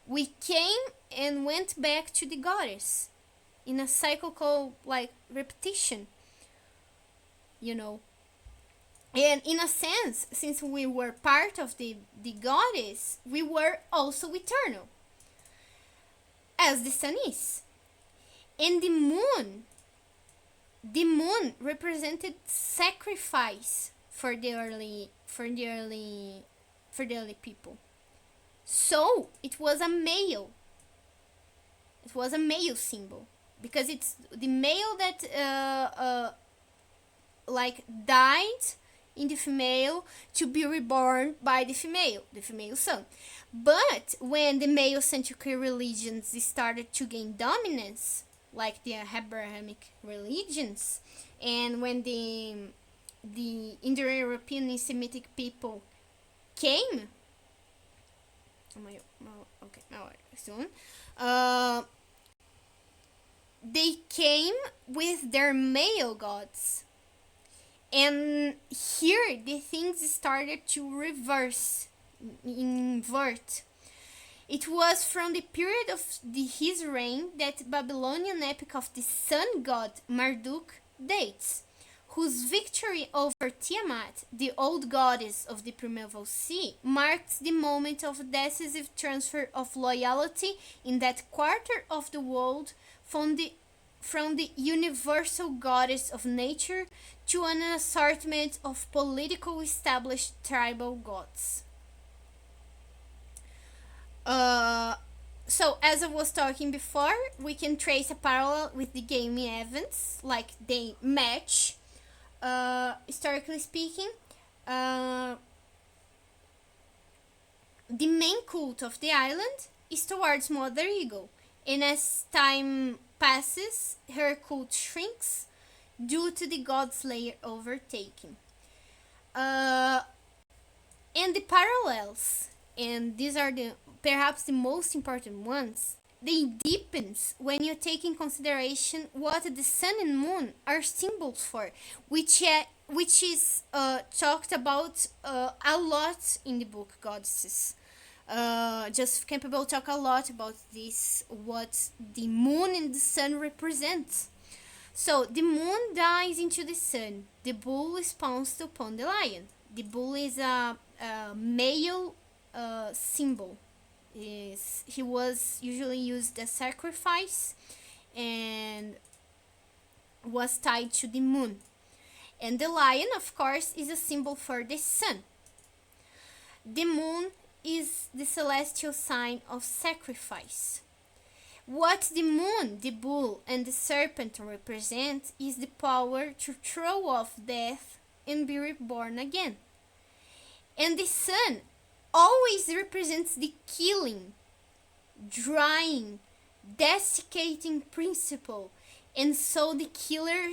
We came and went back to the goddess in a cyclical like repetition, you know. And in a sense, since we were part of the goddess, we were also eternal, as the sun is. And the moon represented sacrifice for the early people. So it was a male. It was a male symbol because it's the male that like died in the female to be reborn by the female sun. But when the male centric religions started to gain dominance, like the Abrahamic religions, and when the Indo-European and Semitic people came, soon, they came with their male gods. And here the things started to invert. It was from the period of his reign that Babylonian epic of the sun god Marduk dates, whose victory over Tiamat, the old goddess of the primeval sea, marks the moment of decisive transfer of loyalty in that quarter of the world from the universal goddess of nature to an assortment of political established tribal gods. So as I was talking before, we can trace a parallel with the game events, like they match. Historically speaking, uh, the main cult of the island is towards Mother Eagle, and as time passes, her cult shrinks due to the God Slayer overtaking. Uh, and the parallels, and these are the perhaps the most important ones, they deepens when you take in consideration what the sun and moon are symbols for, which is talked about a lot in the book Goddesses. Joseph Campbell talk a lot about this, what the moon and the sun represent. So the moon dies into the sun. The bull is pounced upon the lion. The bull is a male symbol. He was usually used as sacrifice and was tied to the moon. And the lion, of course, is a symbol for the sun. The moon is the celestial sign of sacrifice. What the moon, the bull, and the serpent represent is the power to throw off death and be reborn again. And the sun always represents the killing, drying, desiccating principle, and so the killer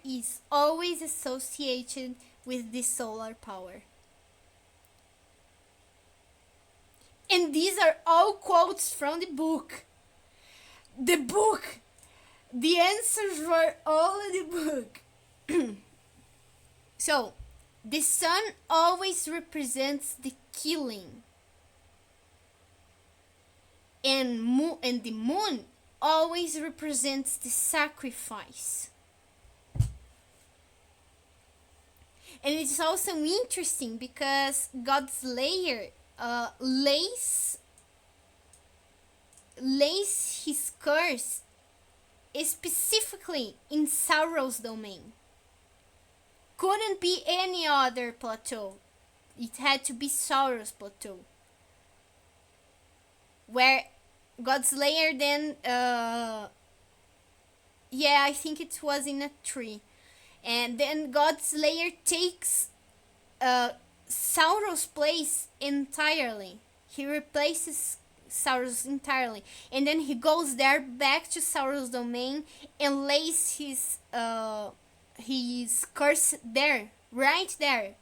is always associated with the solar power. And these are all quotes from the book. The book. The answers were all in the book. So, the sun always represents the killing. And the moon always represents the sacrifice. And it's also interesting because God's Slayer lays his curse specifically in Sauron's domain. Couldn't be any other plateau. It had to be Sauron's plateau. Where God's Slayer then, I think it was in a tree. And then God's Slayer takes Sauron's place entirely. He replaces Sauron's entirely, and then he goes there back to Sauron's domain and lays his curse there, right there.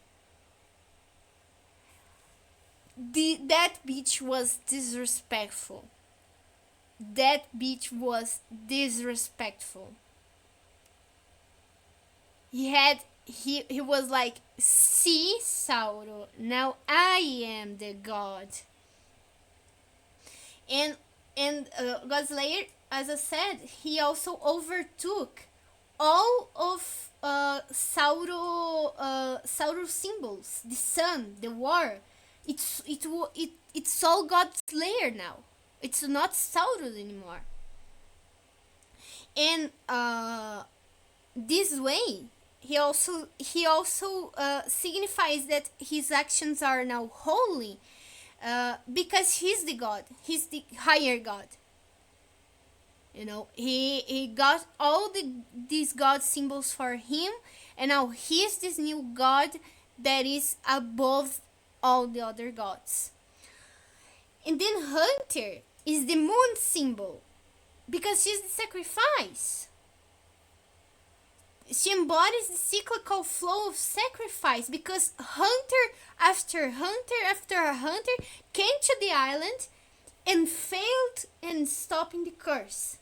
That bitch was disrespectful. That bitch was disrespectful. He was like, see, Sauron, now I am the god. And God's Slayer, as I said, he also overtook all of Sauron's symbols, the sun, the war. It's all God's Slayer now. It's not Sauron anymore. And this way, he also signifies that his actions are now holy, because he's the god. He's the higher god. You know, he got all these god symbols for him, and now he's this new god that is above all the other gods. And then Hunter is the moon symbol, because she's the sacrifice. She embodies the cyclical flow of sacrifice, because hunter after hunter after hunter came to the island and failed in stopping the curse.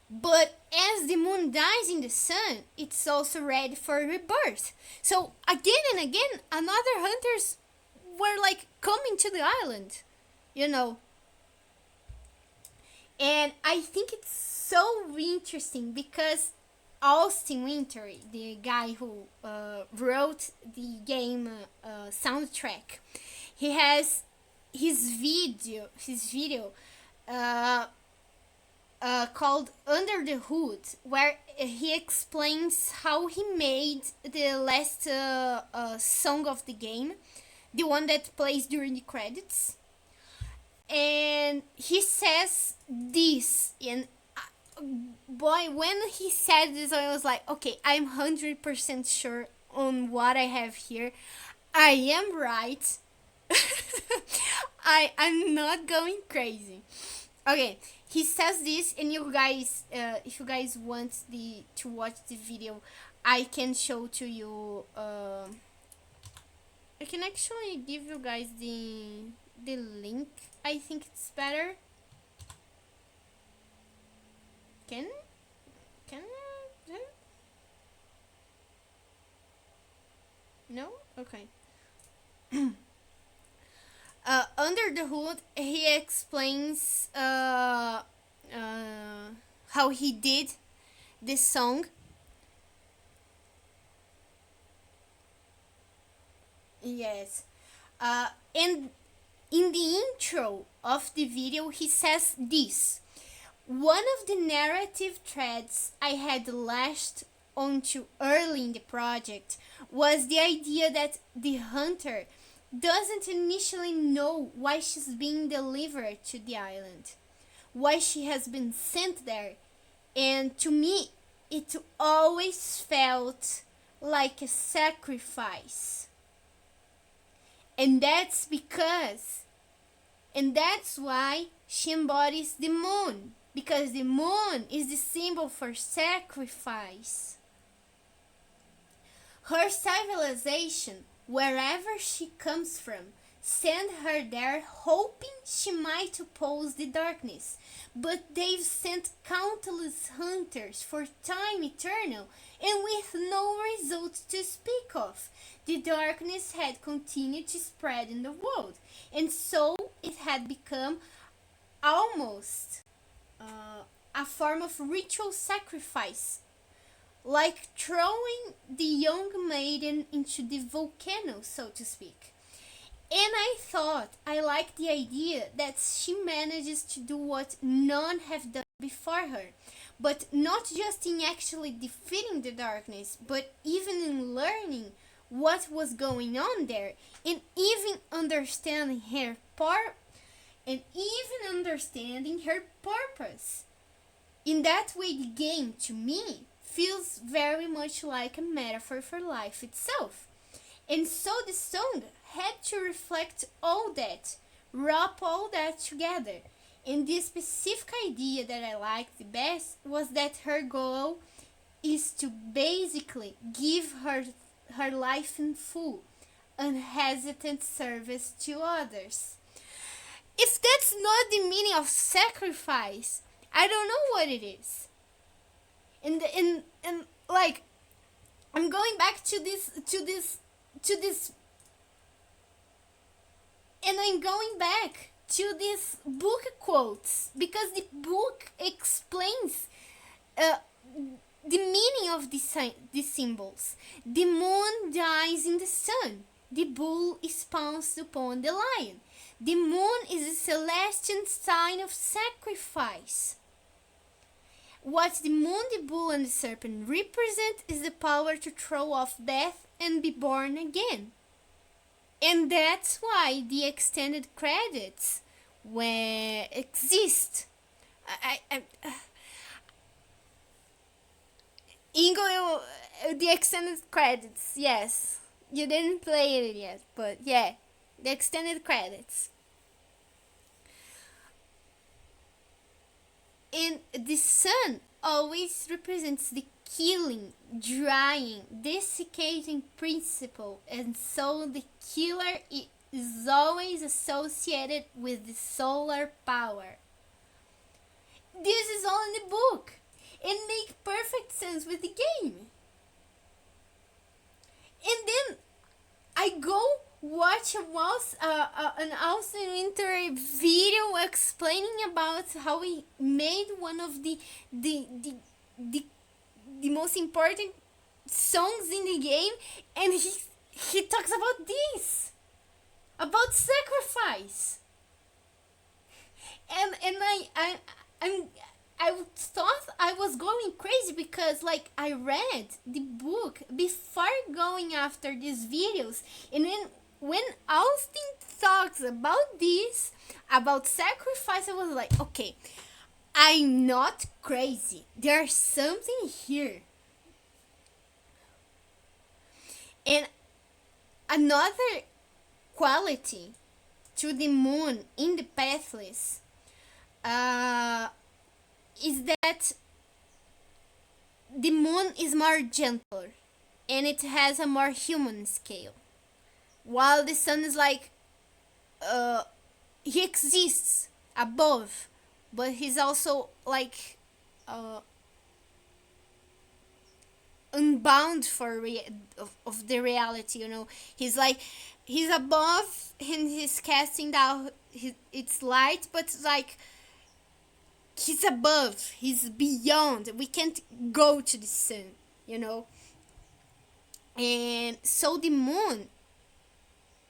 But as the moon dies in the sun, it's also ready for rebirth. So again and again, another hunters were like coming to the island, you know. And I think it's so interesting because Austin Winter, the guy who wrote the game soundtrack, he has his video called Under the Hood, where he explains how he made the last song of the game, the one that plays during the credits. And he says this, and boy, when he said this, I was like, okay, I'm 100% sure on what I have here. I am right. I'm not going crazy. Okay, he says this, and you guys, if you guys want the to watch the video, I can show to you. I can actually give you guys the link. I think it's better. Can can no? Okay. Under the hood, he explains how he did this song. Yes. And in the intro of the video, he says this. One of the narrative threads I had lashed onto early in the project was the idea that the hunter doesn't initially know why she's being delivered to the island, why she has been sent there. And to me, it always felt like a sacrifice. And that's because, and that's why she embodies the moon, because the moon is the symbol for sacrifice. Her civilization, wherever she comes from, sent her there hoping she might oppose the darkness, but they've sent countless hunters for time eternal, and with no result to speak of. The darkness had continued to spread in the world, and so it had become almost a form of ritual sacrifice, like throwing the young maiden into the volcano, so to speak. And I thought I liked the idea that she manages to do what none have done before her, but not just in actually defeating the darkness, but even in learning what was going on there, and even understanding her purpose. In that way, the game, to me, feels very much like a metaphor for life itself. And so the song had to reflect all that, wrap all that together. And the specific idea that I liked the best was that her goal is to basically give her life in full, unhesitant service to others. If that's not the meaning of sacrifice, I don't know what it is. And like, I'm going back to this, and I'm going back to these book quotes, because the book explains uh, the meaning of the symbols. The moon dies in the sun. The bull is pounced upon the lion. The moon is a celestial sign of sacrifice. What the moon, the bull, and the serpent represent is the power to throw off death and be born again. And that's why the extended credits exist. Ingo, the extended credits, yes. You didn't play it yet, but yeah, the extended credits. And the sun always represents the killing, drying, desiccating principle, and so the killer is always associated with the solar power. This is all in the book and make perfect sense with the game. And then I go watch an Austin Winter video explaining about how he made one of the most important songs in the game, and he talks about this, about sacrifice. And I thought I was going crazy, because like I read the book before going after these videos, and then when Austin talks about this, about sacrifice, I was like, okay, I'm not crazy. There's something here. And another quality to the moon in the pathless uh, is that the moon is more gentler and it has a more human scale, while the sun is like uh, he exists above, but he's also like uh, unbound of the reality, you know. He's like he's above and he's casting down its light, but like he's above, he's beyond, we can't go to the sun, you know. And so the moon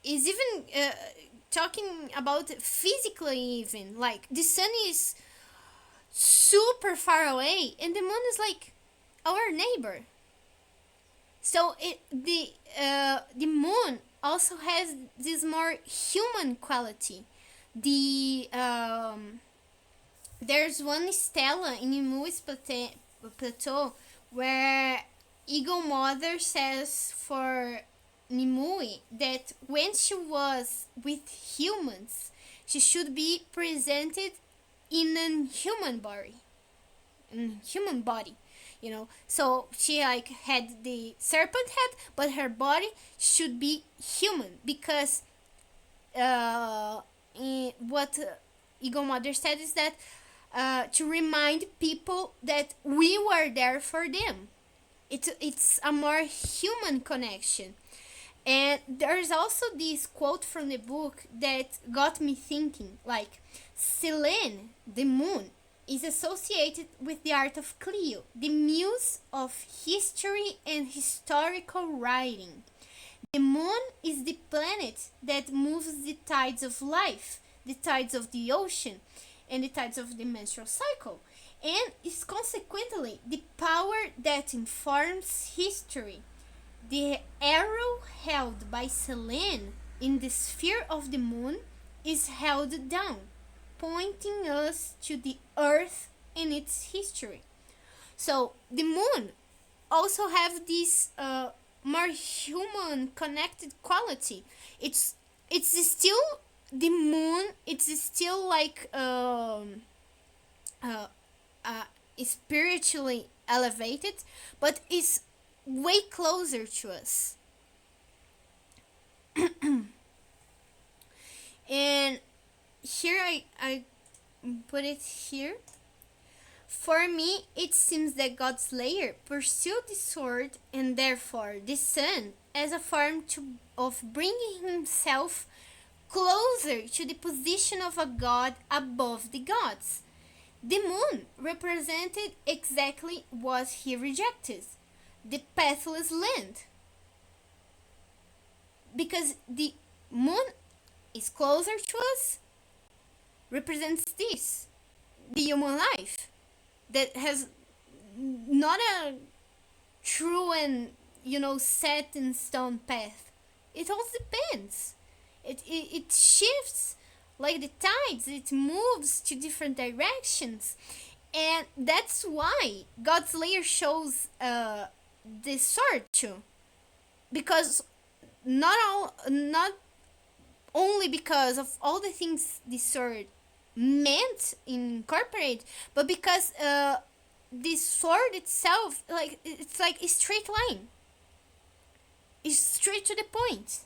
is even talking about physically, even like the sun is super far away and the moon is like our neighbor. So the moon also has this more human quality. The There's one stela in Nimue's plateau where Eagle Mother says for Nimue that when she was with humans, she should be presented in a human body, you know. So she like had the serpent head, but her body should be human because what Eagle Mother said is that to remind people that we were there for them. It's a more human connection. And there's also this quote from the book that got me thinking, like, Selene, the moon, is associated with the art of Clio, the muse of history and historical writing. The moon is the planet that moves the tides of life, the tides of the ocean, and the tides of the menstrual cycle, and is consequently the power that informs history. The arrow held by Selene in the sphere of the moon is held down, pointing us to the earth and its history. So the moon also have this more human connected quality. It's still the moon. It's still like uh, spiritually elevated, but it's way closer to us. And here I put it here. For me, it seems that God's Slayer pursued the sword and therefore the sun as a form of bringing himself closer to the position of a god above the gods. The moon represented exactly what he rejected, the pathless land. Because the moon is closer to us, represents this, the human life that has not a true and, you know, set in stone path. It all depends. It shifts like the tides, it moves to different directions. And that's why God's Slayer shows the sword too. Because not only because of all the things the sword meant incorporate, but because the sword itself, like it's like a straight line. It's straight to the point.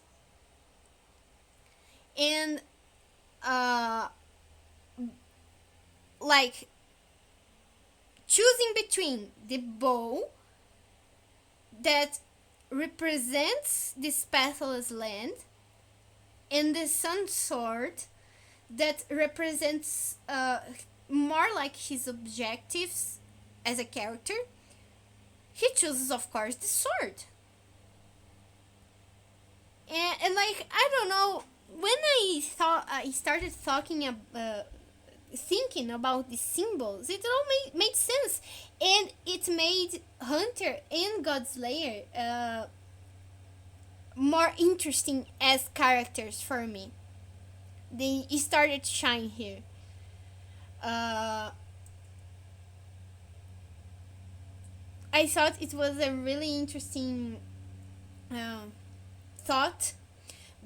And like choosing between the bow that represents this pathless land and the sun sword that represents more like his objectives as a character, he chooses, of course, the sword. And like, I don't know, when I started thinking about the symbols, it all made sense, and it made Hunter and Godslayer more interesting as characters for me. They started to shine here. Uh, I thought it was a really interesting uh, thought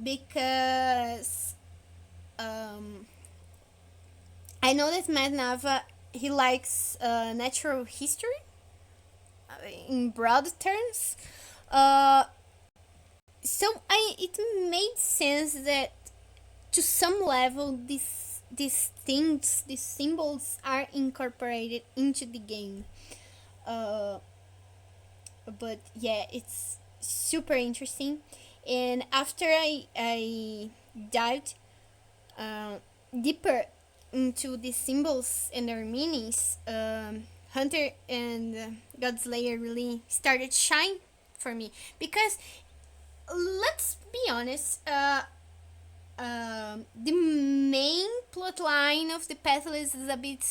because um, I know that Matt Nava he likes natural history in broad terms. Uh, so it made sense that to some level these things, these symbols are incorporated into the game. Uh, but yeah, it's super interesting. And after I dived uh, deeper into the symbols and their meanings, Hunter and Godslayer really started to shine for me because let's be honest, the main plot line of the Pathless is a bit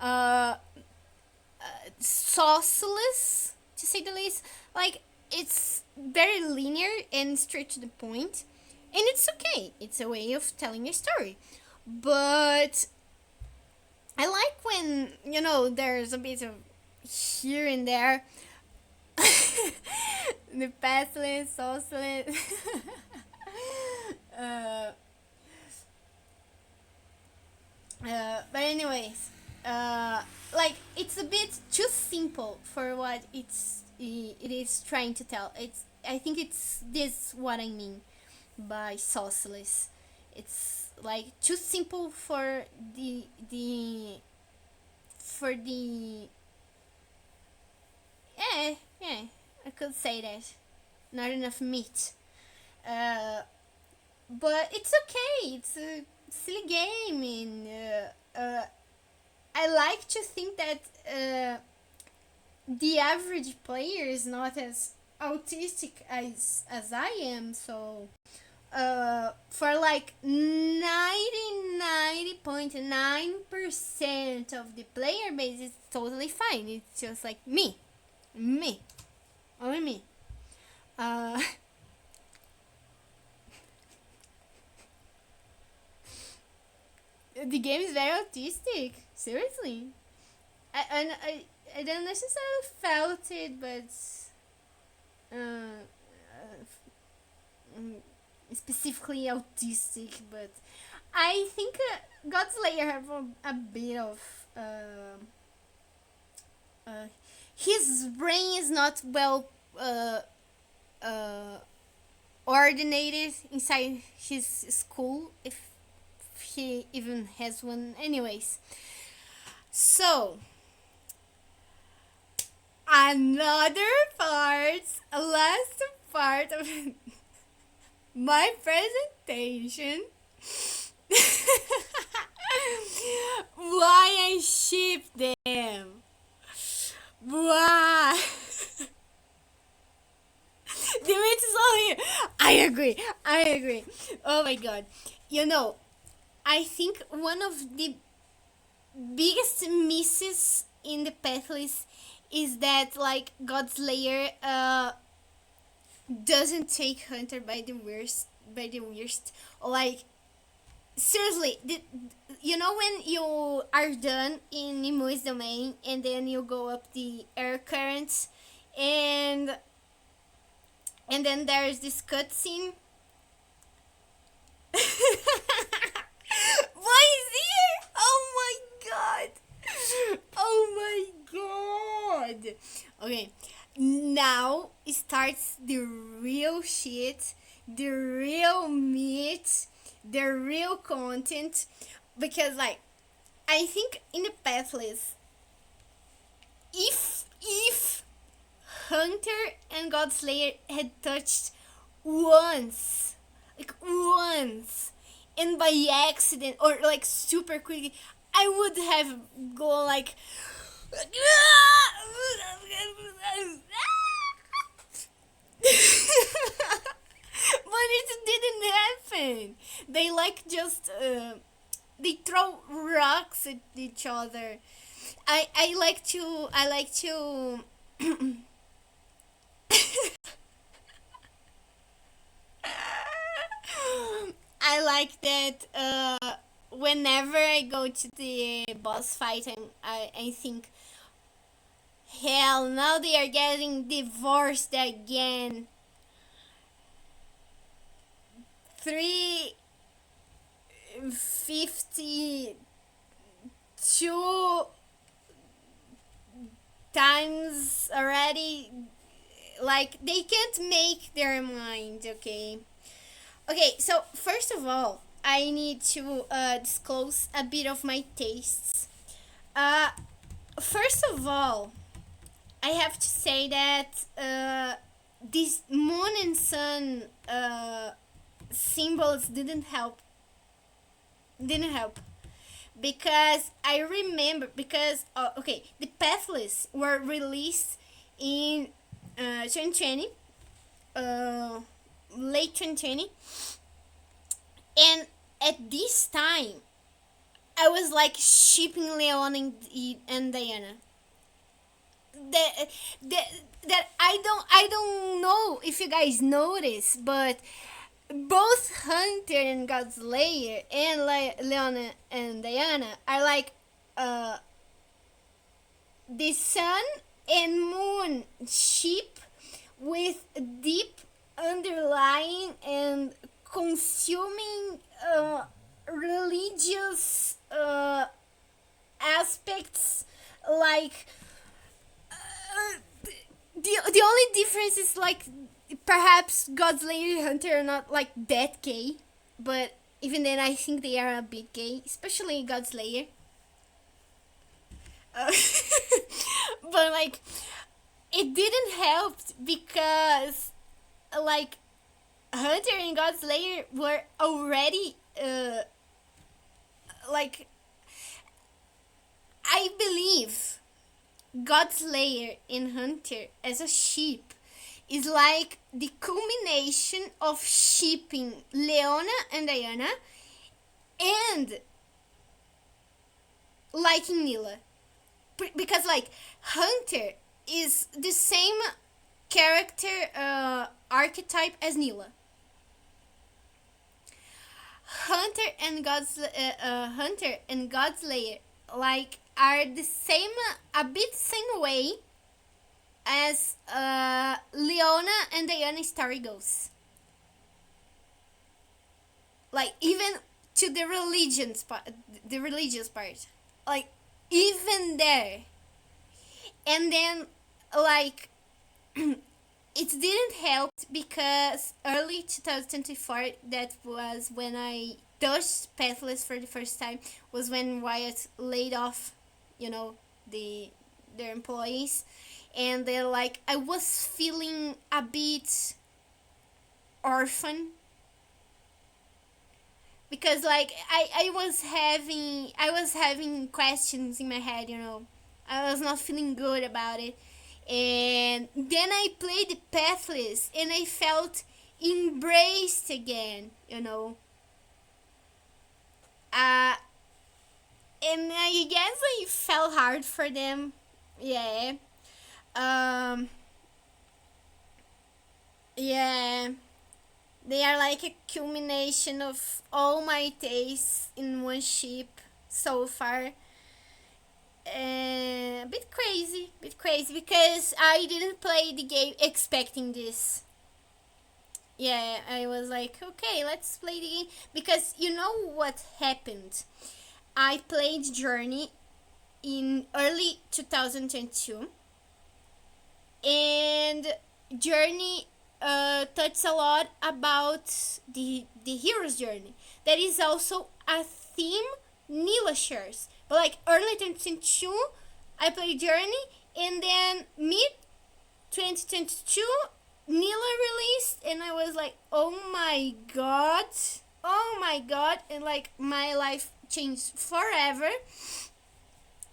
uh, sauceless, to say the least. Like, it's very linear and straight to the point, and it's okay. It's a way of telling a story. But I like when, there's a bit of here and there. The pathless, sauceless. uh, but anyways, like it's a bit too simple for what it is trying to tell. I think it's this what I mean by sauceless. It's like too simple for the yeah, I could say that. Not enough meat. Uh, but it's okay. It's a silly game, and I like to think that the average player is not as autistic as I am. So for like 90.9% of the player base, it's totally fine. It's just like me, only me. Uh, the game is very autistic. Seriously, I don't necessarily felt it, but specifically autistic. But I think Godslayer have a bit of uh, his brain is not well uh, coordinated inside his school, if he even has one. Anyways, so another part, last part of my presentation. Why I ship them? Why? The meat is all here. I agree. Oh my god. I think one of the biggest misses in the Pathless is that like Godslayer doesn't take Hunter by the worst. Like seriously, when you are done in Nimue's domain and then you go up the air currents and then there's this cutscene. Why is here? Oh my god! Oh my god! Okay, now starts the real shit, the real meat, the real content. Because, like, I think in the Pathless, if Hunter and Godslayer had touched once, like once, and by accident or like super quickly, I would have gone like. But it didn't happen. They like just they throw rocks at each other. I like to like that. Whenever I go to the boss fight, I think, hell, now they are getting divorced again. 352 times already. Like, they can't make their mind, okay? Okay, so first of all, I need to disclose a bit of my tastes. Uh, First of all, I have to say that these moon and sun symbols didn't help, because I remember, because okay, the pathless were released in 2020, uh, late 2020, and at this time I was like shipping Leon and Diana. That, that that I don't know if you guys notice, but both Hunter and Godslayer and Leona and Diana are like uh the sun and moon ship with deep underlying and consuming religious aspects, like the only difference is like perhaps Godslayer and Hunter are not like that gay, but even then I think they are a bit gay, especially Godslayer. Uh, but like it didn't help because like Hunter and Godslayer were already like, I believe Godslayer in Hunter as a sheep is like the culmination of shipping Leona and Diana and liking Nila. Because like Hunter is the same character archetype as Nila. Hunter and Godslayer like are the same, a bit same way as Leona and Diana story goes. Like even to the religious part, like even there, and then like it didn't help because early 2024, that was when I touched pathless for the first time, was when Riot laid off, you know, the their employees, and they're like, I was feeling a bit orphan, because like I was having questions in my head, you know. I was not feeling good about it. And then I played the pathless and I felt embraced again, you know. Uh and I guess I fell hard for them. Yeah. Um yeah. They are like a culmination of all my tastes in one ship so far. A bit crazy because I didn't play the game expecting this. Yeah, I was like, okay, let's play the game, because you know what happened. I played Journey in early 2022, and Journey touches a lot about the hero's journey. That is also a theme Nila shares. But like early 2022, I played Journey, and then mid 2022, Nila released, and I was like, oh my god, and like my life changed forever.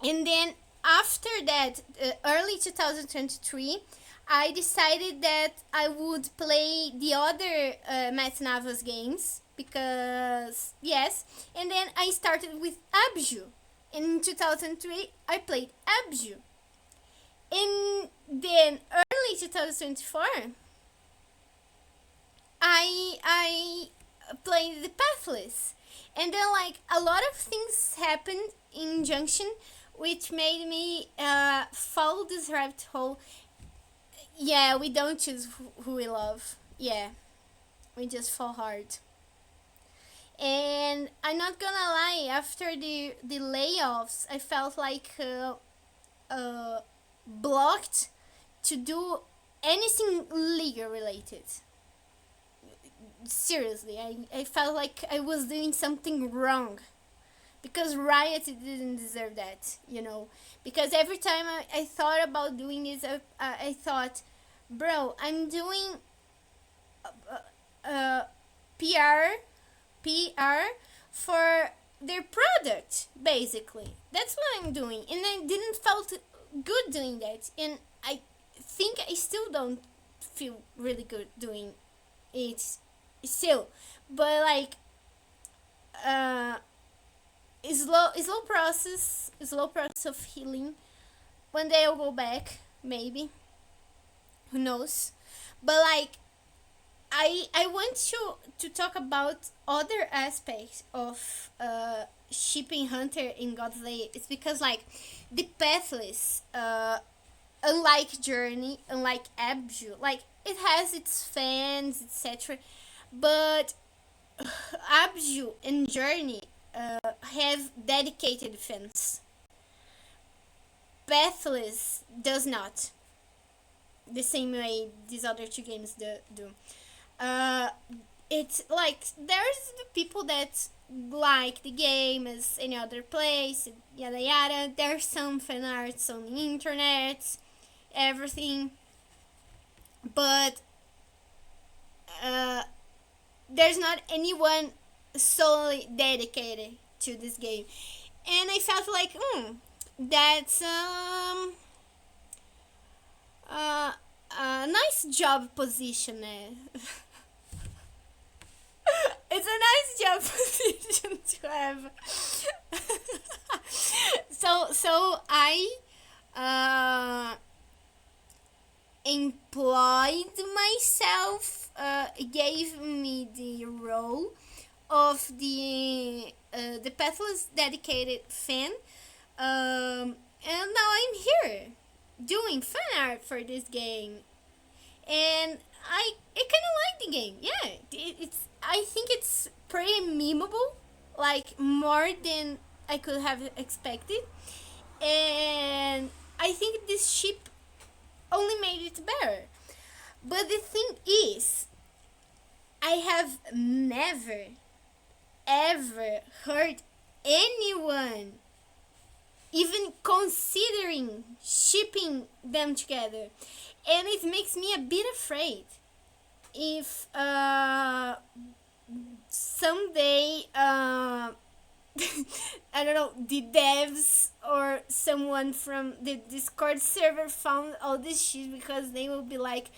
And then after that, early 2023, I decided that I would play the other Matt Navas games, because yes, and then I started with Abju. In 2003, I played Abju. And then early 2024, I playing the pathless, and then like a lot of things happened in Junction, which made me follow this rabbit hole. Yeah, we don't choose who we love. Yeah, we just fall hard. And I'm not gonna lie, after the layoffs, I felt like uh, blocked to do anything legal related. Seriously, I felt like I was doing something wrong because Riot didn't deserve that, you know. Because every time I thought about doing this, I thought, bro, I'm doing uh, PR PR for their product, basically. That's what I'm doing, and I didn't felt good doing that, and I think I still don't feel really good doing it still, but like uh, slow process of healing. One day I'll go back, maybe. Who knows? But like I want to talk about other aspects of shipping Hunter in God's Lay. It's because like the Pathless, unlike Journey, unlike Abju, like it has its fans, etc. But Abju and Journey have dedicated fans. Pathless does not, the same way these other two games do. Uh, it's like there's the people that like the game as any other place, yada yada. There's some fan arts on the internet, everything, but uh, there's not anyone solely dedicated to this game, and I felt like, that's a nice job position. It's a nice job position to have. So I uh, employed myself, gave me the role of the pathless dedicated fan, and now I'm here doing fan art for this game, and I kind of like the game. Yeah, it's I think it's pretty memeable, like more than I could have expected, and I think this ship only made it better. But the thing is, I have never ever heard anyone even considering shipping them together, and it makes me a bit afraid if someday I don't know, the devs or someone from the Discord server found all this shit, because they will be like,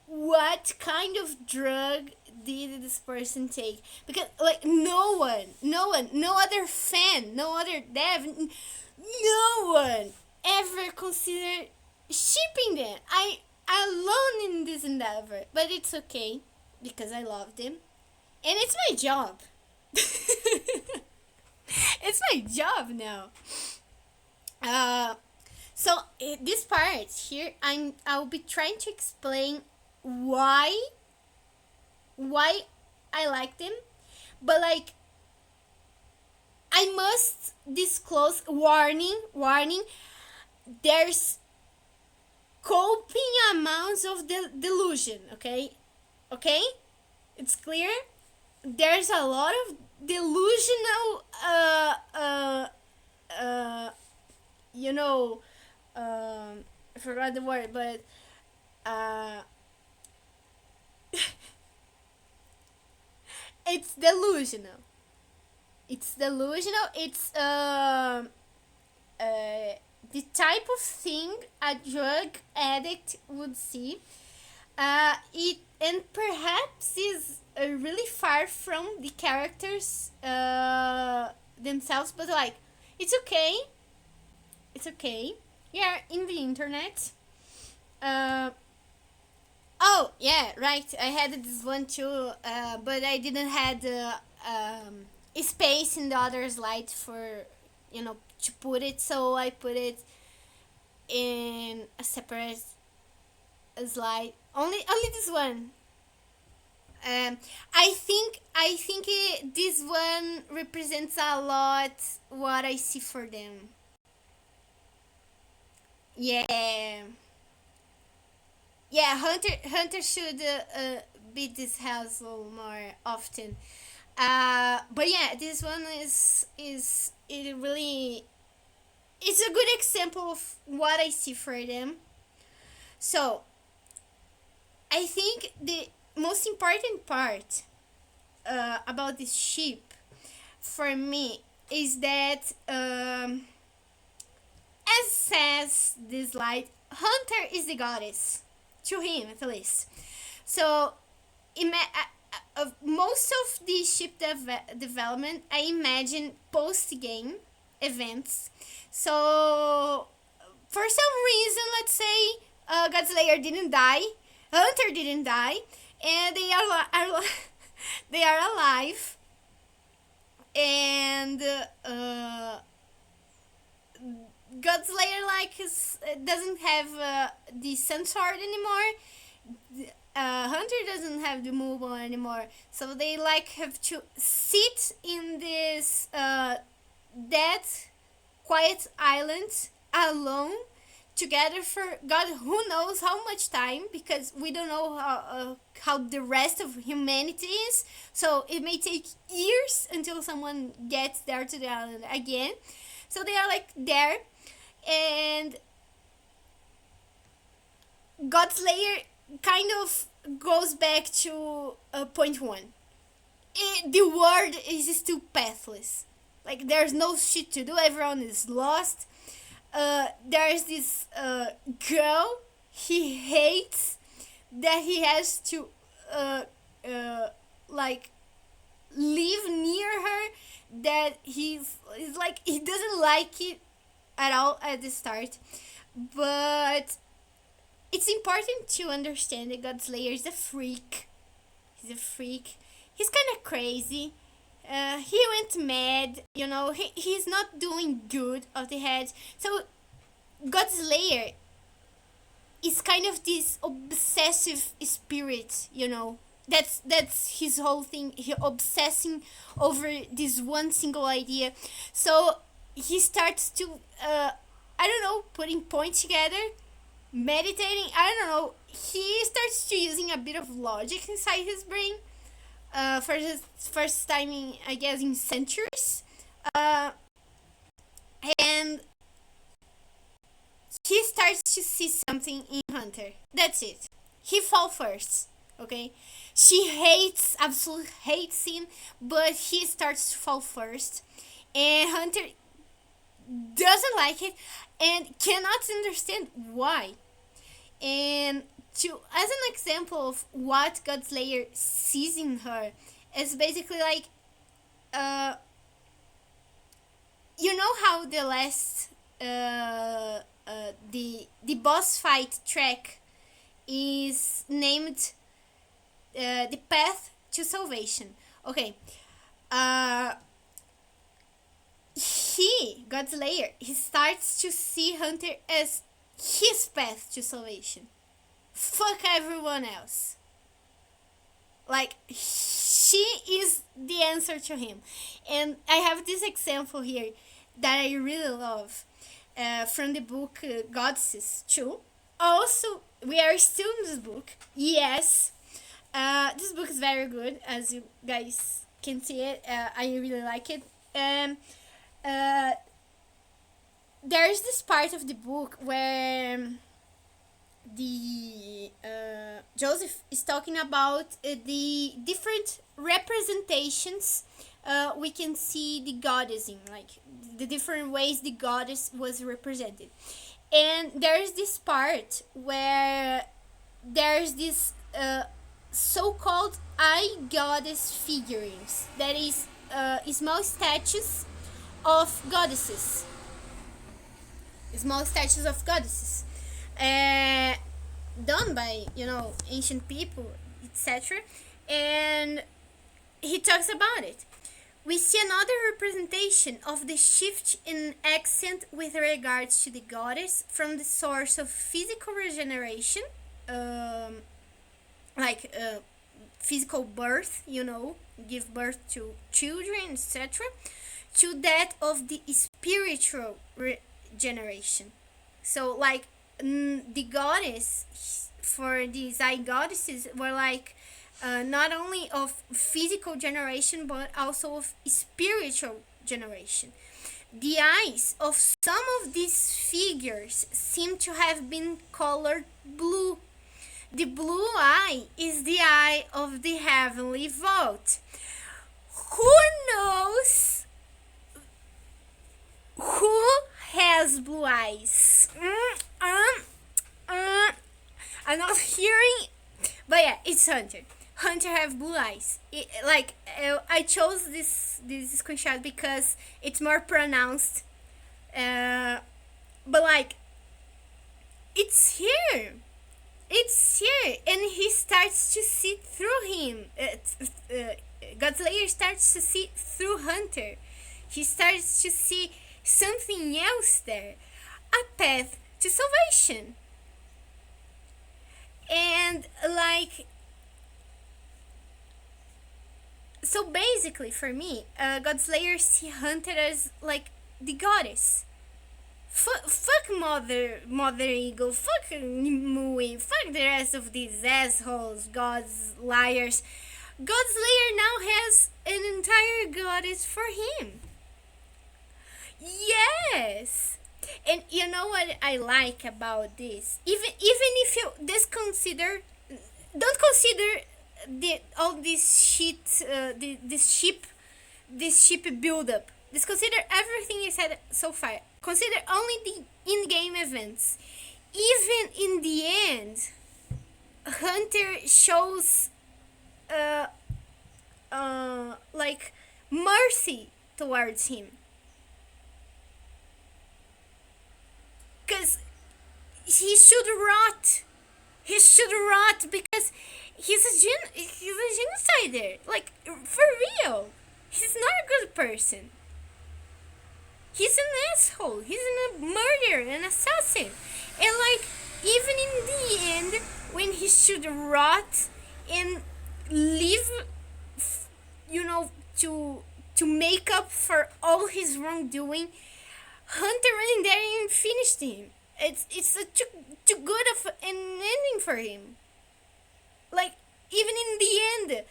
what kind of drug did this person take? Because like no other fan, no other dev, no one ever considered shipping them. I alone in this endeavor, but it's okay because I love them, and it's my job. It's my job now. Uh, so this part here, I'll be trying to explain why why I like them, but like I must disclose, warning. There's coping amounts of delusion. Okay, it's clear. There's a lot of delusional you know, I forgot the word, but uh it's delusional. It's the type of thing a drug addict would see. It and perhaps is really far from the characters themselves, but like it's okay. It's okay. We are in the internet. Uh, Oh yeah, right. I had this one too, but I didn't had space in the other slide for to put it, so I put it in a separate slide. Only this one. Um, I think this one represents a lot what I see for them. Yeah, yeah. Hunter should beat this hustle more often. But yeah, this one is it really. It's a good example of what I see for them. So I think the most important part about this ship for me is that, as says this slide, Hunter is the goddess to him at least. So most of the ship development I imagine post game events. So for some reason, let's say Godslayer didn't die, Hunter didn't die, and they they are alive, and Godslayer doesn't have the Sun Sword anymore. Hunter doesn't have the move on anymore, so they have to sit in this dead, quiet island alone together for God who knows how much time, because we don't know how the rest of humanity is. So it may take years until someone gets there to the island again. So they are there, and Godslayer kind of goes back to point one. The world is still pathless. There's no shit to do. Everyone is lost. There's this girl he hates that he has to like live near her. That he's he doesn't like it at all at the start, but it's important to understand that Godslayer is a freak. He's a freak. He's kind of crazy. He went mad. He's not doing good of the head. So Godslayer is kind of this obsessive spirit. That's his whole thing. He obsessing over this one single idea. So he starts to I don't know, putting points together, meditating. I don't know. He starts to using a bit of logic inside his brain. For the first time in, I guess, in centuries. And he starts to see something in Hunter. That's it. He fall first. Okay, she absolutely hates him, but he starts to fall first, and Hunter doesn't like it and cannot understand why. And to as an example of what Godslayer sees in her, is basically uh, you know how the last the boss fight track is named the path to salvation. Okay, uh, Godslayer, he starts to see Hunter as his path to salvation. Fuck everyone else. She is the answer to him. And I have this example here that I really love from the book Goddesses 2. Also, we are still in this book. Yes. This book is very good, as you guys can see it. I really like it. Uh, there's this part of the book where the Joseph is talking about the different representations we can see the goddess in, the different ways the goddess was represented. And there's this part where there's this so-called eye goddess figurines, that is small statues of goddesses. Small statues of goddesses. done by ancient people, etc. And he talks about it. We see another representation of the shift in accent with regards to the goddess from the source of physical regeneration, um, like physical birth, give birth to children, etc., to that of the spiritual regeneration. So, like, the goddess for these goddesses were like not only of physical generation but also of spiritual generation. The eyes of some of these figures seem to have been colored blue. The blue eye is the eye of the heavenly vault. Who knows who has blue eyes? I'm not hearing, but yeah, it's Hunter. Hunter have blue eyes. I chose this screenshot because it's more pronounced. But like, it's here. It's here, and he starts to see through him. Godslayer starts to see through Hunter. He starts to see something else there, a path to salvation. And like, so basically for me, Godslayer see Hunter as like the goddess. Fuck Mother Eagle, fuck Nimue, fuck the rest of these assholes, gods, liars. Godslayer now has an entire goddess for him. Yes! And you know what I like about this? Even if you don't consider all this shit, this ship build up. Just consider everything you said so far. Consider only the in-game events. Even in the end, Hunter shows like mercy towards him, because he should rot. He should rot because he's a genocider. Like, for real, he's not a good person. He's an asshole. He's a murderer, an assassin. And like, even in the end, when he should rot and live, to make up for all his wrongdoing, Hunter went in there and finished him. It's a too good of an ending for him. Like, even in the end,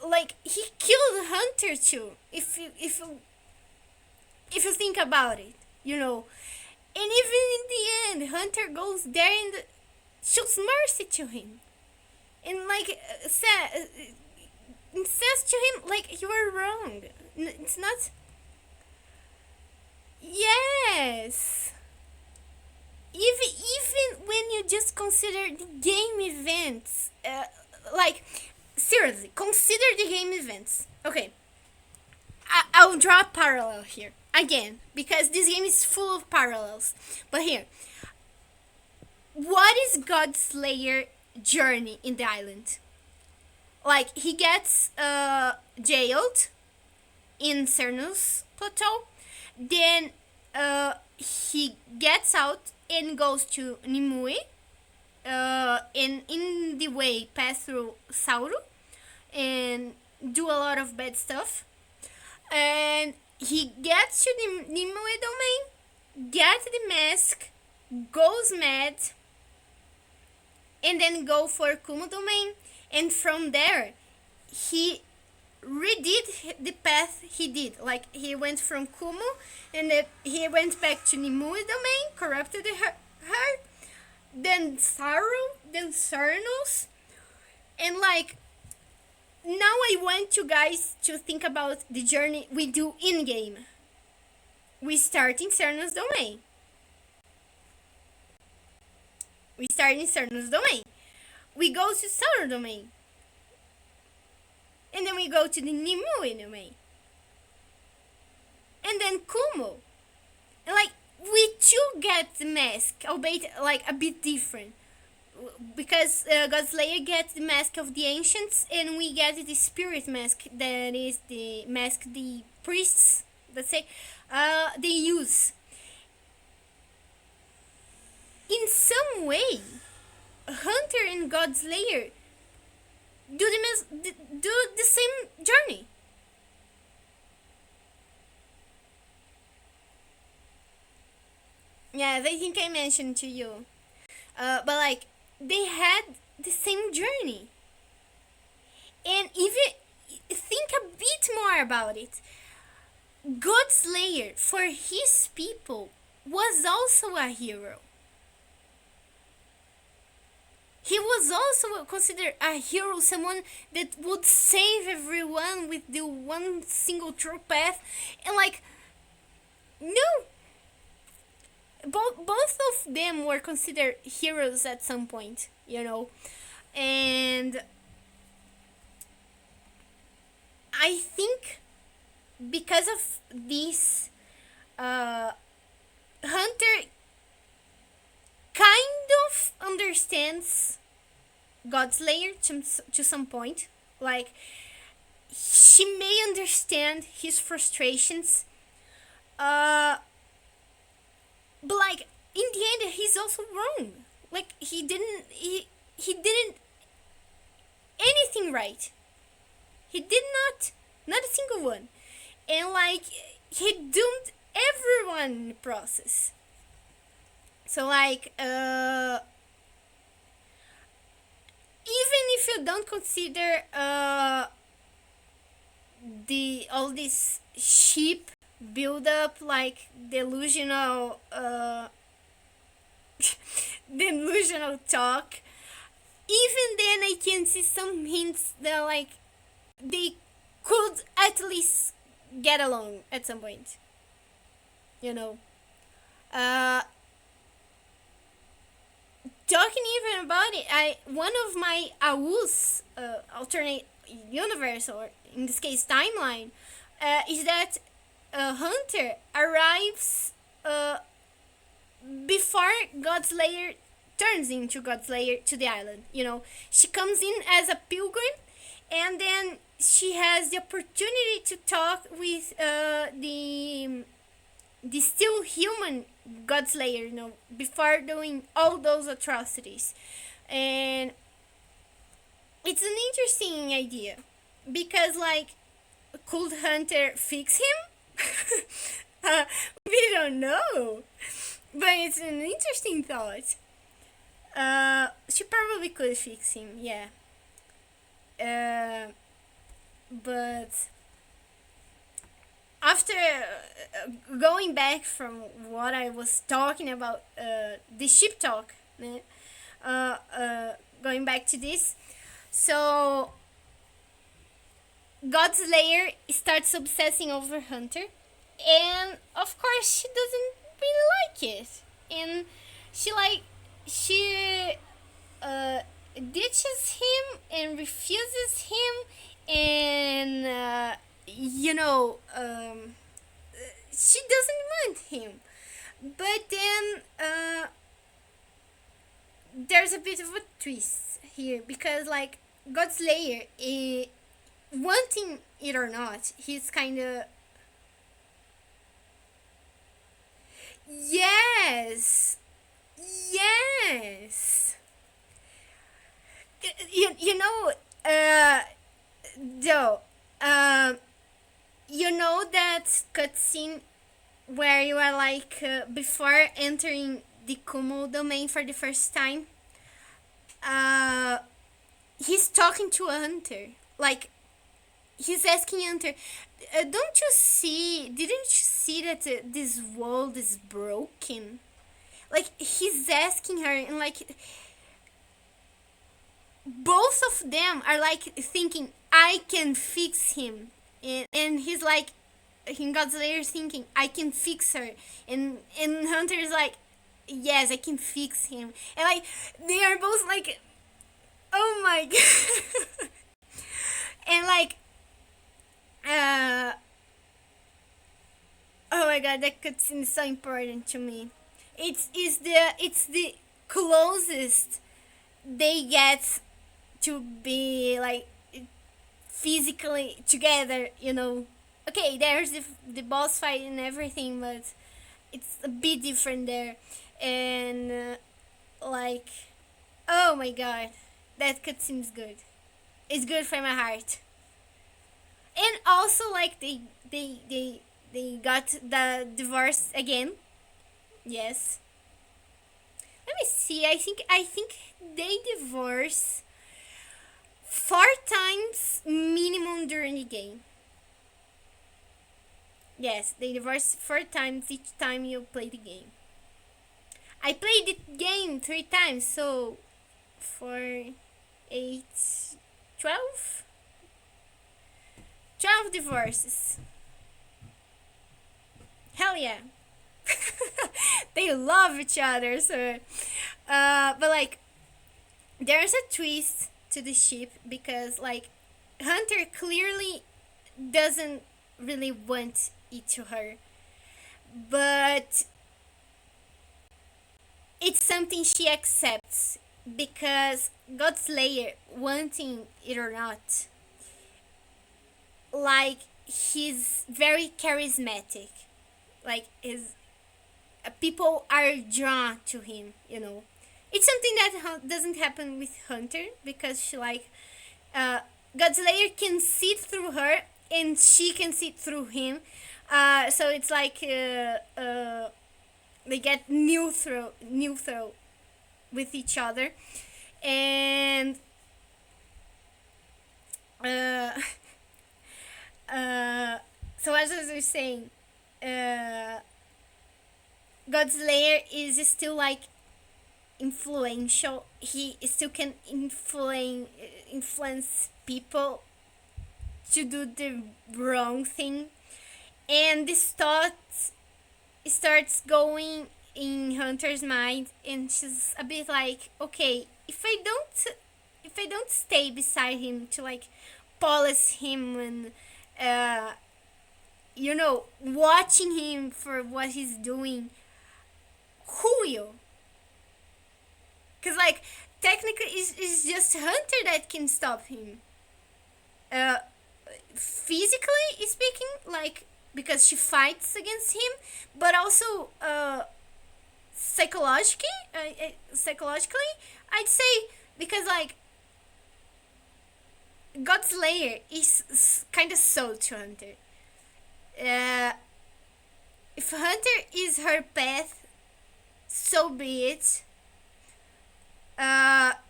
like, he killed Hunter too. If you think about it, And even in the end, Hunter goes there and shows mercy to him. And like, says to him, like, you are wrong. It's not. Yes. Even when you just consider the game events, like, seriously, consider the game events. Okay. I'll draw a parallel here again because this game is full of parallels. But here, what is Godslayer journey in the island? Like, he gets jailed in Cernus Plateau, then he gets out and goes to Nimue, and in the way pass through Sauru and do a lot of bad stuff. And he gets to the Nimue domain, gets the mask, goes mad, and then go for Kumo domain. And from there, he redid the path he did. Like, he went from Kumo, and then he went back to Nimue domain, corrupted her, then Saru, then Cernus, and like, now I want you guys to think about the journey we do in-game. We start in Cernus domain. We go to Saru domain. And then we go to the Nimue domain. And then Kumo. And like, we too get the mask, albeit like a bit different. because Godslayer gets the mask of the ancients, and we get the spirit mask, that is the mask the priests, let's say, they use. In some way, Hunter and Godslayer do the same journey. Yeah, I think I mentioned to you. But like, they had the same journey. And even think a bit more about it. Godslayer, for his people, was also a hero. He was also considered a hero, someone that would save everyone with the one single true path. And like, no, both of them were considered heroes at some point, you know. And I think because of this, Hunter kind of understands Godslayer to some point. Like, she may understand his frustrations, but like, in the end, he's also wrong. Like, he didn't anything right. He did not a single one. And like, he doomed everyone in the process. So like, even if you don't consider the all this sheep build up, like delusional delusional talk, even then I can see some hints that like they could at least get along at some point, you know. uh Talking even about it, one of my AU's alternate universe, or in this case timeline, is that Hunter arrives before Godslayer turns into Godslayer to the island. You know, she comes in as a pilgrim, and then she has the opportunity to talk with the still human Godslayer, you know, before doing all those atrocities. And it's an interesting idea, because like, could Hunter fix him? We don't know, but it's an interesting thought. She probably could fix him, yeah. But after going back from what I was talking about, the ship talk, going back to this, so Godslayer starts obsessing over Hunter, and of course she doesn't really like it, and she ditches him and refuses him, and you know, she doesn't want him. But then there's a bit of a twist here, because like, Godslayer, wanting it or not, he's kind of, yes, yes, you know, though, you know that cutscene where you are like, before entering the Kumo domain for the first time, he's talking to Hunter, like, he's asking Hunter, didn't you see that this world is broken? Like, he's asking her, and like, both of them are like thinking, I can fix him, and he's like, in Godzilla thinking, I can fix her, and Hunter is like, yes, I can fix him, and like, they are both like, oh my god. And like, oh my god, that cutscene is so important to me. It's the closest they get to be like physically together, you know. Okay, there's the boss fight and everything, but it's a bit different there. And like, oh my god, that cut seems good. It's good for my heart. And also, like, they got the divorce again. Yes. Let me see. I think they divorce 4 times minimum during the game. Yes, they divorce 4 times each time you play the game. I played the game 3 times, so 4, 8, 12? 12 divorces. Hell yeah. They love each other, so. But like, there's a twist to the ship because, like, Hunter clearly doesn't really want it to her. But it's something she accepts because Godslayer, wanting it or not, like, he's very charismatic. Like, his people are drawn to him, you know. It's something that doesn't happen with Hunter because she, like, Godslayer can see through her and she can see through him. So it's like they get neutral with each other, and uh, so as I was saying, Godslayer is still like influential. He still can influence people to do the wrong thing, and this thought starts going in Hunter's mind, and she's a bit like, okay, if I don't stay beside him to, like, polish him and watching him for what he's doing, who will? Because, like, technically it's just Hunter that can stop him. Uh, Physically speaking, like, because she fights against him, but also psychologically, I'd say, because, like, Godslayer is kind of sold to Hunter. Uh, if Hunter is her path, so be it.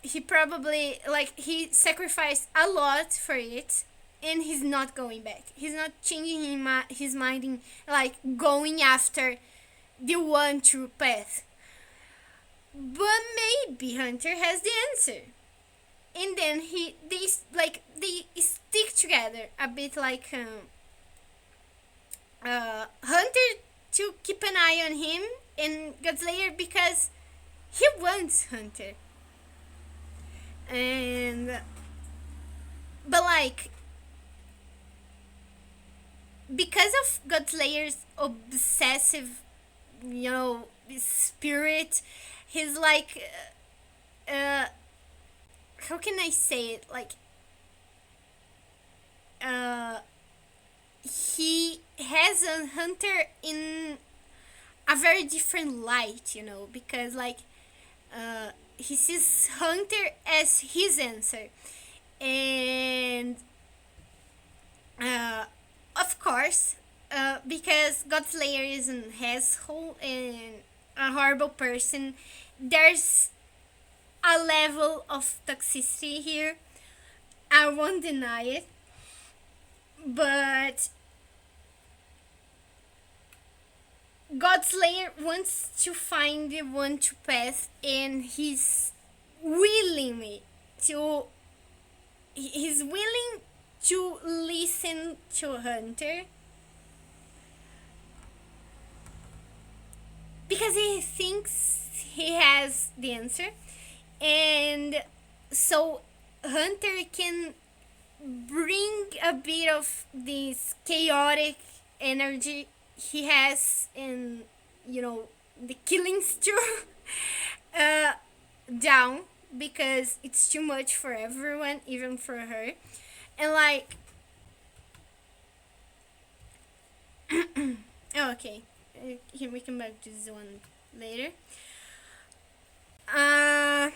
He probably, like, he sacrificed a lot for it, and he's not going back. He's not changing his mind in, like, going after the one true path. But maybe Hunter has the answer, and then they stick together a bit, like, Hunter to keep an eye on him, and Godslayer because he wants Hunter. And but, like, because of Godslayer's obsessive, spirit, he's like, how can I say it? Like, he has a Hunter in a very different light, because, like, he sees Hunter as his answer, and of course, because Godslayer is an asshole and a horrible person, there's a level of toxicity here. I won't deny it, but Godslayer wants to find the one to pass, and he's willing to listen to Hunter because he thinks he has the answer, and so Hunter can bring a bit of this chaotic energy he has in the killings too, down, because it's too much for everyone, even for her. And like, oh, okay, here we come back to this one later. Uh,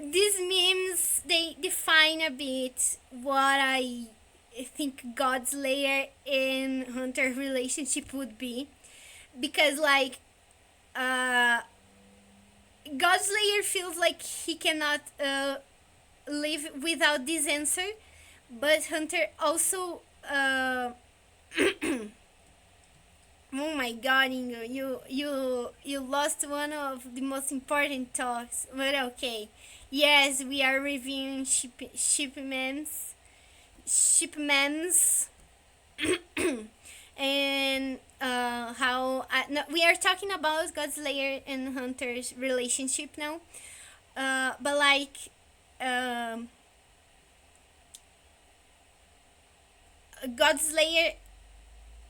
these memes, they define a bit what I think Godslayer and Hunter relationship would be, because like uh, Godslayer feels like he cannot live without this answer, but Hunter also. Oh my God, Ingo, you lost one of the most important talks. But okay, yes, we are reviewing shipments, and how no, we are talking about Godslayer and Hunter's relationship now. But like, um, Godslayer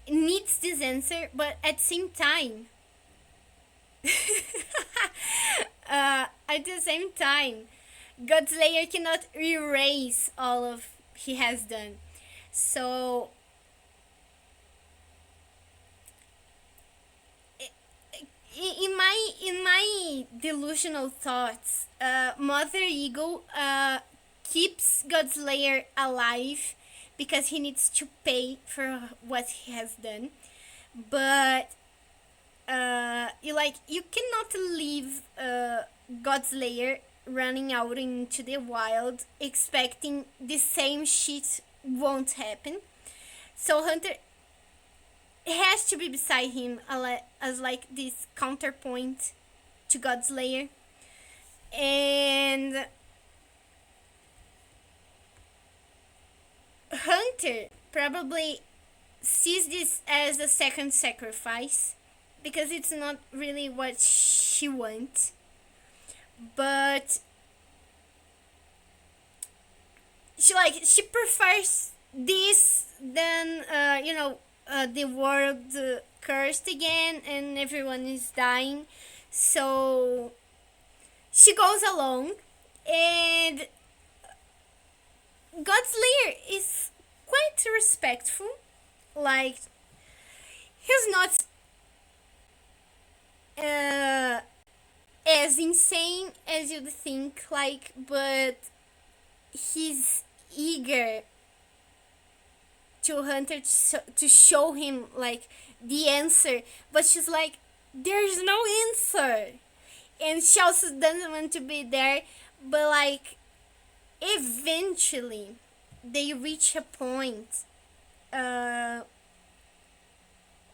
needs this answer, but at the same time, at the same time, Godslayer cannot erase all of he has done. So in my delusional thoughts, Mother Eagle keeps Godslayer alive because he needs to pay for what he has done. But you cannot leave Godslayer running out into the wild expecting the same shit won't happen. So Hunter has to be beside him as like this counterpoint to Godslayer. And Hunter probably sees this as a second sacrifice because it's not really what she wants. But she prefers this than the world cursed again and everyone is dying. So she goes along, and Godslayer is quite respectful. Like, he's not uh, as insane as you'd think, like, but he's eager to Hunter to show him like the answer, but she's like, there's no answer, and she also doesn't want to be there. But like, eventually, they reach a point uh,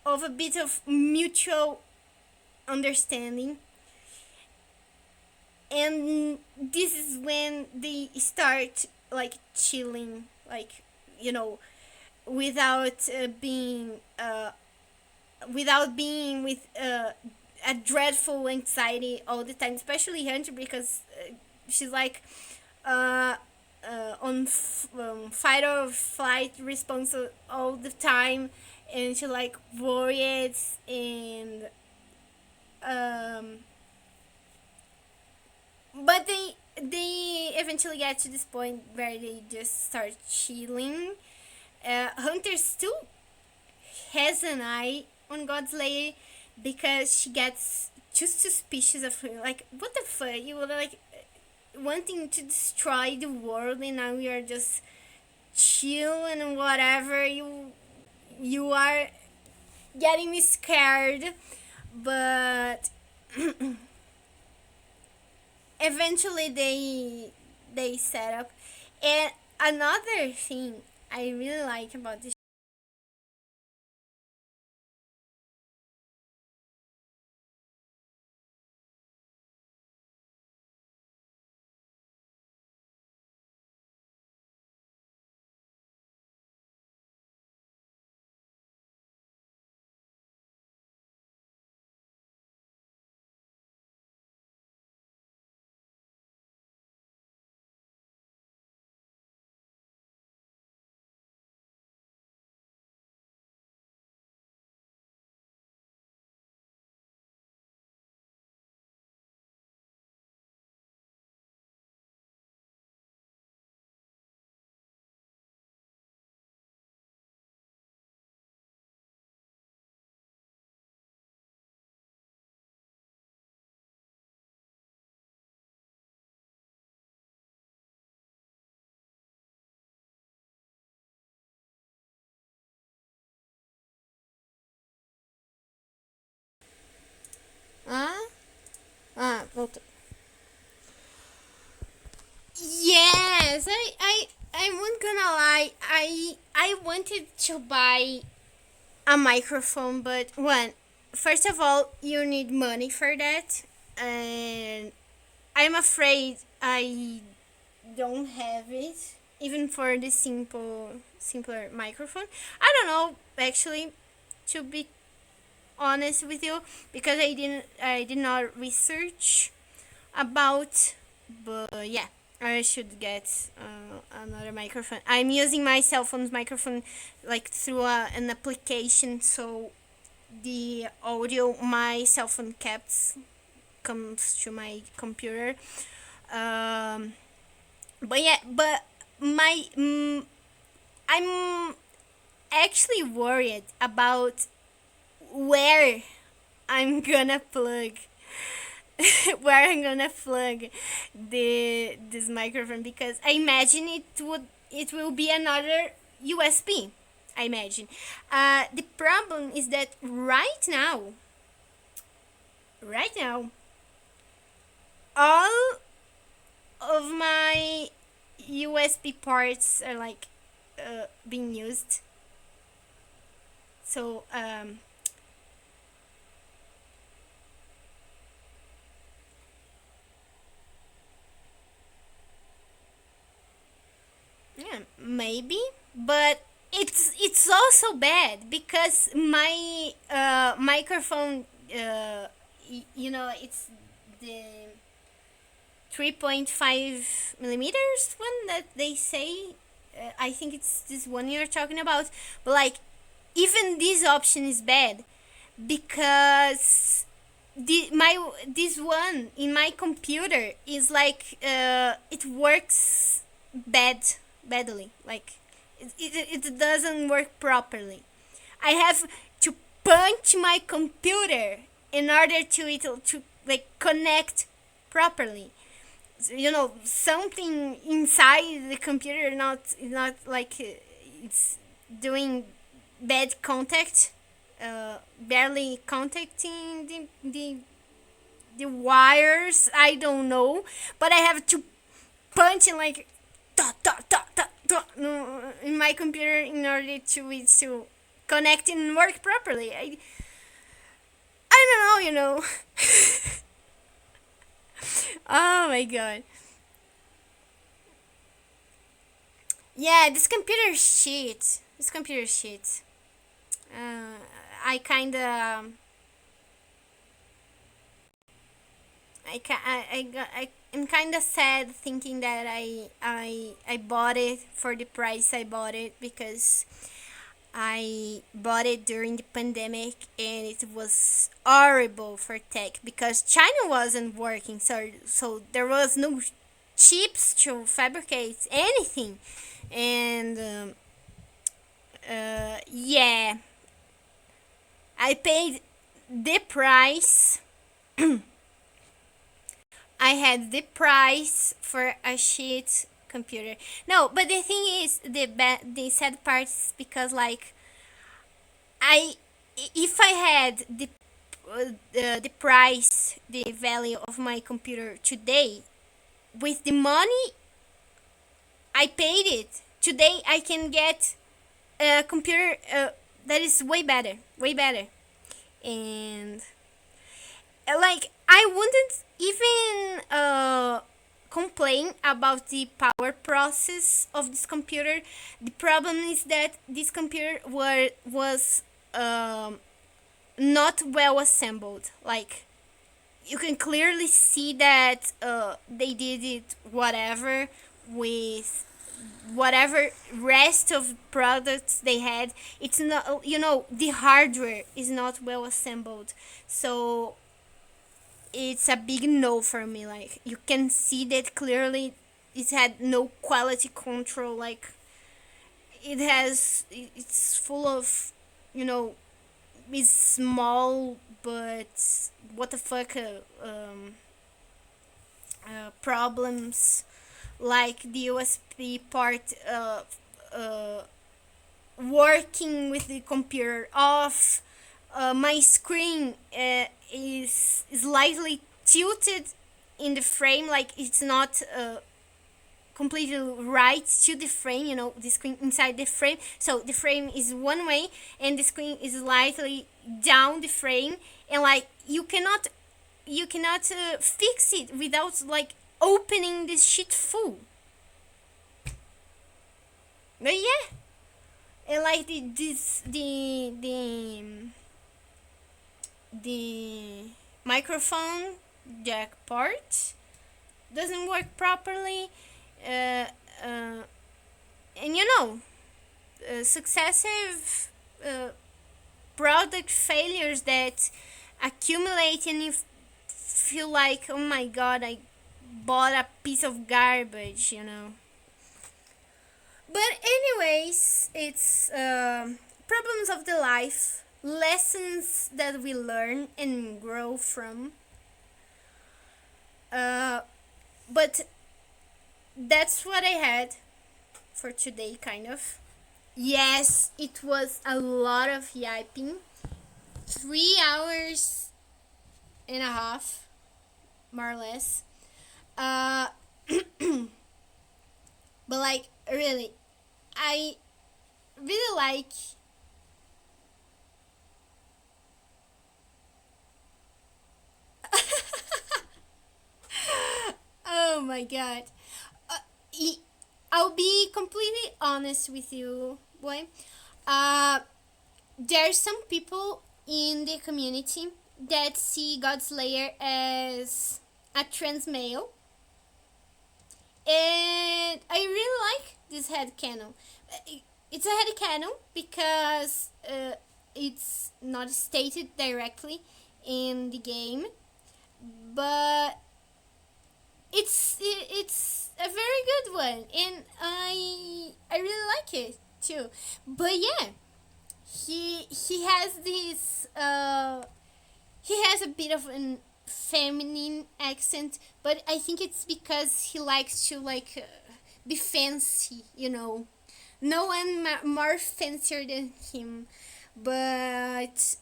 of a bit of mutual understanding, and this is when they start like chilling, like, you know, without being with a dreadful anxiety all the time, especially Hunter, because she's like uh, on fight or flight response all the time, and she like worried. And um, but they eventually get to this point where they just start chilling. Hunter still has an eye on Godslayer because she gets too suspicious of her. Like, what the fuck? You were like wanting to destroy the world, and now we are just chill and whatever. You are getting me scared. But eventually they set up. And another thing I really like about this I wanted to buy a microphone, but first of all, you need money for that, and I'm afraid I don't have it, even for the simpler microphone. I don't know, actually, to be honest with you, because I did not research about, but yeah, I should get another microphone. I'm using my cell phone's microphone like through an application, so the audio my cell phone keeps comes to my computer. um but yeah, but my I'm actually worried about where I'm gonna plug where I'm gonna plug the this microphone, because I imagine it will be another USB. I imagine. The problem is that right now, all of my USB parts are like being used. So yeah, maybe, but it's also bad because my microphone, it's the 3.5 millimeters one that they say. I think it's this one you're talking about, but like even this option is bad because this one in my computer is like it works badly, like it doesn't work properly. I have to punch my computer in order to like connect properly. Something inside the computer not like it's doing bad contact, barely contacting the wires. I don't know, but I have to punch and like dot, dot, dot, dot, dot, in my computer in order to connect and work properly. I don't know, Oh my god. Yeah, this computer shit. This computer shit. Uh, I kinda. I'm kind of sad thinking that I bought it for the price I bought it, because I bought it during the pandemic and it was horrible for tech because China wasn't working, so there was no chips to fabricate anything, and yeah, I paid the price. I had the price for a shit computer. No, but the thing is, the sad part is because like I if I had the price, the value of my computer today, with the money I paid it today, I can get a computer that is way better, and like I wouldn't even complain about the power process of this computer. The problem is that this computer was not well assembled. Like you can clearly see that they did it whatever with whatever rest of products they had. It's not, the hardware is not well assembled, so it's a big no for me. Like you can see that clearly it had no quality control. Like it's full of, you know it's small, but what the fuck, problems, like the USB part uh, working with the computer off. My screen is slightly tilted in the frame, like it's not completely right to the frame, the screen inside the frame. So the frame is one way and the screen is slightly down the frame, and like you cannot fix it without like opening this shit full. But yeah, and like the microphone jack part doesn't work properly, uh, uh, and successive uh, product failures that accumulate, and you feel like, oh my god, I bought a piece of garbage. But anyways, it's problems of the life, lessons that we learn and grow from. But that's what I had for today, kind of. Yes, it was a lot of yapping. 3 hours and a half, more or less. Uh, but like, really, I really like. Oh my god. Uh, I'll be completely honest with you, boy. Uh, there's some people in the community that see Godslayer as a trans male, and I really like this headcanon. It's a headcanon because it's not stated directly in the game, but it's a very good one, and I really like it too. But yeah, he has this he has a bit of an feminine accent, but I think it's because he likes to like be fancy. No one more fancier than him. But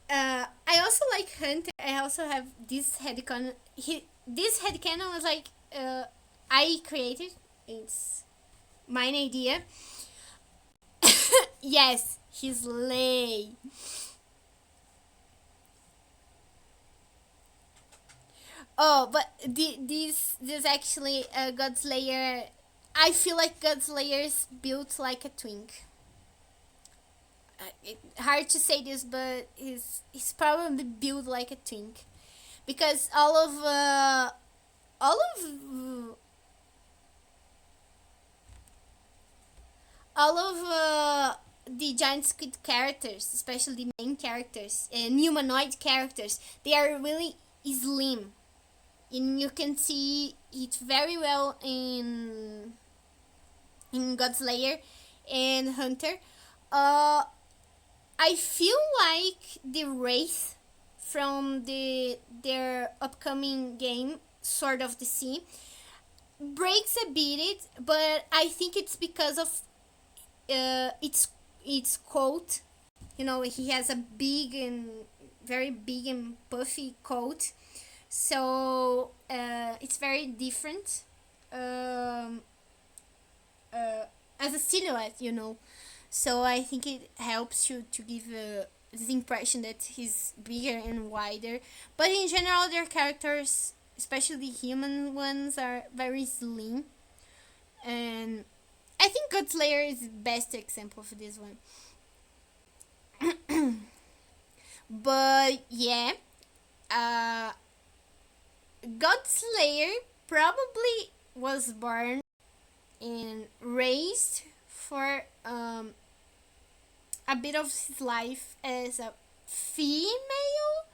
I also like Hunter. I also have this headcanon. This headcanon was like I created. It's mine idea. Yes, he's lay. Oh, but this actually Godslayer. I feel like Godslayer is built like a twink. Hard to say this, but he's probably built like a twink, because all of the giant squid characters, especially the main characters and humanoid characters, they are really slim, and you can see it very well in Godslayer and Hunter. Uh, I feel like the Wraith from their upcoming game, Sword of the Sea, breaks a bit, but I think it's because of its coat. He has a big and very big and puffy coat, so it's very different as a silhouette. So I think it helps you to give this impression that he's bigger and wider. But in general, their characters, especially the human ones, are very slim. And I think Godslayer is the best example for this one. But yeah, uh, Godslayer probably was born and raised for a bit of his life as a female,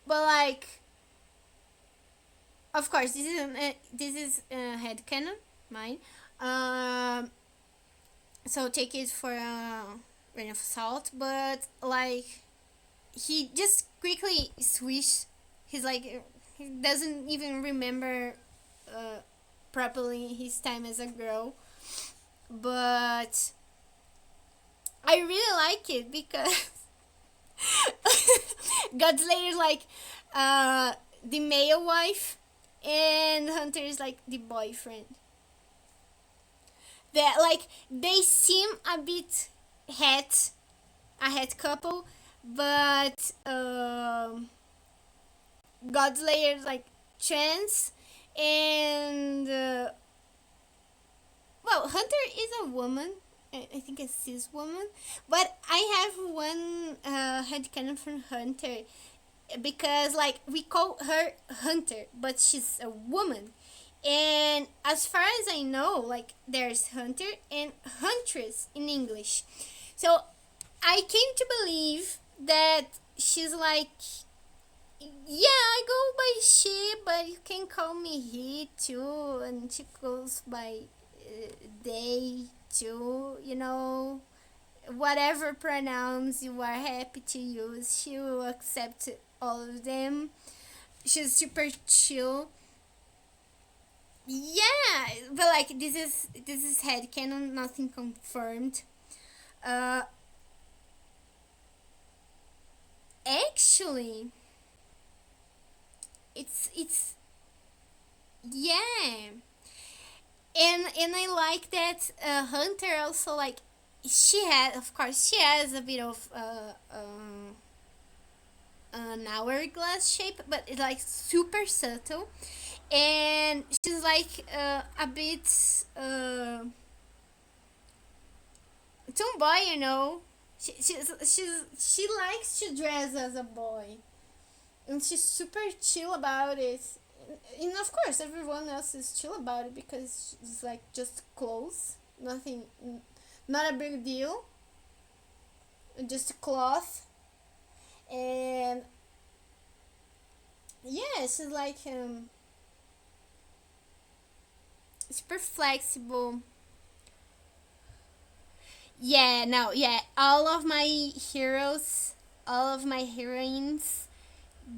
but like, of course, this is headcanon, mine. Um, so take it for a grain of salt. But like, he just quickly switched. He's like, he doesn't even remember uh, properly his time as a girl, but I really like it because Godslayer is like the male wife, and Hunter is like the boyfriend. That like they seem a bit het a het couple, but Godslayer like trans, and well, Hunter is a woman. I think a cis woman, but I have one headcanon from Hunter because like we call her Hunter, but she's a woman. And as far as I know, like there's Hunter and Huntress in English. So I came to believe that she's like, yeah, I go by she, but you can call me he too, and she goes by they too, whatever pronouns you are happy to use, she will accept all of them. She's super chill. Yeah, but like this is headcanon, nothing confirmed. Uh, Actually, it's yeah, and I like that Hunter also like she has a bit of an hourglass shape, but it's like super subtle, and she's like a bit tomboy, she likes to dress as a boy, and she's super chill about it. And of course, everyone else is chill about it because it's like just clothes, nothing, not a big deal, just a cloth, and yeah, she's like super flexible. Yeah, no, yeah. All of my heroines,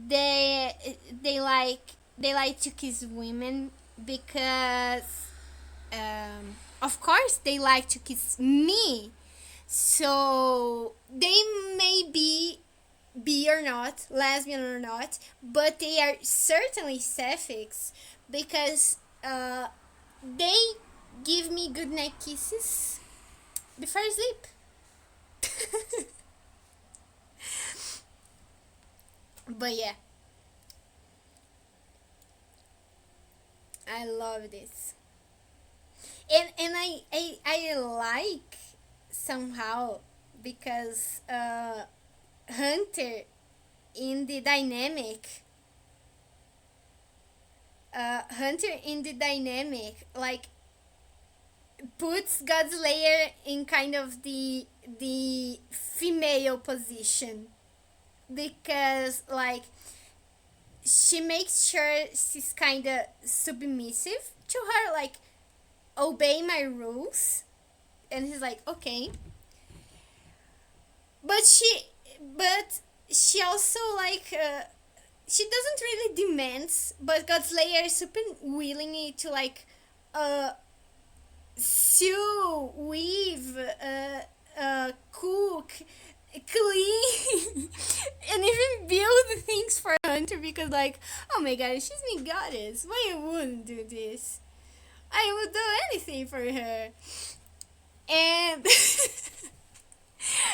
they they like they like to kiss women because, of course, they like to kiss me. So they may be bi or not, lesbian or not, but they are certainly sapphics because they give me good night kisses before I sleep. But yeah, I love this, and I like somehow because Hunter in the dynamic, like puts Godslayer in kind of the female position because like she makes sure she's kind of submissive to her, like obey my rules, and he's like okay, but she also like she doesn't really demands, but Godslayer is super willing to like uh sew, weave, cook, clean, and even build things for Hunter because, like, oh my god, she's my goddess. Why I wouldn't do this? I would do anything for her. And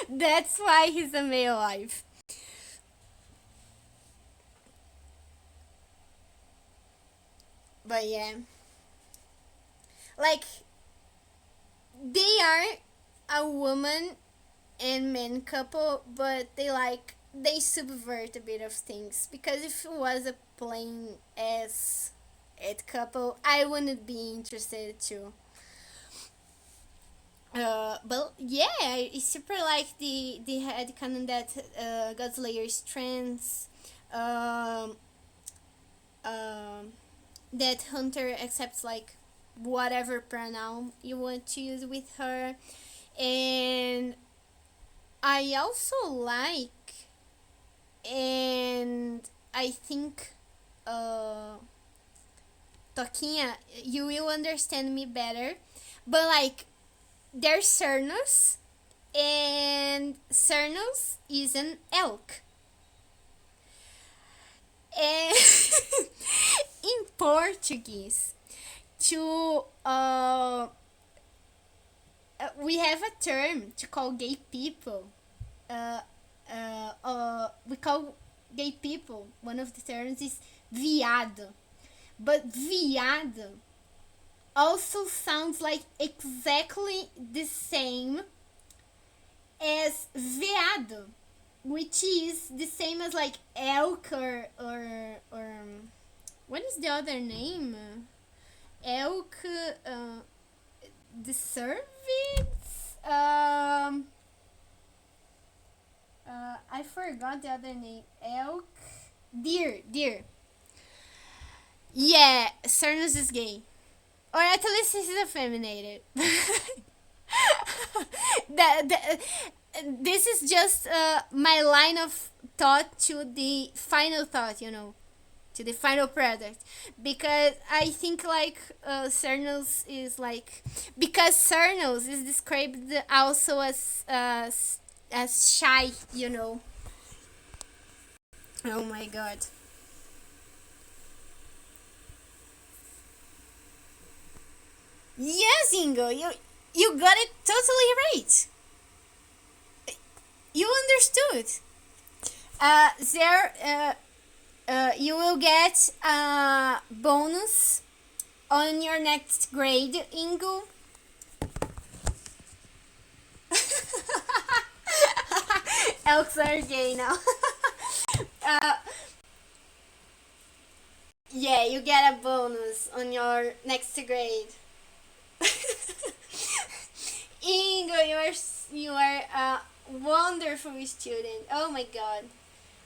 that's why he's a male life. But yeah, like, they are a woman and men couple, but they subvert a bit of things because if it was a plain as it couple, I wouldn't be interested too. But yeah, I super like the headcanon that Godslayer's trans, um, um, that Hunter accepts like whatever pronoun you want to use with her, and I also like, and I think Toquinha, you will understand me better, but like there's Cernos, and Cernos is an elk. And in Portuguese, to we have a term to call gay people. We call gay people, one of the terms is viado. But viado also sounds like exactly the same as veado, which is the same as like elk or what is the other name? Elk, the cervix. I forgot the other name. Elk, deer. Yeah, Cernus is gay, or at least he's effeminated. the, this is just my line of thought to the final thought, to the final product, because I think like Cernus is like, because Cernus is described also as shy. Oh my god. Yes, Ingo, you got it totally right. You understood. There, you will get a bonus on your next grade, Ingo. Elks are gay now. uh, yeah, you get a bonus on your next grade. Ingo, you are a wonderful student. Oh my god.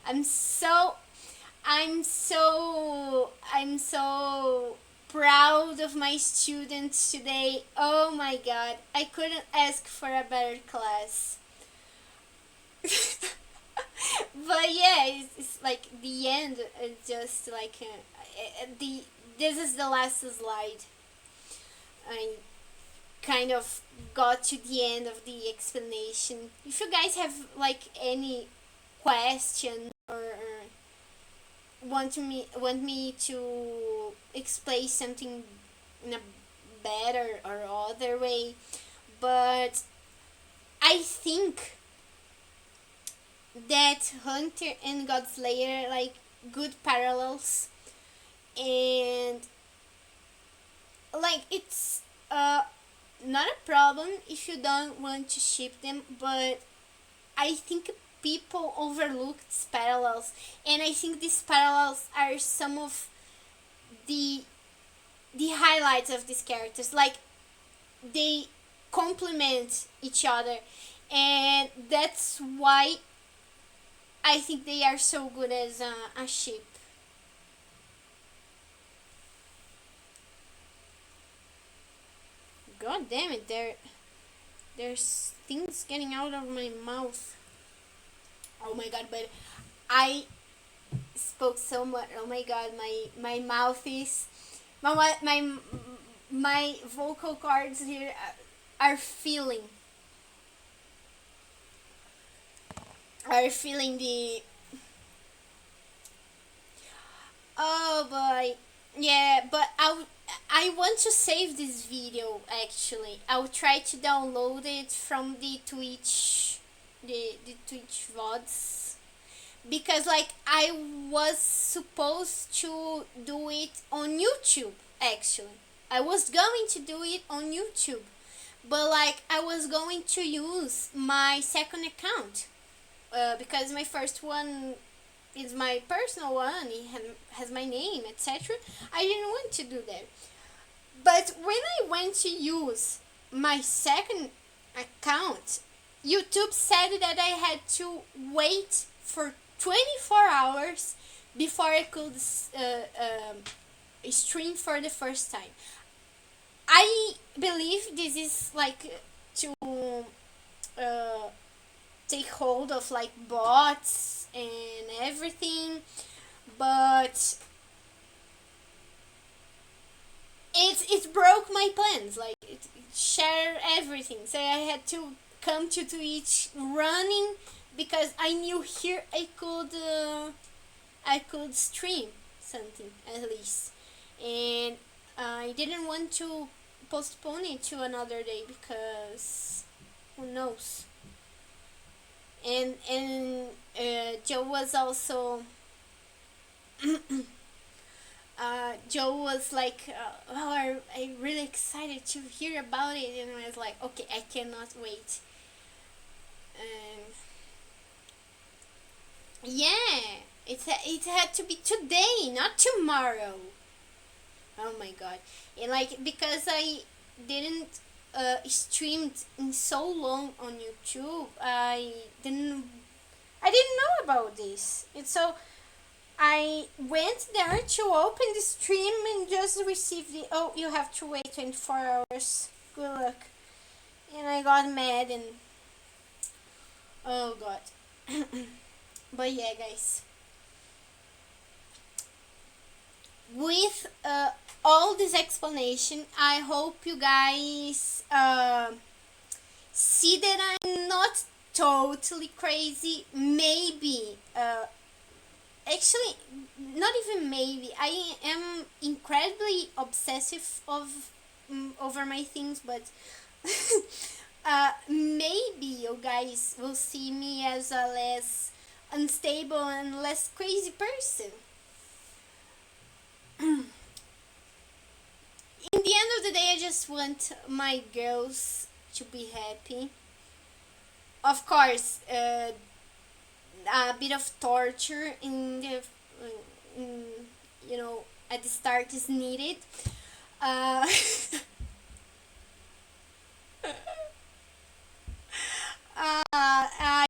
I'm so I'm so proud of my students today. Oh my god. I couldn't ask for a better class. But yeah, it's like the end. Just like the this is the last slide. I kind of got to the end of the explanation. If you guys have like any question or want me to explain something in a better or other way, but I think that Hunter and Godslayer are like good parallels, and like it's not a problem if you don't want to ship them, but I think people overlook these parallels, and I think these parallels are some of the the highlights of these characters. Like they complement each other, and that's why I think they are so good as a ship. God damn it! There's things getting out of my mouth. Oh my god! But I spoke so much. Oh my god! My mouth is my vocal cords here are feeling the. Oh boy, yeah. But I want to save this video. Actually, I'll try to download it from the Twitch, the Twitch VODs, because like I was supposed to do it on YouTube. Actually, I was going to do it on YouTube, but like I was going to use my second account, because my first one is my personal one. Has my name, etc. I didn't want to do that. But when I went to use my second account, YouTube said that I had to wait for 24 hours before I could stream for the first time. I believe this is like to uh, take hold of like bots and everything, but it broke my plans. Like it shattered everything. So I had to come to Twitch running because I knew here I could stream something at least, and I didn't want postpone it to another day because who knows. And Joe was also Joe was like, "Oh, I'm really excited to hear about it," and I was like, "Okay, I cannot wait." And yeah, it had to be today, not tomorrow. Oh my god! And like because I didn't streamed in so long on YouTube, didn't I didn't know about this. And so I went there to open the stream and just received the, "Oh, you have to wait 24 hours. Good luck." And I got mad and oh god. But yeah, guys. With all this explanation, I hope you guys see that I'm not totally crazy. Maybe actually, not even maybe, I am incredibly obsessive over my things, but maybe you guys will see me as a less unstable and less crazy person. In the end of the day, I just want my girls to be happy. Of course, a bit of torture in, you know, at the start is needed. Uh,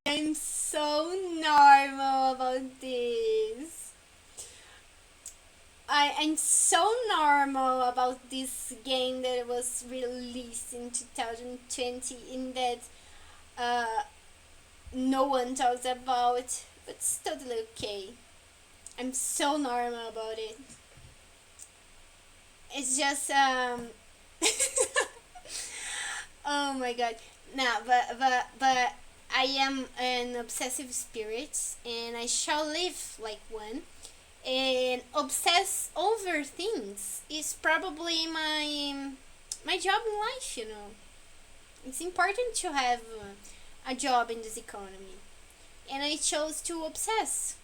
I'm so normal about this. I'm so normal about this game that was released in 2020 in that uh, no one talks about, but it's totally okay. I'm so normal about it. It's just oh my god. No, but I am an obsessive spirit, and I shall live like one. And obsess over things is probably my job in life. You know, it's important to have a job in this economy, and I chose to obsess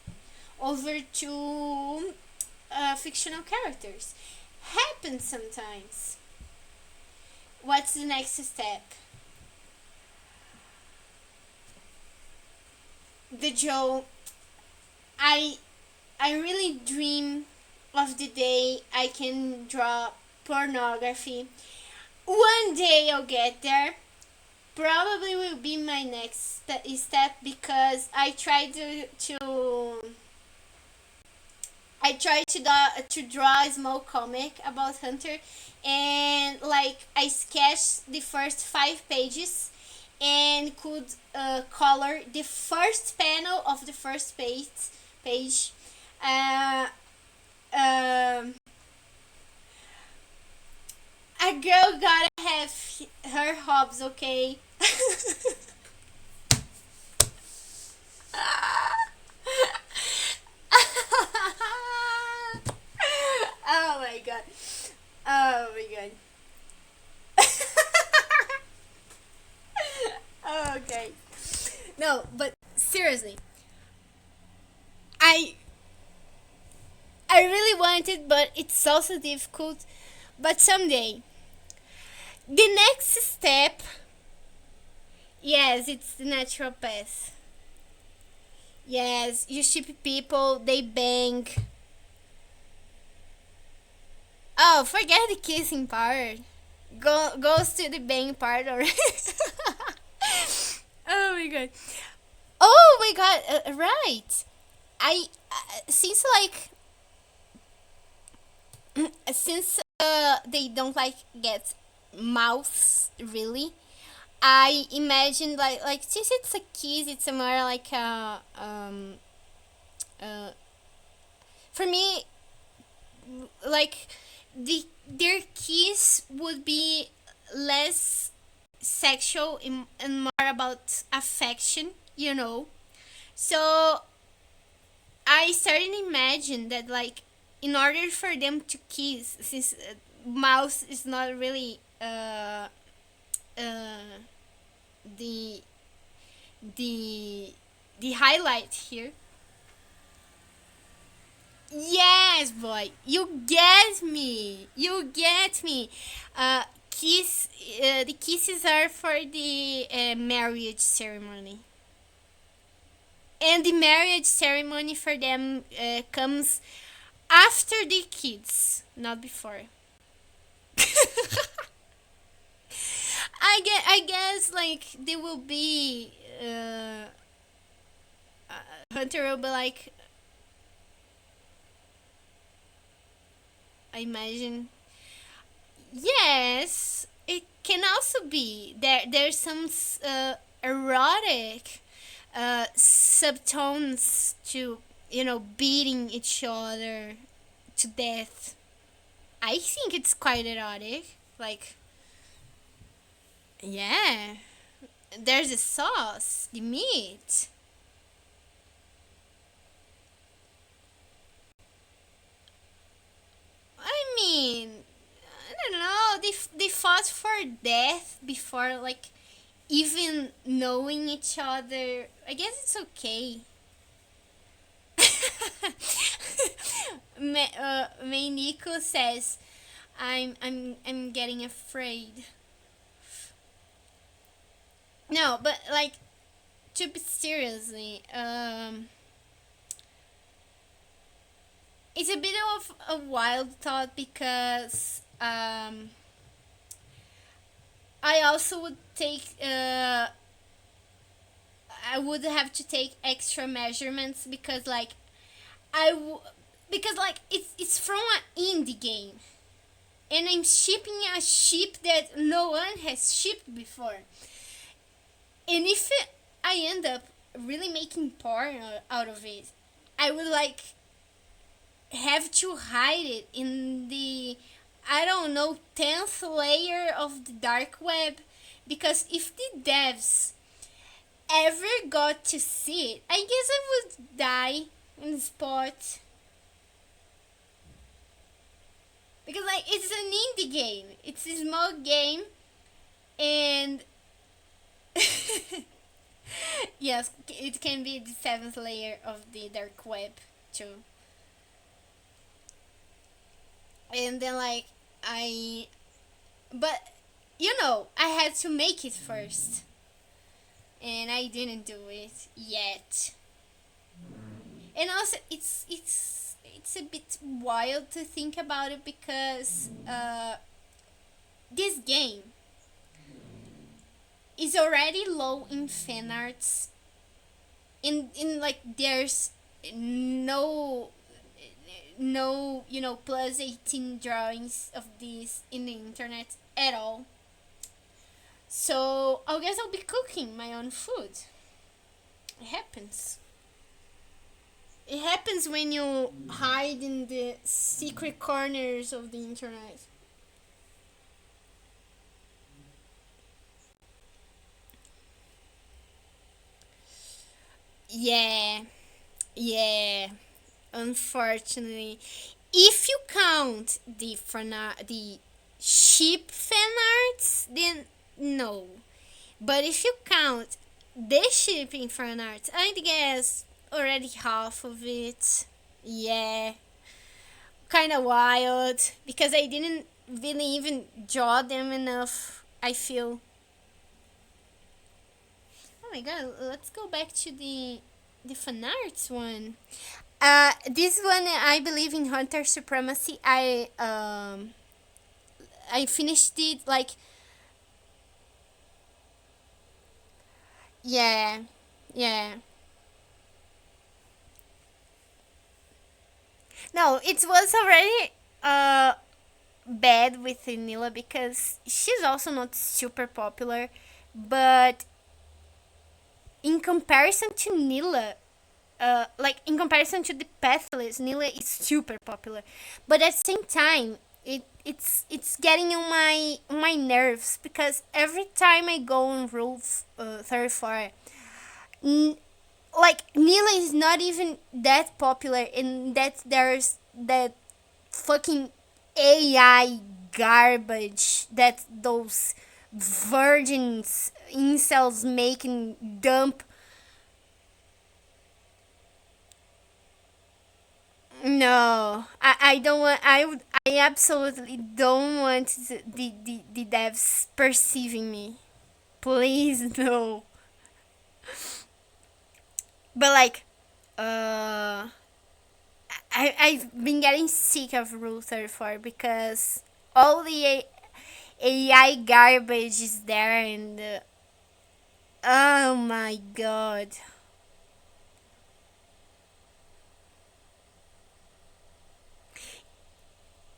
over two fictional characters. Happens sometimes. What's the next step? The Joe. I I really dream of the day I can draw pornography. One day I'll get there. Probably will be my next step because I tried to draw a small comic about Hunter, and like I sketched the first 5 pages and could color the first panel of the first page. Uh, um, a girl gotta have her hobbies, okay? Oh my god. Oh my god. Okay. No, but seriously, I I really want it, but it's also difficult. But someday, the next step, yes, it's the natural path. Yes, you ship people, they bang. Oh, forget the kissing part. Goes to the bang part already. Oh my god. Oh my god. Right. I since like since they don't like get mouths really. I imagine like since it's a kiss, it's a more like a uh, for me like their kiss would be less sexual and more about affection, you know. So I started to imagine that like in order for them to kiss, since mouth is not really uh, uh, the the the highlight here. Yes, boy, you get me. You get me. Kiss. The kisses are for the marriage ceremony, and the marriage ceremony for them comes after the kids, not before. I guess like they will be. Hunter will be like, I imagine. Yes, it can also be there. There's some erotic subtones to beating each other to death. I think it's quite erotic. Like, yeah, there's the sauce, the meat. I mean, I don't know. They fought for death before like even knowing each other. I guess it's okay. May Nico says, I'm getting afraid. No, but like to be seriously, it's a bit of a wild thought because I also would take I would have to take extra measurements because like because like it's from an indie game and I'm shipping a ship that no one has shipped before. And if I end up really making porn out of it, I would like have to hide it in the, I don't know, 10th layer of the dark web, because if the devs ever got to see it, I guess I would die on the spot. Because like it's an indie game, it's a small game, and yes, it can be the 7th layer of the dark web too. And then like I, but I had to make it first, and I didn't do it yet. And also, it's a bit wild to think about it because this game is already low in fan arts. In like there's no plus 18 drawings of this in the internet at all. So I guess I'll be cooking my own food. It happens. It happens when you hide in the secret corners of the internet. Yeah, yeah. Unfortunately, if you count the sheep fan arts, then no. But if you count the shipping fan arts, I guess already half of it. Yeah, kind of wild because I didn't really even draw them enough. I feel. Oh my god! Let's go back to the fan arts one. This one I believe in Hunter Supremacy. I finished it like, yeah, yeah. No, it was already bad with Nila because she's also not super popular, but in comparison to Nila, like in comparison to the pathless, Nila is super popular. But at the same time, it's getting on my nerves because every time I go on Rule 34, n- like Nila is not even that popular, and that there's that fucking AI garbage that those virgins incels making dump. No, I don't want. I absolutely don't want the devs perceiving me. Please, no. But like, I've been getting sick of Rule 34 because all the AI garbage is there, and oh my god.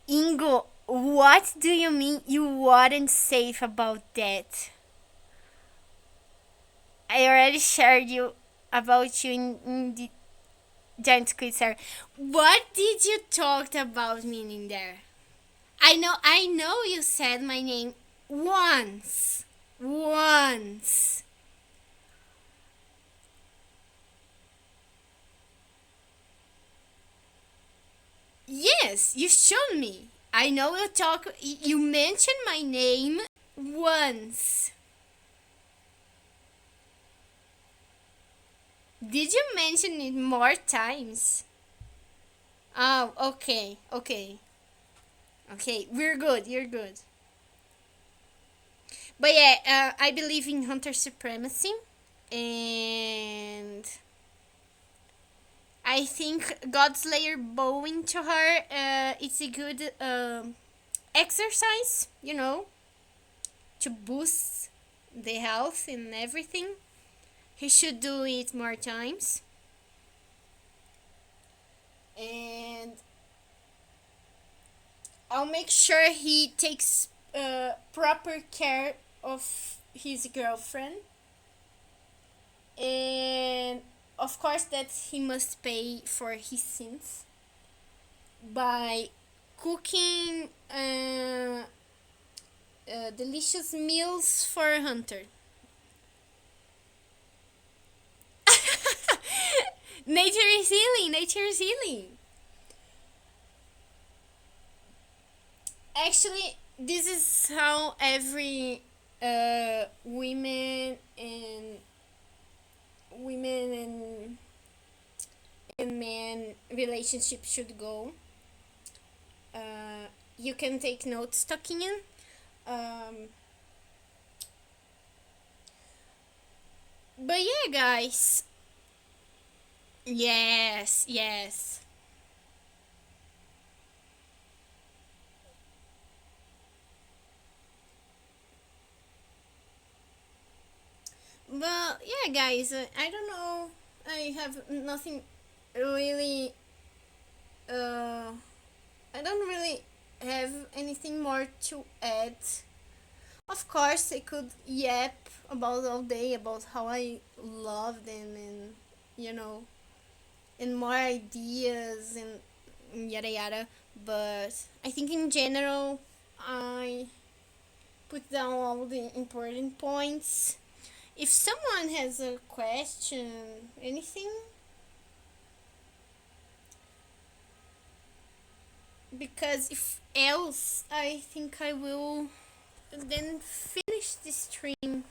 Ingo, what do you mean you weren't safe about that? I already shared you about you in the Giant Squid server. What did you talk about meaning there? I know you said my name once. Once. Yes, you showed me. I know you talk. You mentioned my name once. Did you mention it more times? Oh, okay, okay, okay. We're good. You're good. But yeah, I believe in hunter supremacy, and I think Godslayer bowing to her. It's a good exercise, to boost the health and everything. He should do it more times. And I'll make sure he takes proper care of his girlfriend. And of course, that he must pay for his sins by cooking delicious meals for Hunter. Nature is healing. Nature is healing. Actually, this is how every women and man relationship should go. You can take notes, Takinyan. Um, but yeah, guys. Yes, yes. But yeah, guys, I don't know. I have nothing really. Uh, I don't really have anything more to add. Of course, I could yap about all day about how I love them, and you know, and more ideas and yada yada. But I think in general, I put down all the important points. If someone has a question, anything, because if else, I think I will then finish the stream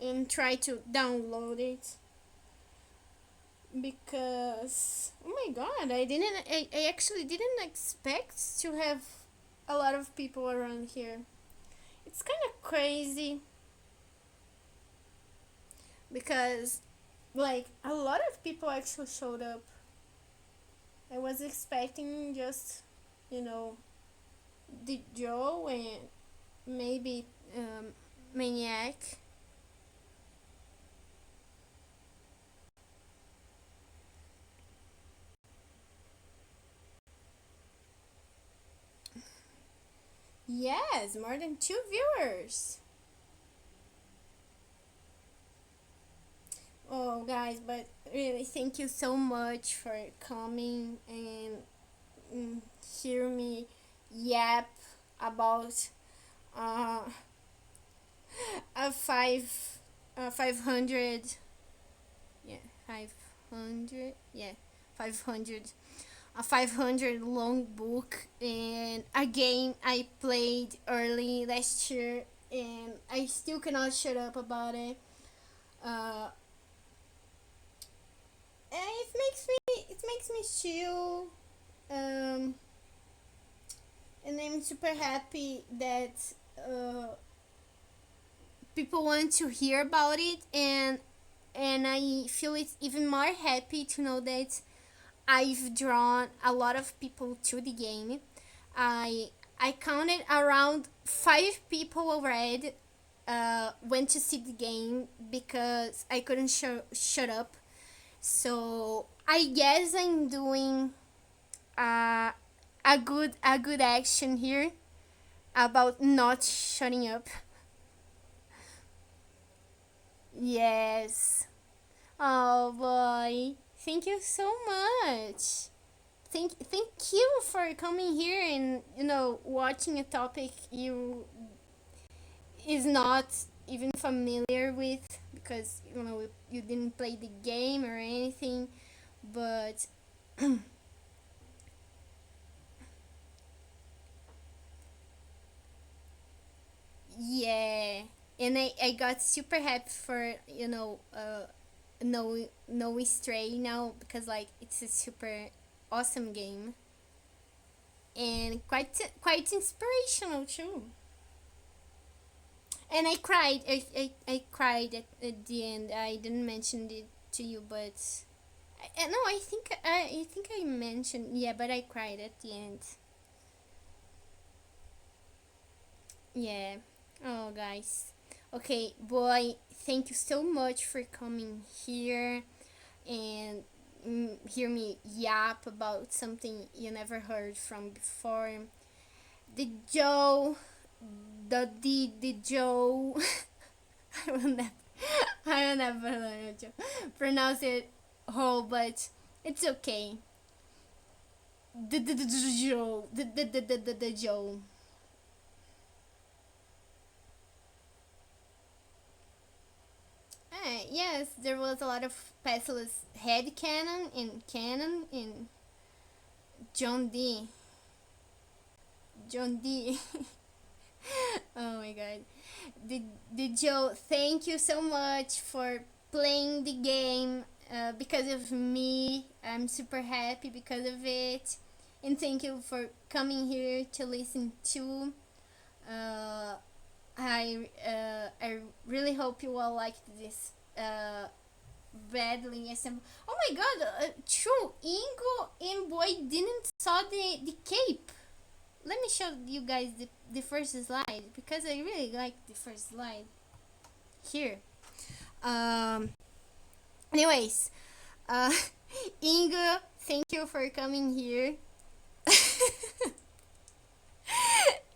and try to download it, because oh my god, I actually didn't expect to have a lot of people around here. It's kind of crazy because like a lot of people actually showed up. I was expecting just, you know, the Joe and maybe Maniac. Yes, more than 2 viewers. Oh, guys, but really, thank you so much for coming and hear me yap about uh, a 500 500, yeah, 500, a 500 long book, and a game I played early last year, and I still cannot shut up about it. uh and it makes me chill. um and I'm super happy that uh people want to hear about it, and I feel it's even more happy to know that I've drawn a lot of people to the game. I I counted around 5 people already went to see the game because I couldn't shut up. So I guess I'm doing uh, a good action here about not shutting up. Yes. Oh boy. Thank you so much. Thank you for coming here and watching a topic you is not even familiar with, because you didn't play the game or anything, but yeah. And I got super happy for no Stray now, because like it's a super awesome game, and quite inspirational too. And I cried. I cried at the end. I didn't mention it to you, but no, I think I mentioned, yeah, but I cried at the end. Yeah. Oh, guys. Okay, boy. Thank you so much for coming here and hear me yap about something you never heard from before. The Joe, the Joe. I will never, I will never learn to pronounce it whole, but it's okay. The Joe, the Joe. Yes, there was a lot of pathless head canon in John D. John D. Oh my god. The Joe, thank you so much for playing the game. Because of me, I'm super happy because of it. And thank you for coming here to listen to. Uh, I really hope you all liked this badly assembled. Oh my god! True, Ingo and Boy didn't saw the cape. Let me show you guys the first slide, because I really like the first slide here. Um. Anyways, uh, Ingo, thank you for coming here.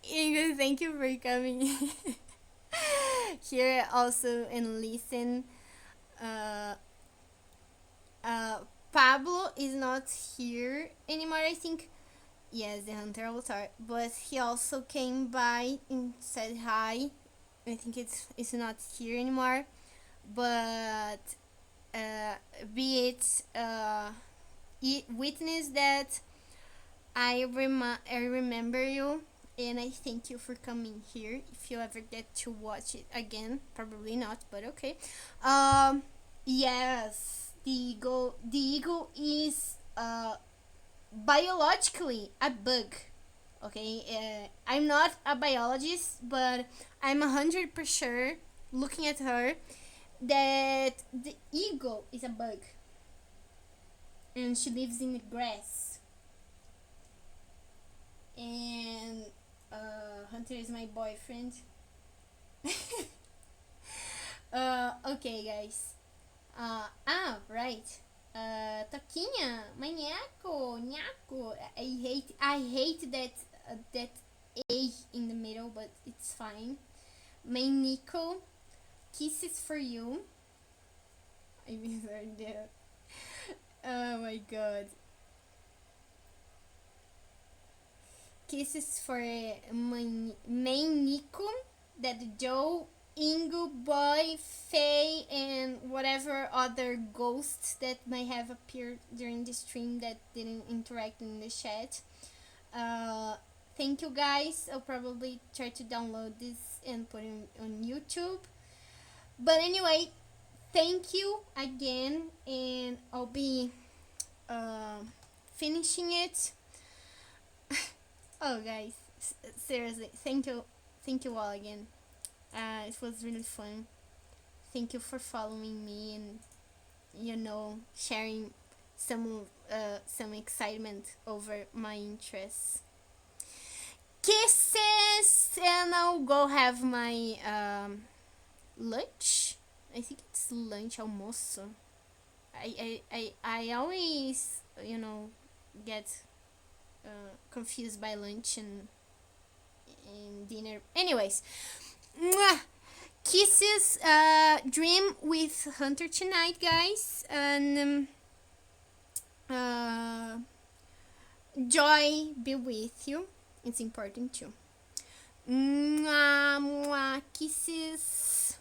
Ingo, thank you for coming here also and listen. Uh, uh, Pablo is not here anymore, I think. Yes, the hunter avatar, but he also came by and said hi. I think it's not here anymore, but uh, be it witness that I remember you, and I thank you for coming here. If you ever get to watch it again, probably not, but okay. Um, yes, the eagle is biologically a bug. Okay, I'm not a biologist, but I'm 100% sure, looking at her, that the eagle is a bug, and she lives in the grass. And Hunter is my boyfriend. Okay, guys. Right. Toquinha, my Nyaco. I hate that A in the middle, but it's fine. My Nico, kisses for you. I miss her there. Oh my god. Kisses for my main Nico, that Joe Ingu, Boy, Faye, and whatever other ghosts that might have appeared during the stream that didn't interact in the chat. Uh, Thank you guys. I'll probably try to download this and put it on YouTube. But anyway, thank you again, and I'll be finishing it. Oh, guys, seriously, thank you all again. It was really fun. Thank you for following me and sharing some excitement over my interests. Kisses, and I'll go have my lunch. I think it's lunch, almoço. I always get confused by lunch and dinner. Anyways, mwah! Kisses. Dream with Hunter tonight, guys, and joy be with you. It's important too. Mwah, mwah, kisses.